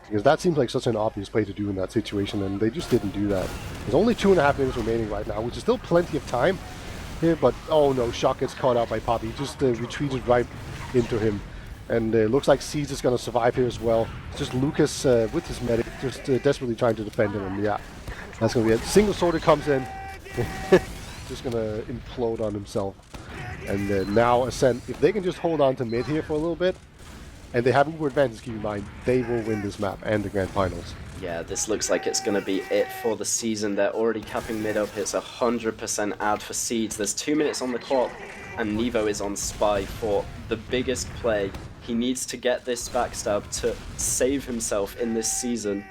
Speaker 5: Because that seems like such an obvious play to do in that situation, and they just didn't do that. There's only 2.5 minutes remaining right now, which is still plenty of time here, but oh no, Shock gets caught out by Poppy. He just retreated right into him. And looks like Seeds is going to survive here as well. It's just Lucas with his medic just desperately trying to defend him, and yeah, that's going to be it. Single Sorter comes in. Just gonna implode on himself. And now Ascent, if they can just hold on to mid here for a little bit, and they have Uber advantage, keep in mind, they will win this map and the grand finals.
Speaker 4: Yeah, this looks like it's gonna be it for the season. They're already capping mid up. It's 100% ad for Seeds. There's 2 minutes on the clock, and Nevo is on Spy for the biggest play. He needs to get this backstab to save himself in this season.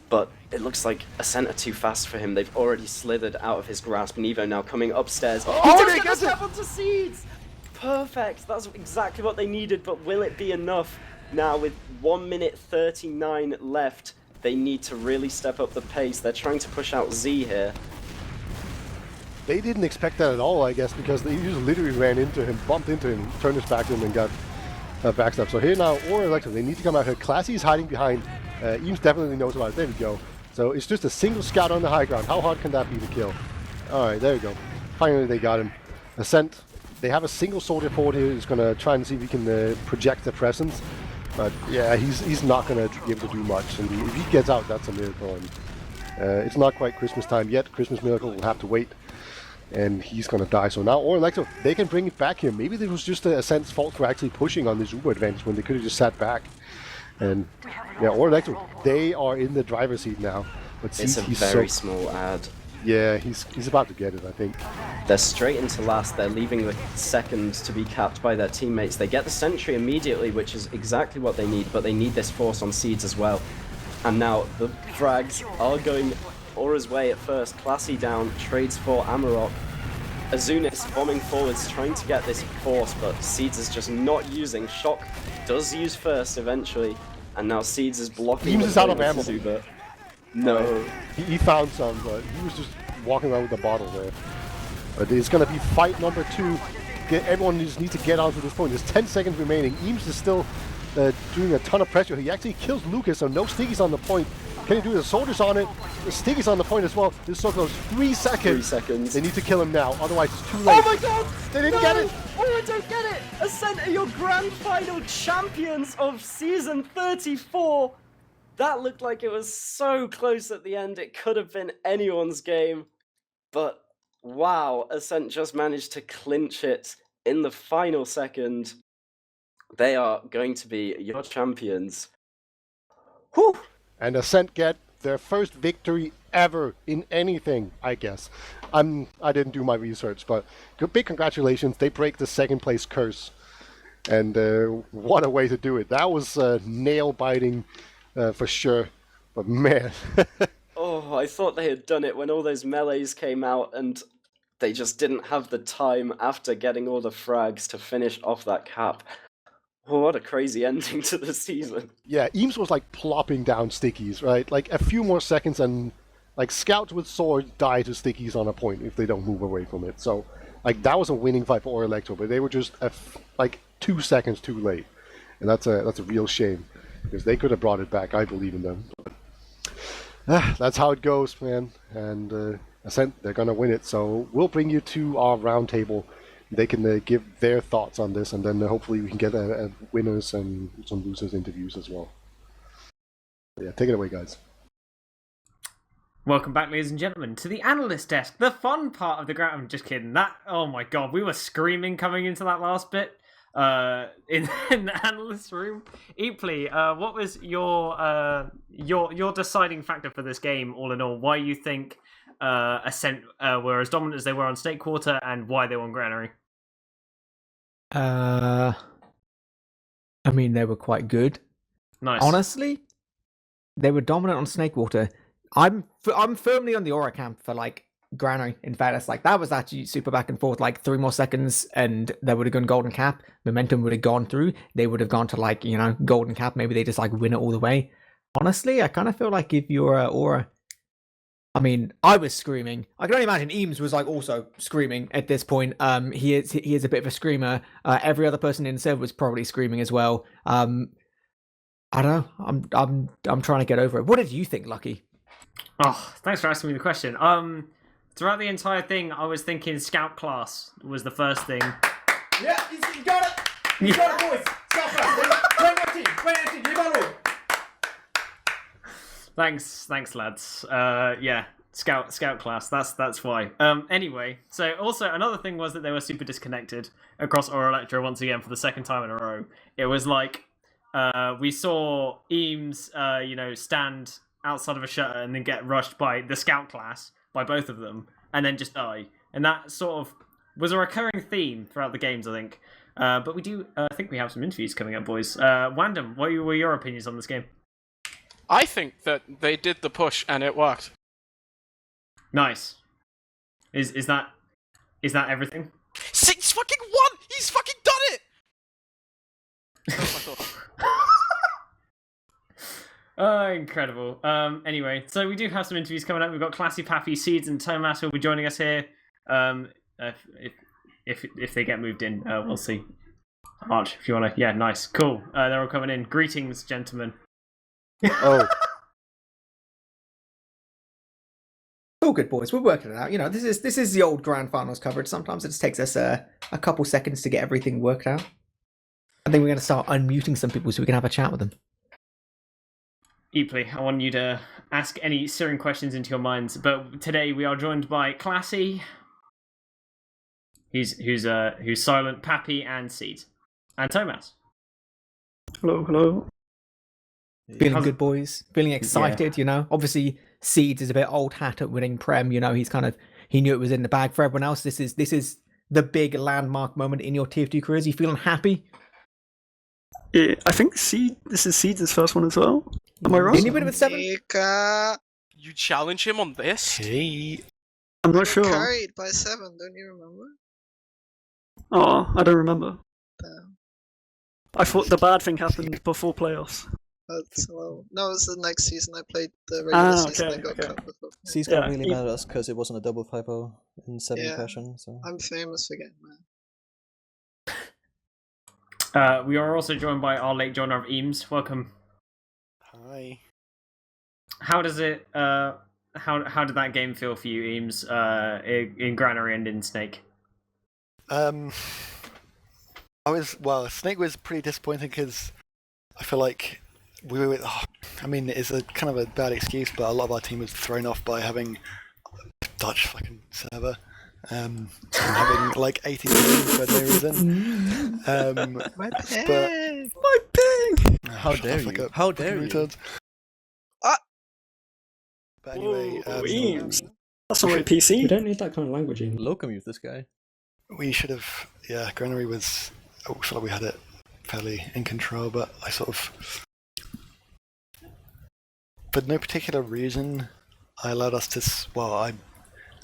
Speaker 4: But it looks like Ascent are too fast for him. They've already slithered out of his grasp. Nevo now coming upstairs.
Speaker 5: Oh,
Speaker 4: he does step onto Seeds! Perfect! That's exactly what they needed, but will it be enough? Now with 1 minute 39 left, they need to really step up the pace. They're trying to push out Z here.
Speaker 5: They didn't expect that at all, I guess, because they just literally ran into him, bumped into him, turned his back to him, and got backstab. So here now, Aura Elektro, they need to come out here. Classy is hiding behind. Eames definitely knows about it. There we go. So it's just a single scout on the high ground. How hard can that be to kill? Alright, there we go. Finally they got him. Ascent, they have a single soldier forward here who's going to try and see if he can project their presence. But yeah, he's not going to be able to do much. And if he gets out, that's a miracle. And it's not quite Christmas time yet. Christmas Miracle will have to wait. And he's going to die. So now Aura Elektro, they can bring it back here. Maybe it was just Ascent's fault for actually pushing on this Uber advantage when they could have just sat back. And yeah, Aura Elektro, they are in the driver's seat now. But
Speaker 4: It's a very small ad.
Speaker 5: Yeah, he's about to get it, I think.
Speaker 4: They're straight into last. They're leaving the second to be capped by their teammates. They get the sentry immediately, which is exactly what they need, but they need this force on Seeds as well. And now the frags are going Aura's way at first. Classy down, trades for Amarok. Azunis bombing forwards, trying to get this force, but Seeds is just not using. Shock does use first eventually, and now Seeds is blocking.
Speaker 5: Eames is out of ammo.
Speaker 4: No.
Speaker 5: He found some, but he was just walking around with a bottle there. But it's going to be fight number 2. Everyone just needs to get onto this point. There's 10 seconds remaining. Eames is still doing a ton of pressure. He actually kills Lucas, so no stickies on the point. Can he do the soldiers on it? The stickies on the point as well. This is so close. 3 seconds.
Speaker 4: 3 seconds.
Speaker 5: They need to kill him now, otherwise it's too late.
Speaker 4: Oh my god!
Speaker 5: They didn't get it!
Speaker 4: Oh, I don't get it! Ascent are your grand final champions of season 34! That looked like it was so close at the end, it could have been anyone's game. But wow, Ascent just managed to clinch it in the final second. They are going to be your champions. Whew!
Speaker 5: And Ascent get their first victory ever in anything, I guess. I didn't do my research, but big congratulations. They break the second place curse. And what a way to do it. That was nail-biting for sure. But man.
Speaker 4: Oh, I thought they had done it when all those melees came out, and they just didn't have the time after getting all the frags to finish off that cap. Oh, what a crazy ending to the season.
Speaker 5: Yeah, Eames was like plopping down stickies, right? Like a few more seconds and like scouts with swords die to stickies on a point if they don't move away from it. So like that was a winning fight for Aura Elektro, but they were just like 2 seconds too late. And that's a real shame because they could have brought it back. I believe in them. That's how it goes, man. And Ascent, they're gonna win it. So we'll bring you to our roundtable. They can give their thoughts on this, and then hopefully we can get winners and some losers interviews as well. Yeah, take it away, guys.
Speaker 1: Welcome back, ladies and gentlemen, to the analyst desk, the fun part of the ground. I'm just kidding. Oh my god, we were screaming coming into that last bit in the analyst room. eepily, what was your deciding factor for this game, all in all? Why you think Ascent were as dominant as they were on Snake Quarter, and why they won Granary?
Speaker 3: I mean, they were quite good.
Speaker 1: Nice.
Speaker 3: Honestly, they were dominant on Snakewater. I'm firmly on the Aura camp for like Granary. In fairness, like that was actually super back and forth. Like 3 more seconds, and they would have gone golden cap. Momentum would have gone through. They would have gone to like golden cap. Maybe they just like win it all the way. Honestly, I kind of feel like if you're Aura, I mean, I was screaming. I can only imagine Eames was like also screaming at this point. He is a bit of a screamer. Every other person in the server was probably screaming as well. I don't know. I'm trying to get over it. What did you think, Lucky?
Speaker 1: Oh, thanks for asking me the question. Throughout the entire thing, I was thinking Scout class was the first thing.
Speaker 3: Yeah, you got it. You got it, boys. Scout class. 2019. You got it.
Speaker 1: Thanks, lads. Yeah, Scout class. That's why. Anyway, so also another thing was that they were super disconnected across Elektro once again for the second time in a row. It was like we saw Eames, stand outside of a shutter and then get rushed by the Scout class, by both of them, and then just die. And that sort of was a recurring theme throughout the games, I think. But we do think we have some interviews coming up, boys. Wandum, what were your opinions on this game?
Speaker 2: I think that they did the push and it worked.
Speaker 1: Nice. Is that everything?
Speaker 2: 6 fucking 1! He's fucking done it! That's my thought.
Speaker 1: Incredible. Anyway, so we do have some interviews coming up. We've got Classy Pappy, Seeds, and Tomas will be joining us here. If they get moved in, we'll see. Arch, if you wanna, yeah, nice, cool. They're all coming in. Greetings, gentlemen.
Speaker 5: Oh,
Speaker 3: All good, boys. We're working it out. This is the old grand finals coverage. Sometimes it just takes us a couple seconds to get everything worked out. I think we're going to start unmuting some people so we can have a chat with them.
Speaker 1: eepily, I want you to ask any searing questions into your minds, but today we are joined by Classy, who's silent, Pappy, and Seed, and Tomas.
Speaker 6: Hello.
Speaker 3: Feeling good, boys. Feeling excited. Obviously Seeds is a bit old hat at winning Prem. He knew it was in the bag for everyone else. This is the big landmark moment in your Tier 2 careers. You feeling happy?
Speaker 6: Yeah, I think this is Seeds' first one as well. Am I right?
Speaker 3: Didn't he win with 7?
Speaker 2: You challenge him on this?
Speaker 6: Hey. I'm not sure.
Speaker 7: Carried by 7, don't you remember?
Speaker 6: Oh, I don't remember.
Speaker 7: Damn.
Speaker 6: I thought the bad thing happened before playoffs.
Speaker 7: No, it was the next season. I played the regular season and got
Speaker 6: okay.
Speaker 7: cut before.
Speaker 8: C's got
Speaker 6: Yeah,
Speaker 8: really mad at us because it wasn't a double typo in 7
Speaker 7: Yeah.
Speaker 8: impression. So
Speaker 7: I'm famous for getting mad.
Speaker 1: We are also joined by our late joiner of Eames. Welcome.
Speaker 9: Hi.
Speaker 1: How does it? How did that game feel for you, Eames? In Granary and in Snake.
Speaker 9: Snake was pretty disappointing because I feel like we were. I mean, it's a kind of a bad excuse, but a lot of our team was thrown off by having Dutch fucking server. And having like 80 games for no reason.
Speaker 7: My
Speaker 6: My ping!
Speaker 8: how dare you? How dare you?
Speaker 9: Returns. But anyway,
Speaker 6: Whoa, Eames. That's not very PC.
Speaker 10: We don't need that kind of language in.
Speaker 8: Low mute this guy.
Speaker 9: we should have. Yeah, Granary was. I feel like we had it fairly in control, but I sort of. For no particular reason, I allowed us to. Well,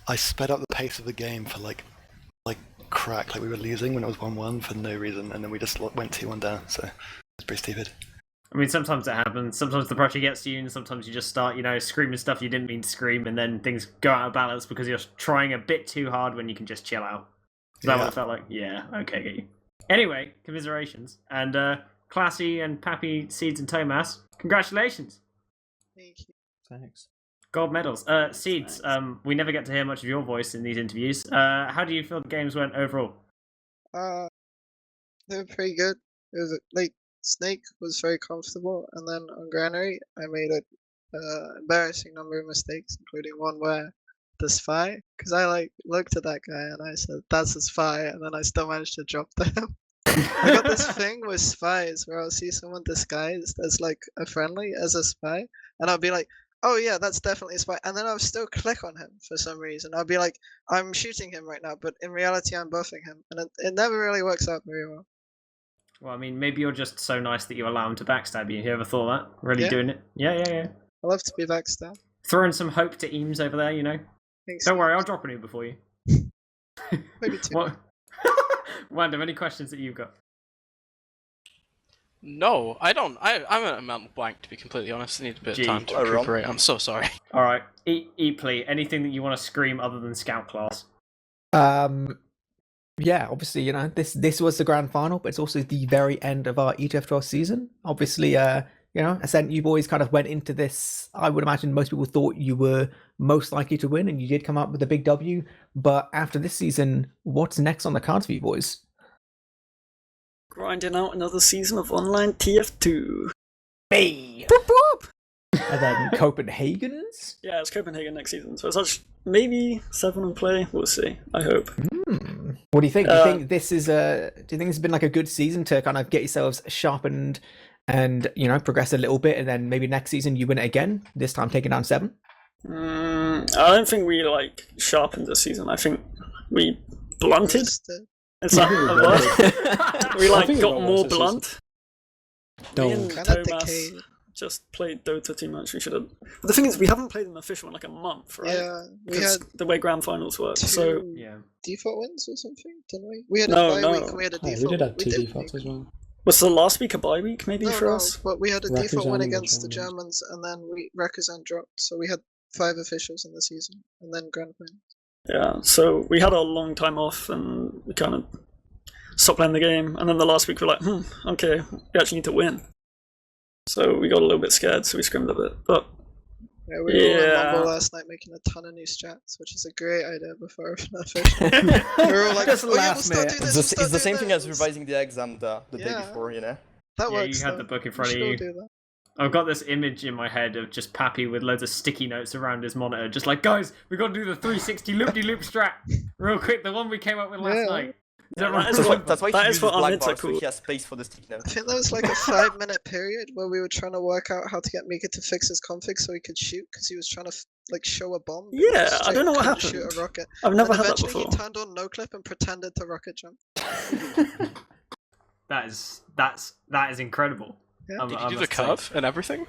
Speaker 9: I sped up the pace of the game for like crack, like we were losing when it was 1-1 for no reason, and then we just went 2-1 down. So it's pretty stupid.
Speaker 1: I mean, sometimes it happens. Sometimes the pressure gets to you, and sometimes you just start, screaming stuff you didn't mean to scream, and then things go out of balance because you're trying a bit too hard when you can just chill out. Is that what it felt like? Yeah, okay, get you. Anyway, commiserations. And Classy and Pappy, Seeds and Tomas, congratulations.
Speaker 7: Thank you.
Speaker 8: Thanks.
Speaker 1: Gold medals. Seeds, we never get to hear much of your voice in these interviews. How do you feel the games went overall?
Speaker 7: They were pretty good. It was like Snake was very comfortable, and then on Granary I made a embarrassing number of mistakes, including one where the spy, because I like looked at that guy and I said that's a spy, and then I still managed to drop them. I got this thing with spies where I'll see someone disguised as like a friendly as a spy, and I'll be like, oh yeah, that's definitely a spy, and then I'll still click on him for some reason. I'll be like, I'm shooting him right now, but in reality I'm buffing him, and it never really works out very well.
Speaker 1: Well, I mean, maybe you're just so nice that you allow him to backstab you. You ever thought that? Really
Speaker 7: Yeah.
Speaker 1: doing it? Yeah.
Speaker 7: I love to be backstabbed.
Speaker 1: Throwing some hope to Eames over there, you know?
Speaker 7: Thanks.
Speaker 1: Don't worry, I'll drop an Uber for you.
Speaker 7: Maybe two.
Speaker 1: What? Wandum, any questions that you've got?
Speaker 2: No, I don't. I'm at a amount blank, to be completely honest. I need a bit of time to recuperate. I'm so sorry.
Speaker 1: Alright, eepily, anything that you want to scream other than scout class?
Speaker 3: Yeah, obviously, you know, this was the grand final, but it's also the very end of our ETF2L season. Obviously, you know, Ascent, you boys kind of went into this. I would imagine most people thought you were most likely to win, and you did come up with a big W. But after this season, what's next on the cards for you boys?
Speaker 6: Grinding out another season of online TF2.
Speaker 3: Hey! And then Copenhagen's?
Speaker 6: Yeah, it's Copenhagen next season, so it's actually maybe 7 on play. We'll see. I hope.
Speaker 3: What do you think? Do you think this is do you think this has been like a good season to kind of get yourselves sharpened and, you know, progress a little bit, and then maybe next season you win it again, this time taking down 7?
Speaker 6: I don't think we like sharpened this season. I think we blunted. Is that a word? We like got more blunt. Me and Thomas just played Dota too much. We should have. But the thing is, we haven't played an official in like a month, right?
Speaker 7: Yeah, we had
Speaker 6: the way grand finals work.
Speaker 7: two
Speaker 6: So
Speaker 7: default wins or something, didn't we? We had a
Speaker 6: No,
Speaker 7: bye week and we had a default.
Speaker 8: we did have 2
Speaker 7: did
Speaker 8: defaults as well.
Speaker 6: was the last week a bye week maybe for
Speaker 7: No,
Speaker 6: us?
Speaker 7: but we had a default win
Speaker 8: Rakuzan
Speaker 7: against the
Speaker 8: and
Speaker 7: Germans, and then Rakuzan dropped, so we had 5 officials in the season, and then grand final.
Speaker 6: Yeah. So we had a long time off, and we kind of stopped playing the game. And then the last week we're like, okay, we actually need to win. So we got a little bit scared, so we scrimmed a bit. But
Speaker 7: Yeah, we were all on Mumble last night making a ton of new strats, which is a great idea before an official. We were all like,
Speaker 3: Just
Speaker 7: oh yeah, we'll
Speaker 3: last
Speaker 7: start
Speaker 3: minute.
Speaker 7: doing this.
Speaker 10: It's the same thing as revising the exam the day
Speaker 7: Yeah.
Speaker 10: before, you know?
Speaker 7: That
Speaker 1: Yeah,
Speaker 7: works.
Speaker 1: you had
Speaker 7: though.
Speaker 1: the book in
Speaker 7: We
Speaker 1: front of
Speaker 7: should all
Speaker 1: you.
Speaker 7: do that.
Speaker 1: I've got this image in my head of just Pappy with loads of sticky notes around his monitor, just like, guys, we got to do the 360 loop-de-loop strat real quick, the one we came up with last night.
Speaker 6: that
Speaker 10: That's
Speaker 6: is
Speaker 10: why,
Speaker 6: what,
Speaker 10: that's why
Speaker 6: that
Speaker 10: he
Speaker 6: is
Speaker 10: uses
Speaker 6: what our
Speaker 10: black
Speaker 6: mids are
Speaker 10: bars, so
Speaker 6: cool.
Speaker 10: he has space for the sticky
Speaker 7: I
Speaker 10: notes.
Speaker 7: think there was like a 5-minute period where we were trying to work out how to get Mika to fix his config so he could shoot, because he was trying to like show a bomb. but he
Speaker 6: Yeah,
Speaker 7: just
Speaker 6: I don't know what
Speaker 7: couldn't
Speaker 6: happened.
Speaker 7: Shoot a rocket.
Speaker 6: I've never
Speaker 7: And
Speaker 6: had that
Speaker 7: eventually
Speaker 6: before.
Speaker 7: he turned on no clip and pretended to rocket jump.
Speaker 1: That is incredible.
Speaker 7: Yeah.
Speaker 2: Did you do the curve and everything?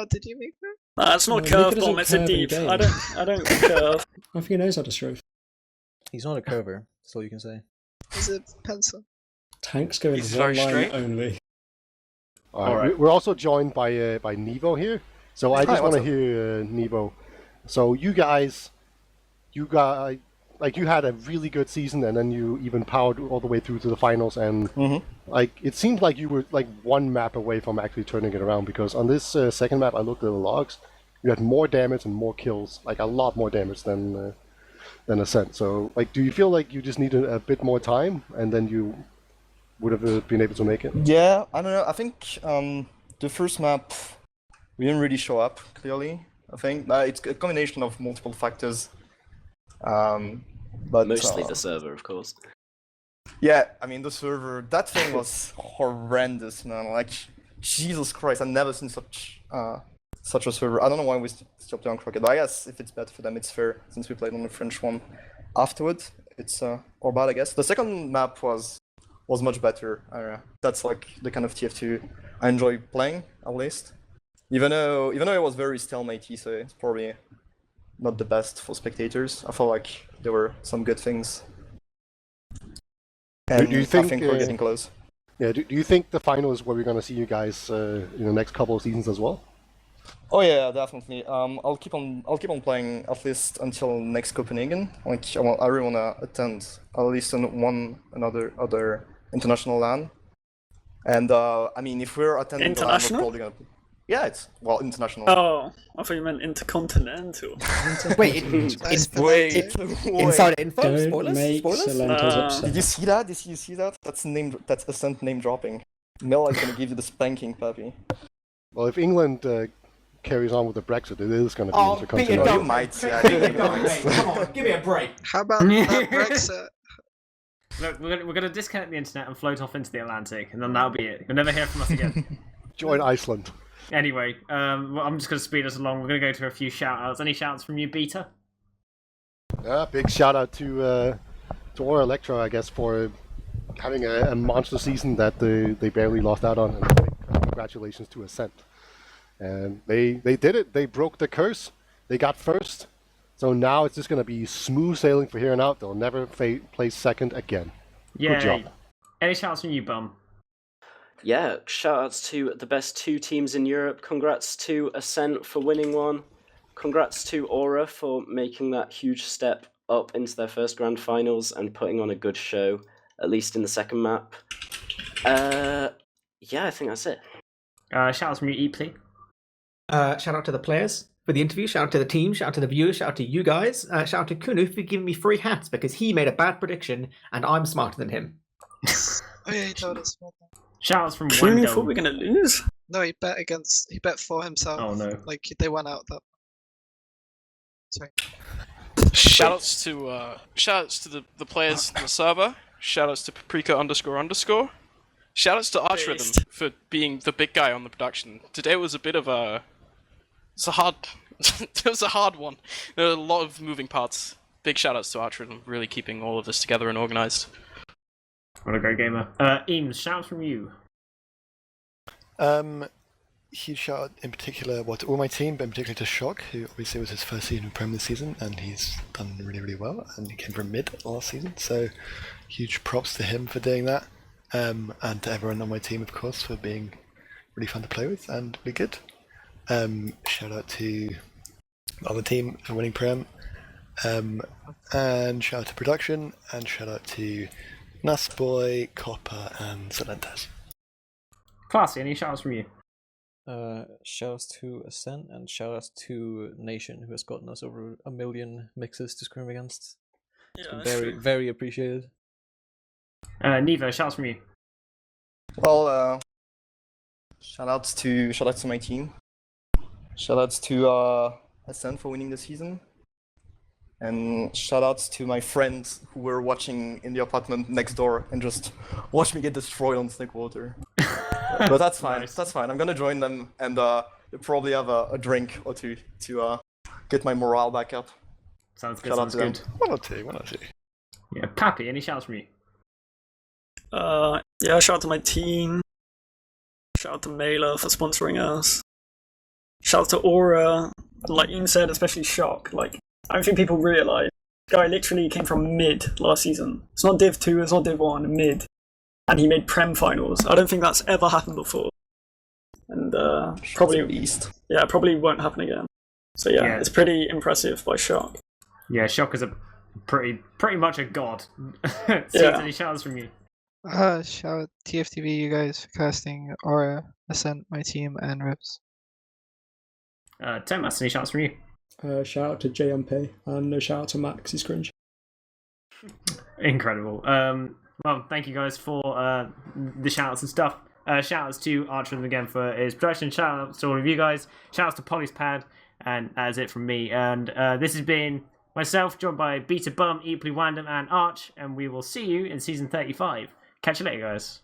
Speaker 7: Did you make that?
Speaker 6: Nah, it's not
Speaker 8: No,
Speaker 6: curve
Speaker 8: Mika
Speaker 6: bomb,
Speaker 8: doesn't
Speaker 6: it's a
Speaker 8: curve in
Speaker 6: deep.
Speaker 8: game.
Speaker 6: I don't curve.
Speaker 8: I think he knows how to strafe. He's not a curver, that's all you can say.
Speaker 7: Is it pencil?
Speaker 8: Tanks go in
Speaker 2: He's
Speaker 8: one
Speaker 2: very
Speaker 8: line
Speaker 2: straight.
Speaker 8: only.
Speaker 5: Alright, we're also joined by Nevo here. So I
Speaker 10: Hi,
Speaker 5: just want to
Speaker 10: what's up?
Speaker 5: hear Nevo. So you guys, like you had a really good season, and then you even powered all the way through to the finals, and like it seemed like you were like one map away from actually turning it around, because on this second map I looked at the logs, you had more damage and more kills, like a lot more damage than Ascent. So like, do you feel like you just needed a bit more time, and then you would have been able to make it?
Speaker 10: Yeah, I don't know. I think the first map, we didn't really show up clearly. I think it's a combination of multiple factors. But
Speaker 4: Mostly the server, of course.
Speaker 10: yeah, I mean the server. That thing was horrendous, man. Like Jesus Christ, I've never seen such a server. I don't know why we stopped on Crockett. But I guess if it's bad for them, it's fair since we played on the French one. Afterward, it's or bad, I guess. The second map was much better. That's like the kind of TF2 I enjoy playing, at least. Even though it was very stalemate-y, so it's probably not the best for spectators. I felt like there were some good things. And
Speaker 5: Do you think,
Speaker 10: I think we're getting close.
Speaker 5: Yeah, do you think the final is where we're gonna see you guys in the next couple of seasons as well?
Speaker 10: Oh yeah, definitely. I'll keep on playing at least until next Copenhagen. Like I really wanna attend at least other international LAN. And I mean, if we're attending the LAN, we're
Speaker 6: International?
Speaker 10: probably gonna. Yeah, it's international.
Speaker 6: Oh, I thought you meant intercontinental.
Speaker 3: Wait,
Speaker 10: Wait.
Speaker 3: inside info?
Speaker 11: Don't
Speaker 3: Spoilers?
Speaker 11: make
Speaker 3: Spoilers?
Speaker 11: Salentos upset.
Speaker 10: Did you see that? Did you see that? That's Ascent name dropping. Mel is gonna give you the spanking, puppy.
Speaker 5: Well, if England carries on with the Brexit, it is going to be
Speaker 3: Oh, Peter,
Speaker 5: intercontinental.
Speaker 3: don't.
Speaker 10: You might, yeah.
Speaker 3: Peter, don't, mate. Come on, give me a break.
Speaker 7: How about that Brexit?
Speaker 1: Look, we're gonna disconnect the internet and float off into the Atlantic, and then that'll be it. You'll never hear from us again.
Speaker 5: Join Iceland.
Speaker 1: Anyway, well, I'm just gonna speed us along. We're gonna go to a few shout-outs. Any shout-outs from you, Beta?
Speaker 5: Big shout out to Elektro, I guess, for having a monster season that they barely lost out on. And congratulations to Ascent. And they did it. They broke the curse. They got first. So now it's just going to be smooth sailing for here and out. They'll never place second again.
Speaker 1: Yeah.
Speaker 5: Good job.
Speaker 1: Any shouts from you, Bum?
Speaker 4: Yeah, shoutouts to the best 2 teams in Europe. Congrats to Ascent for winning one. Congrats to Aura for making that huge step up into their first grand finals and putting on a good show, at least in the second map. Yeah, I think that's it.
Speaker 1: Shoutouts from you, eepily.
Speaker 3: Shout out to the players for the interview. Shout out to the team. Shout out to the viewers. Shout out to you guys. Shout out to Kunu for giving me free hats because he made a bad prediction and I'm smarter than him.
Speaker 7: Oh yeah, he told us about that.
Speaker 1: Shoutouts from
Speaker 6: Clooney thought
Speaker 1: Wandum.
Speaker 6: we were going to lose.
Speaker 7: No, he bet for himself.
Speaker 1: Oh no.
Speaker 7: Like they went out that. Sorry.
Speaker 2: Shoutouts to the players in the server. Shoutouts to Paprika__. Shoutouts to ArchRhythm for being the big guy on the production. Today was a bit of a... It was a hard one. There were a lot of moving parts. Big shoutouts to ArchRhythm, really keeping all of this together and organised.
Speaker 1: What a great gamer. Eames, shoutouts from you.
Speaker 9: Huge shout out in particular to all my team, but in particular to Shock, who obviously was his first season in Prem this season, and he's done really, really well, and he came from mid last season, so huge props to him for doing that, and to everyone on my team, of course, for being really fun to play with and really good. Shout out to the other team for winning Prem, and shout out to production, and shout out to Nasboy, Copper, and Salentes.
Speaker 1: Classy, any shoutouts from you?
Speaker 8: Shoutouts to Ascent and shoutouts to Nation, who has gotten us over 1 million mixes to scrim against. It's been very, very appreciated.
Speaker 1: Nevo, shoutouts from you.
Speaker 10: Well, shoutouts to my team. Shoutouts to Ascent for winning the season. And shoutouts to my friends who were watching in the apartment next door and just watched me get destroyed on Snake Water. But that's fine.
Speaker 1: Nice.
Speaker 10: That's fine. I'm gonna join them and they'll probably have a drink or two to get my morale back up.
Speaker 1: Sounds good,
Speaker 10: Shout out
Speaker 1: sounds
Speaker 10: to them.
Speaker 1: good.
Speaker 9: One or two.
Speaker 1: Yeah, Pappy, any shoutouts from you?
Speaker 6: Yeah, shout out to my team. Shout out to Mailer for sponsoring us. Shout out to Aura, like Ian said, especially Shock. Like, I don't think people realise, this guy literally came from mid last season. It's not Div 2, it's not Div 1, mid. And he made Prem finals. I don't think that's ever happened before. And probably won't happen again. So yeah, it's pretty impressive by Shock.
Speaker 1: Yeah, Shock is a pretty much a god.
Speaker 6: Yeah.
Speaker 1: Any shoutouts from you?
Speaker 7: Shout out TFTV, you guys, for casting Aura, Ascent, my team, and Ribs.
Speaker 1: Thomas, any shoutouts from you?
Speaker 11: Shout out to JMP and shout out to Max, he's cringe.
Speaker 1: Incredible. Well, thank you guys for the shoutouts and stuff. Shoutouts to ArchRhythm again for his production. Shoutouts to all of you guys. Shoutouts to Polly's Pad, and that is it from me. And this has been myself, joined by Beta Bum, eepily, wandum, and Arch, and we will see you in season 35. Catch you later, guys.